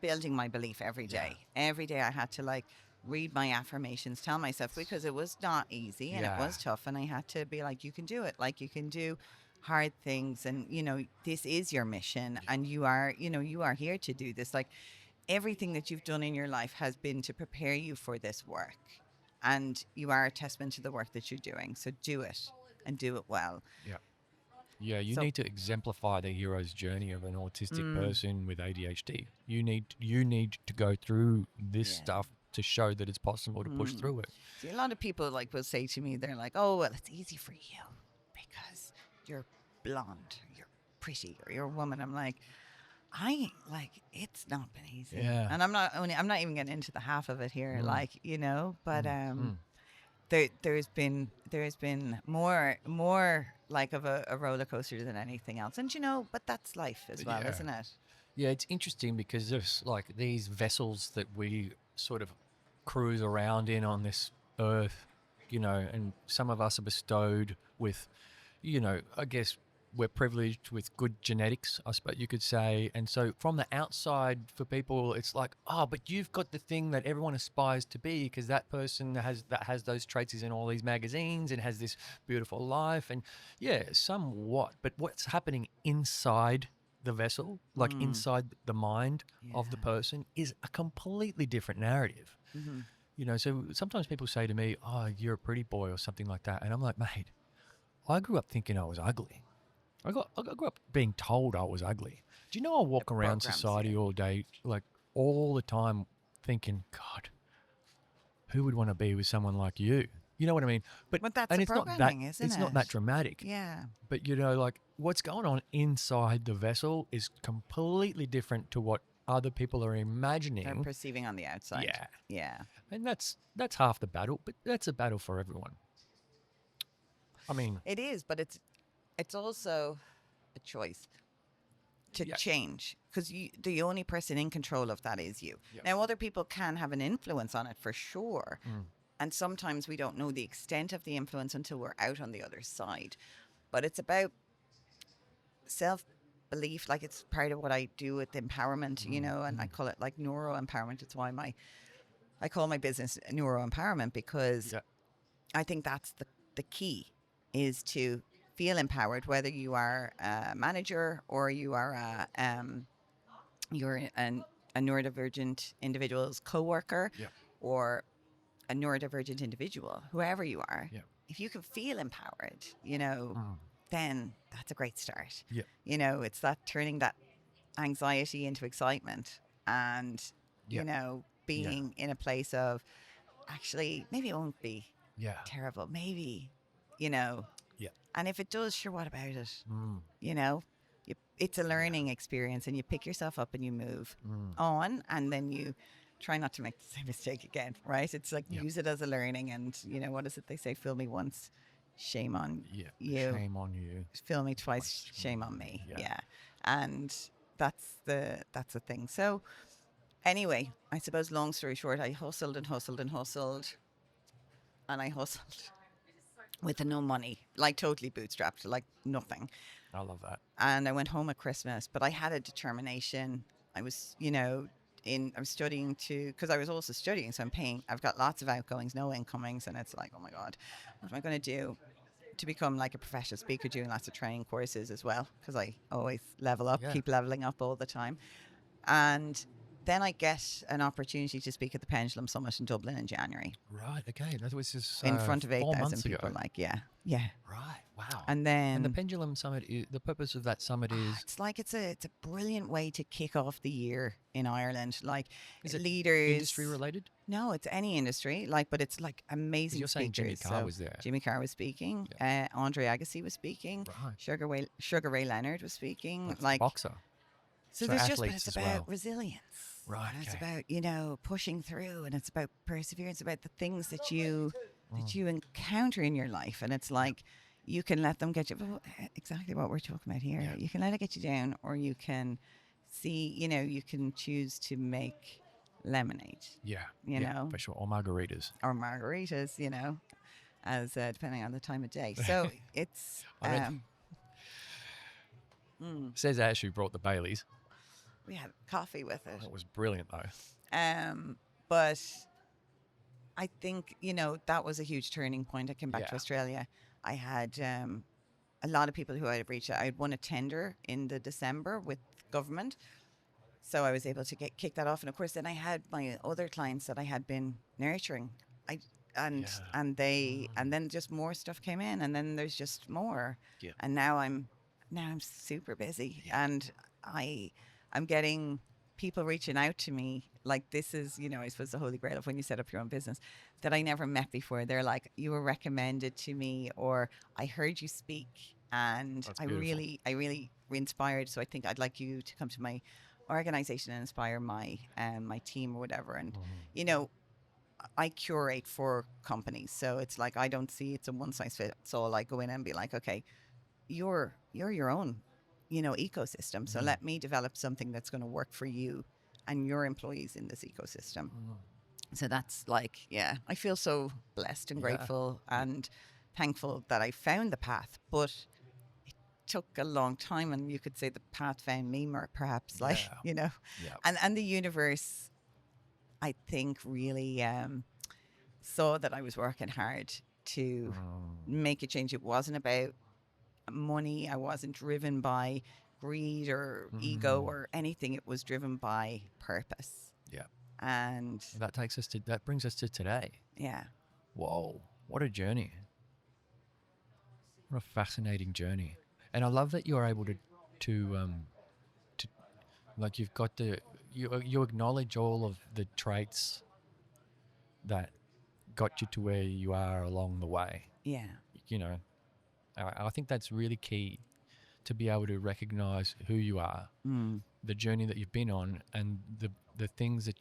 building my belief every day. Every day I had to like read my affirmations, tell myself, because it was not easy and it was tough. And I had to be like, you can do it. Like you can do hard things. And, you know, this is your mission and you are here to do this. Like everything that you've done in your life has been to prepare you for this work. And you are a testament to the work that you're doing. So do it and do it well. Yeah. Yeah, you So- need to exemplify the hero's journey of an autistic person with ADHD. You need to go through this stuff to show that it's possible to push through it. See, a lot of people like will say to me, they're like, "Oh, well, it's easy for you because you're blonde, or you're pretty, or you're a woman." I'm like, it's not been easy, Yeah. and I'm not even getting into the half of it here, like you know, but there's been more like of a roller coaster than anything else, and you know, but that's life as well, Yeah. isn't it? Yeah, it's interesting because there's like these vessels that we sort of cruise around in on this earth, you know, and some of us are bestowed with, you know, I guess we're privileged with good genetics, I suppose you could say. And so from the outside for people, it's like, oh, but you've got the thing that everyone aspires to be because that person has those traits, is in all these magazines and has this beautiful life. And yeah, somewhat. But what's happening inside the vessel, like inside the mind of the person, is a completely different narrative. You know, so sometimes people say to me, "Oh, you're a pretty boy," or something like that, and I'm like, mate, I grew up thinking I was ugly. I grew up being told I was ugly. Do you know I walk around programs, society all day, like all the time, thinking, God, who would want to be with someone like you? You know what I mean? But that's And the it's not that programming, isn't it's not that it? dramatic. Yeah. But you know, like what's going on inside the vessel is completely different to what other people are They're imagining. perceiving on the outside. Yeah. Yeah. And that's half the battle, but that's a battle for everyone. I mean, It is, but it's also a choice to Yeah. change, because the only person in control of that is you. Yep. Now, other people can have an influence on it for sure. Mm. And sometimes we don't know the extent of the influence until we're out on the other side. But it's about self belief. Like, it's part of what I do with empowerment, and I call it like neuro empowerment. It's why I call my business neuro empowerment, because Yeah. I think that's the key, is to feel empowered, whether you are a manager or you are a neurodivergent individual's coworker, Yeah. or a neurodivergent individual, whoever you are. Yeah. If you can feel empowered, Mm. then that's a great start. Yeah. It's that turning that anxiety into excitement, and Yeah. being in a place of, actually, maybe it won't be Yeah. terrible, maybe, Yeah. and if it does, sure, what about it? Mm. It's a learning experience, and you pick yourself up and you move on, and then you try not to make the same mistake again, right? It's like, Yeah. use it as a learning, and what is it they say? Fool me once, shame on Yeah. you. Shame on you. Fool me twice, shame on me. Yeah. Yeah. And that's the thing. So anyway, I suppose, long story short, I hustled and hustled and hustled, and I hustled with no money, like totally bootstrapped, like nothing. I love that. And I went home at Christmas, but I had a determination. I was, I was studying because I was also studying. So I've got lots of outgoings, no incomings. And it's like, oh my God, what am I going to do to become like a professional speaker, doing lots of training courses as well? Because I always level up, Yeah. keep leveling up all the time. And then I get an opportunity to speak at the Pendulum Summit in Dublin in January, Right. Okay. That was just in front of 4 8,000 months ago. people. Like, yeah. Right. Wow. And then And the Pendulum Summit, the purpose of that summit is it's like it's a brilliant way to kick off the year in Ireland. Like, Is it leaders, industry related? No, it's any industry. Like, but it's like amazing. You're saying Jimmy speakers. Carr So was there. Jimmy Carr was speaking. Andre Agassi was speaking. Right. Sugar Ray Leonard was speaking. That's like, boxer. so So there's just, but athletes it's as about well. resilience. Right, And it's okay. about pushing through, and it's about perseverance, about the things that you encounter in your life, and it's like, you can let them get you, well, exactly what we're talking about here. Yeah. You can let it get you down, or you can see, you can choose to make lemonade, Yeah. you yeah, know, for sure. Or margaritas. or margaritas, as depending on the time of day. So it's I read- Says Ash who brought the Baileys. we had coffee with it. That was brilliant though. But I think, that was a huge turning point. I came back to Yeah. Australia. I had a lot of people who I had reached out. I had won a tender in the December with government. So I was able to kick that off. And of course, then I had my other clients that I had been nurturing. And then just more stuff came in, and then there's just more. Yeah. And now I'm super busy, and I'm getting people reaching out to me. Like, this is, I suppose, the holy grail of when you set up your own business, that I never met before. They're like, you were recommended to me, or I heard you speak, and That's I beautiful. really inspired. So I think I'd like you to come to my organization and inspire my team or whatever. And I curate for companies, so it's like, I don't see it's a one size fits all. I go in and be like, okay, you're your own, ecosystem. So let me develop something that's going to work for you and your employees in this ecosystem. So that's like, I feel so blessed and Yeah. grateful and thankful that I found the path, but it took a long time, and you could say the path found me, more perhaps, like, Yeah. and the universe, I think, really saw that I was working hard to make a change. It wasn't about money. I wasn't driven by greed or ego or anything. It was driven by purpose. Yeah. And That brings us to today. yeah, Whoa, what a journey. What a fascinating journey. And I love that you're able to like you've got you acknowledge all of the traits that got you to where you are along the way. yeah, You know, I think that's really key, to be able to recognize who you are, the journey that you've been on, and the things that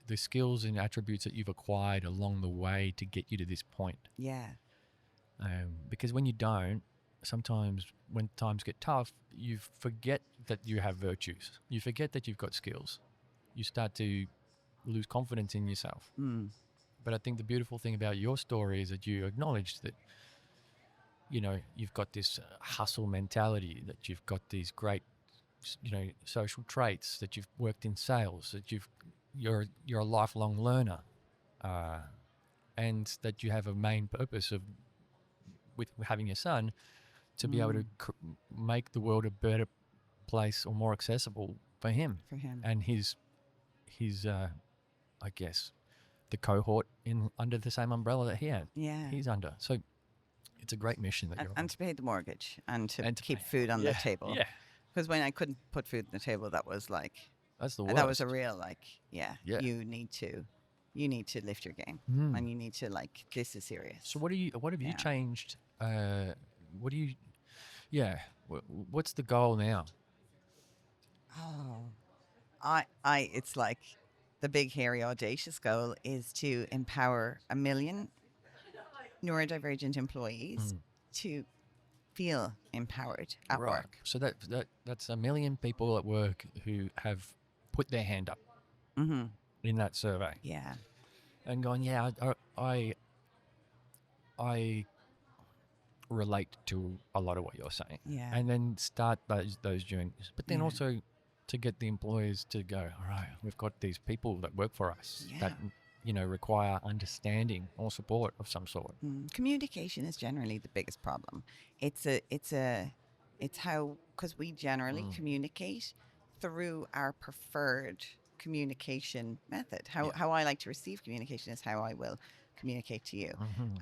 the skills and attributes that you've acquired along the way to get you to this point. yeah, Because when you don't, sometimes when times get tough, you forget that you have virtues. You forget that you've got skills. You start to lose confidence in yourself. But I think the beautiful thing about your story is that you acknowledge that, you know, you've got this hustle mentality, that you've got these great, you know, social traits, that you've worked in sales, that you're a lifelong learner, and that you have a main purpose of, with having your son, to be able to make the world a better place or more accessible for him for him. and his I guess the cohort under the same umbrella that Yeah. he's under. So it's a great mission that you're on. And to pay the mortgage and to And to keep pay- food on the table. Yeah, Because when I couldn't put food on the table, that was like, that's the worst. that was a real like, Yeah. you need to lift your game, and you need to like, this is serious. So what have you Yeah. changed? What do you? Yeah. What's the goal now? Oh, it's like the big, hairy, audacious goal is to empower 1 million neurodivergent employees to feel empowered at Right. work. So that's 1 million people at work who have put their hand up in that survey Yeah. and gone, yeah, I relate to a lot of what you're saying. Yeah. And then start those journeys. But then Yeah. also to get the employers to go, all right, we've got these people that work for us that, you know, require understanding or support of some sort. Communication is generally the biggest problem. It's how, because we generally communicate through our preferred communication method. How I like to receive communication is how I will communicate to you.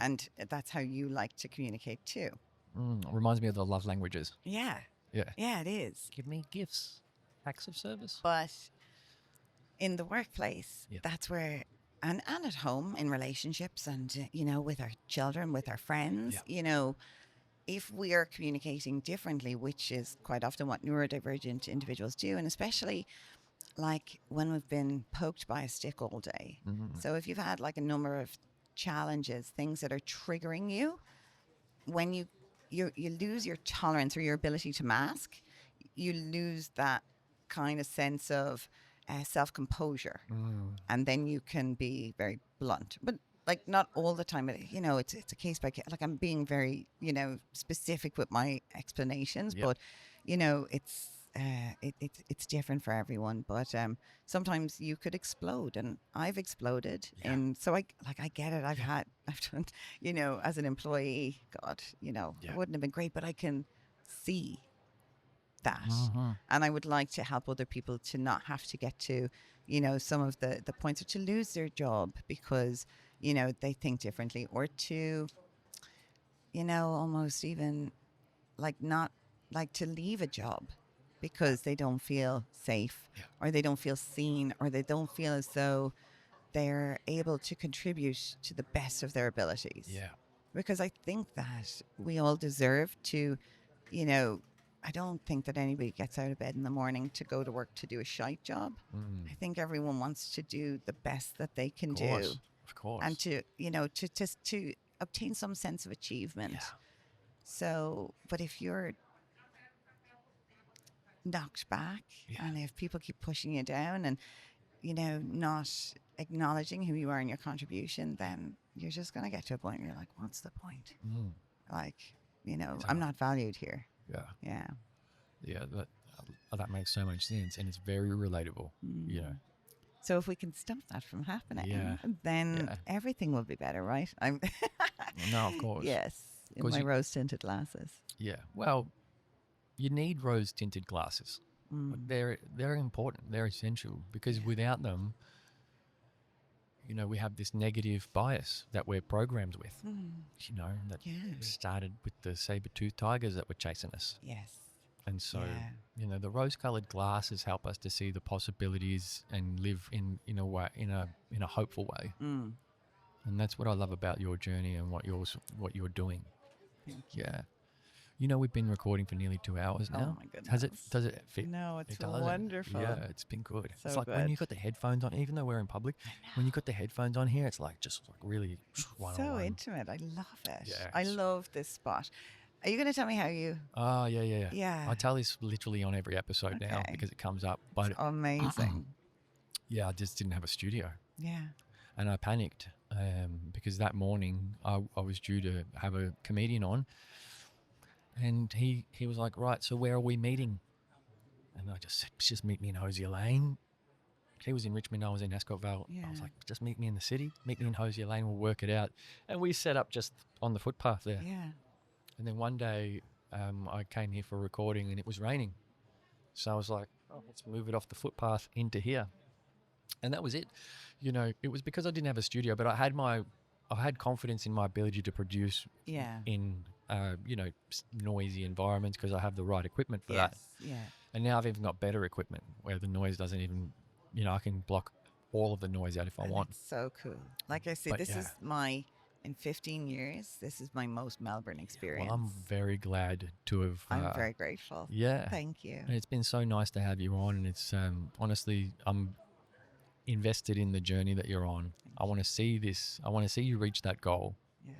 And that's how you like to communicate too. Reminds me of the love languages. Yeah. Yeah. Yeah, it is. Give me gifts, acts of service. But in the workplace, Yeah. that's where, and at home in relationships and, you know, with our children, with our friends, you know, if we are communicating differently, which is quite often what neurodivergent individuals do, and especially like when we've been poked by a stick all day. So if you've had like a number of challenges, things that are triggering you, when you lose your tolerance or your ability to mask, you lose that kind of sense of self-composure, and then you can be very blunt. But like not all the time, but, you know, it's a case by case. Like I'm being very, you know, specific with my explanations, but you know, it's different for everyone. But sometimes you could explode, and I've exploded, and so I get it. I've done, you know, as an employee, God, you know, it wouldn't have been great, but I can see that, and I would like to help other people to not have to get to, you know, some of the points, or to lose their job because, you know, they think differently, or to, you know, almost even like not like to leave a job because they don't feel safe, or they don't feel seen, or they don't feel as though they're able to contribute to the best of their abilities. Yeah. Because I think that we all deserve to, you know, I don't think that anybody gets out of bed in the morning to go to work to do a shite job. I think everyone wants to do the best that they can do. Of course. And to, you know, to obtain some sense of achievement. Yeah. So, but if you're knocked back, and if people keep pushing you down and, you know, not acknowledging who you are and your contribution, then you're just going to get to a point where you're like, what's the point? Like, you know, I'm not valued here. Yeah. That makes so much sense, and it's very relatable. You know. So if we can stop that from happening, then everything will be better, right? I'm No, of course. Yes, in my rose-tinted glasses. Yeah. Well, you need rose-tinted glasses. They're important. They're essential, because without them, you know, we have this negative bias that we're programmed with, you know, that Yeah. started with the saber-toothed tigers that were chasing us. Yes. And so, Yeah. you know, the rose-colored glasses help us to see the possibilities and live in a way, in a hopeful way. And that's what I love about your journey and what you're doing. Thank you. Yeah. You know, we've been recording for nearly 2 hours now. Oh my goodness. Does it fit? No, it's It does. wonderful. Yeah, it's been good. So it's like when good. you got the headphones on, even though we're in public, when you got the headphones on here, it's like just like really So intimate. I love it. Yeah, I it's- love this spot. Are you going to tell me how you? Oh, yeah. Yeah. I tell this literally on every episode now Okay. because it comes up. But Amazing. yeah, I just didn't have a studio. Yeah. And I panicked because that morning I was due to have a comedian on. And he was like, right, so where are we meeting? And I just said, just meet me in Hosier Lane. He was in Richmond, I was in Escottvale. I was Yeah. like, just meet me in the city, meet me in Hosier Lane, we'll work it out. And we set up just on the footpath there. Yeah. And then one day I came here for a recording and it was raining. So I was like, oh, let's move it off the footpath into here. And that was it. You know, it was because I didn't have a studio, but I had confidence in my ability to produce Yeah. in you know, noisy environments because I have the right equipment for that. Yeah. And now I've even got better equipment where the noise doesn't even, you know, I can block all of the noise out if I And want. it's so cool. Like I said, But this yeah. is in 15 years, this is my most Melbourne experience. Well, I'm very glad to have. I'm very grateful. Yeah. Thank you. And it's been so nice to have you on, and it's honestly, I'm invested in the journey that you're on. I want to see this. I want to see you reach that goal. Yeah.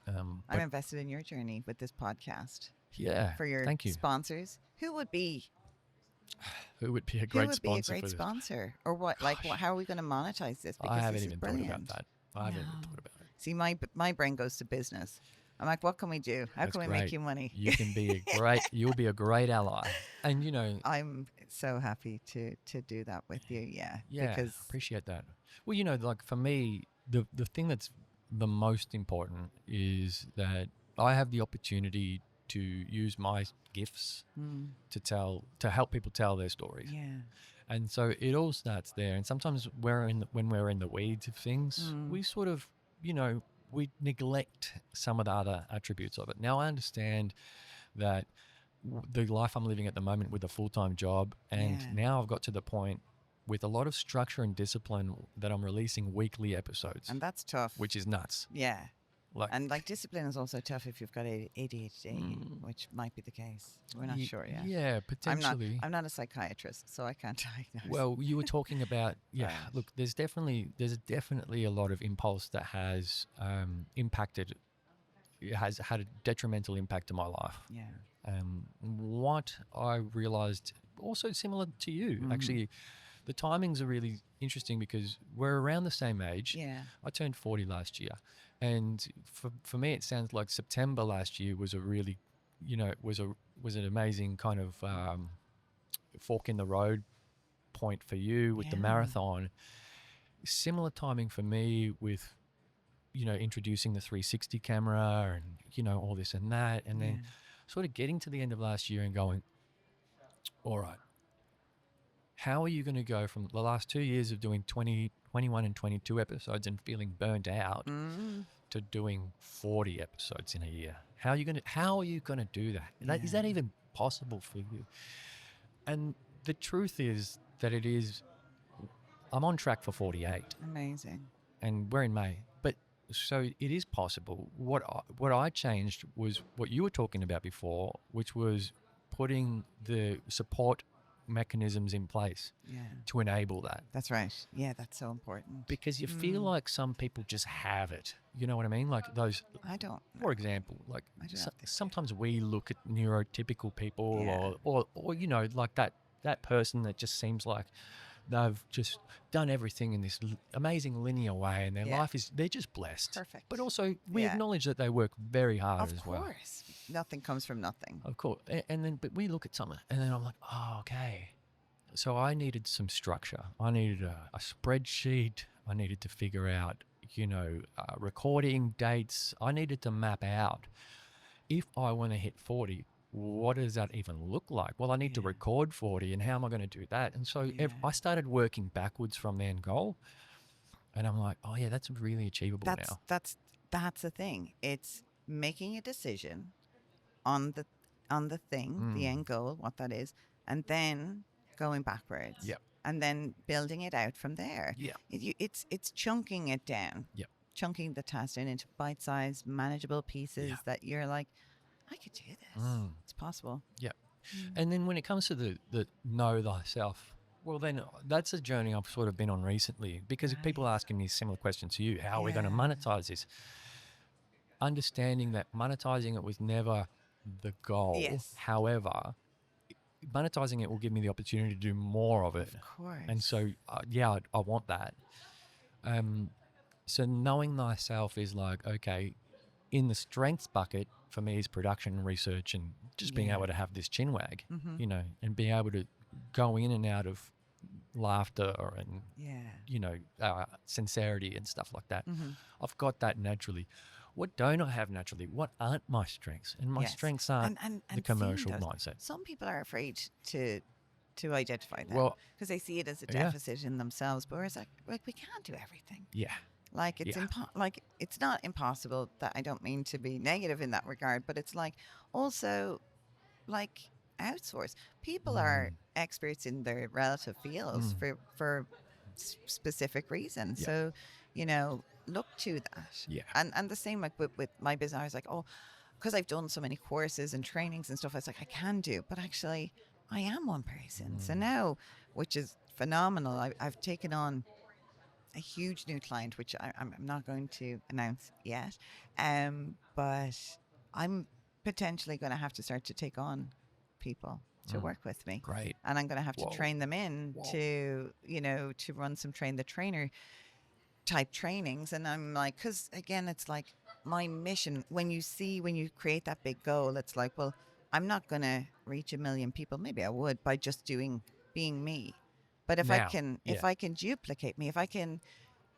But I'm invested in your journey with this podcast. yeah, For your thank you. sponsors, who would be Who would be a who great would sponsor be a for great this? sponsor, or what? Like, how are we going to monetize this? I haven't this even is thought about brilliant. that. I haven't even No. thought about it. See, my brain goes to business. I'm like, what can we do? How That's can we great. make you money? You can be you'll be a great ally. And you know, I'm so happy to do that with you. Yeah. yeah, Because appreciate that. Well, you know, like for me, the thing that's the most important is that I have the opportunity to use my gifts to help people tell their stories. yeah. And so it all starts there. And sometimes when we're in the weeds of things, we sort of, you know, we neglect some of the other attributes of it. Now I understand that the life I'm living at the moment with a full-time job, and Yeah. now I've got to the point with a lot of structure and discipline that I'm releasing weekly episodes, And that's tough. which is nuts. yeah. Like, And like discipline is also tough if you've got ADHD, which might be the case. We're not sure yet. Yeah, potentially. I'm not a psychiatrist, so I can't diagnose. Well, you were talking about, yeah, Right. look, there's definitely a lot of impulse that has has had a detrimental impact to my life. yeah. What I realized, also similar to you, actually, the timings are really interesting because we're around the same age. Yeah. I turned 40 last year. And for me, it sounds like September last year was a really, you know, was an amazing kind of fork in the road point for you with the Yeah. marathon. Similar timing for me with, you know, introducing the 360 camera and, you know, all this and that. And then sort of getting to the end of last year and going, all right, how are you going to go from the last 2 years of doing 20, 21 and 22 episodes and feeling burnt out to doing 40 episodes in a year? How are you going to do that? Is that even possible for you? And the truth is that I'm on track for 48 Amazing. and we're in May. But so it is possible. What I changed was what you were talking about before, which was putting the support mechanisms in place Yeah. to enable that. That's right. Yeah, that's so important. Because you feel like some people just have it. You know what I mean? Like those, I don't. for example, like I don't have this sometimes we look at neurotypical people Yeah. or you know, like that person that just seems like they've just done everything in this amazing linear way and their Yeah. life they're just blessed. Perfect. But also we Yeah. acknowledge that they work very hard Of as well. course. Nothing comes from nothing. Of course. And then, but we look at something and then I'm like, oh, okay. So I needed some structure. I needed a spreadsheet. I needed to figure out, you know, recording dates. I needed to map out if I want to hit 40, what does that even look like? Well, I need to record 40 and how am I going to do that? And so Yeah. I started working backwards from the end goal. And I'm like, oh yeah, that's really achievable now. That's the thing. It's making a decision on the thing, the end goal, what that is, and then going backwards. Yep. And then building it out from there. Yeah. It's chunking it down. Yep. Chunking the task down into bite-sized, manageable pieces that you're like, I could do this. It's possible. Yeah. And then when it comes to the know thyself, well, then that's a journey I've sort of been on recently, because if people are asking me a similar question to you, how are we going to monetize this? Understanding that monetizing it was never the goal. Yes. However, monetizing it will give me the opportunity to do more of it. Of course. And so, I want that. So knowing thyself is like, okay, in the strengths bucket for me is production and research and just being able to have this chin wag, you know, and being able to go in and out of laughter and, you know, sincerity and stuff like that. I've got that naturally. What don't I have naturally? What aren't my strengths? And my strengths aren't the commercial mindset. Some people are afraid to identify that, Well, because they see it as a deficit in themselves. But it's like we can't do everything. Yeah. Like it's it's not impossible. That I don't mean to be negative in that regard, but it's like also like outsource. People are experts in their relative fields for specific reasons. So, you know, look to that. Yeah. And the same like with my business, I was like, oh, because I've done so many courses and trainings and stuff, I was like, I can do, but actually I am one person. So now, which is phenomenal, I've taken on a huge new client, which I'm not going to announce yet. But I'm potentially going to have to start to take on people to work with me. Great. And I'm going to have to train them in to, you know, to run some train the trainer type trainings. And I'm like, because again, it's like my mission, when you create that big goal, it's like, well, I'm not going to reach 1 million people. Maybe I would by just being me. But if I can duplicate me, if I can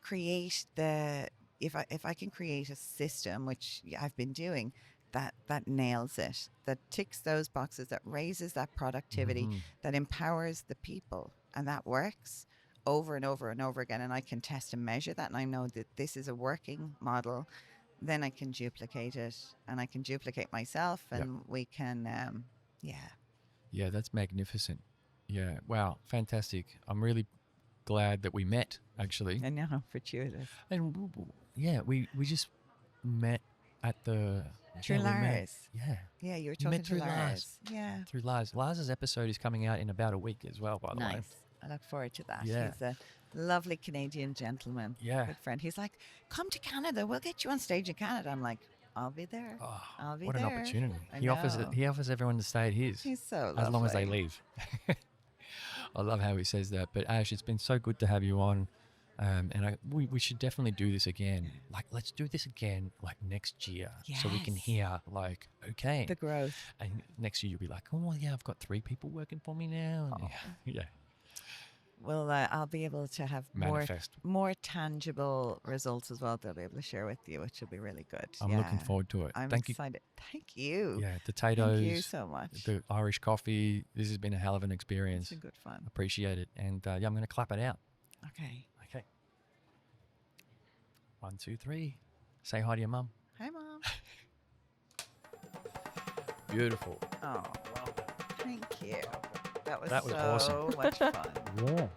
create if I can create a system, which I've been doing, that nails it, that ticks those boxes, that raises that productivity, that empowers the people, and that works over and over and over again, and I can test and measure that, and I know that this is a working model, then I can duplicate it, and I can duplicate myself, and we can, Yeah, that's magnificent. Yeah, wow, fantastic. I'm really glad that we met, actually. I know, fortuitous. And we just met at the... Through Lars. Yeah, you were talking to through Lars. Yeah. Through Lars. Lars's episode is coming out in about a week as well, by the way. Nice. I look forward to that. Yeah. He's a lovely Canadian gentleman. Yeah. Good friend. He's like, come to Canada. We'll get you on stage in Canada. I'm like, I'll be there. Oh, I'll be what there. an opportunity. I He offers everyone to stay at his. He's so lovely. As long as they leave. I love how he says that. But Ash, it's been so good to have you on. And we should definitely do this again. Like, let's do this again, like next year, so we can hear, like, okay, the growth. And next year you'll be like, oh well, yeah, I've got 3 people working for me now. Oh. Yeah. Well, I'll be able to have more tangible results as well. They'll be able to share with you, which will be really good. I'm looking forward to it. I'm excited. Thank you. Yeah, potatoes. Thank you so much. The Irish coffee. This has been a hell of an experience. It's been good fun. Appreciate it. And I'm going to clap it out. Okay. 1, 2, 3. Say hi to your mum. Hi, Mom. Beautiful. Oh, well, thank you. That was awesome. much fun. Yeah.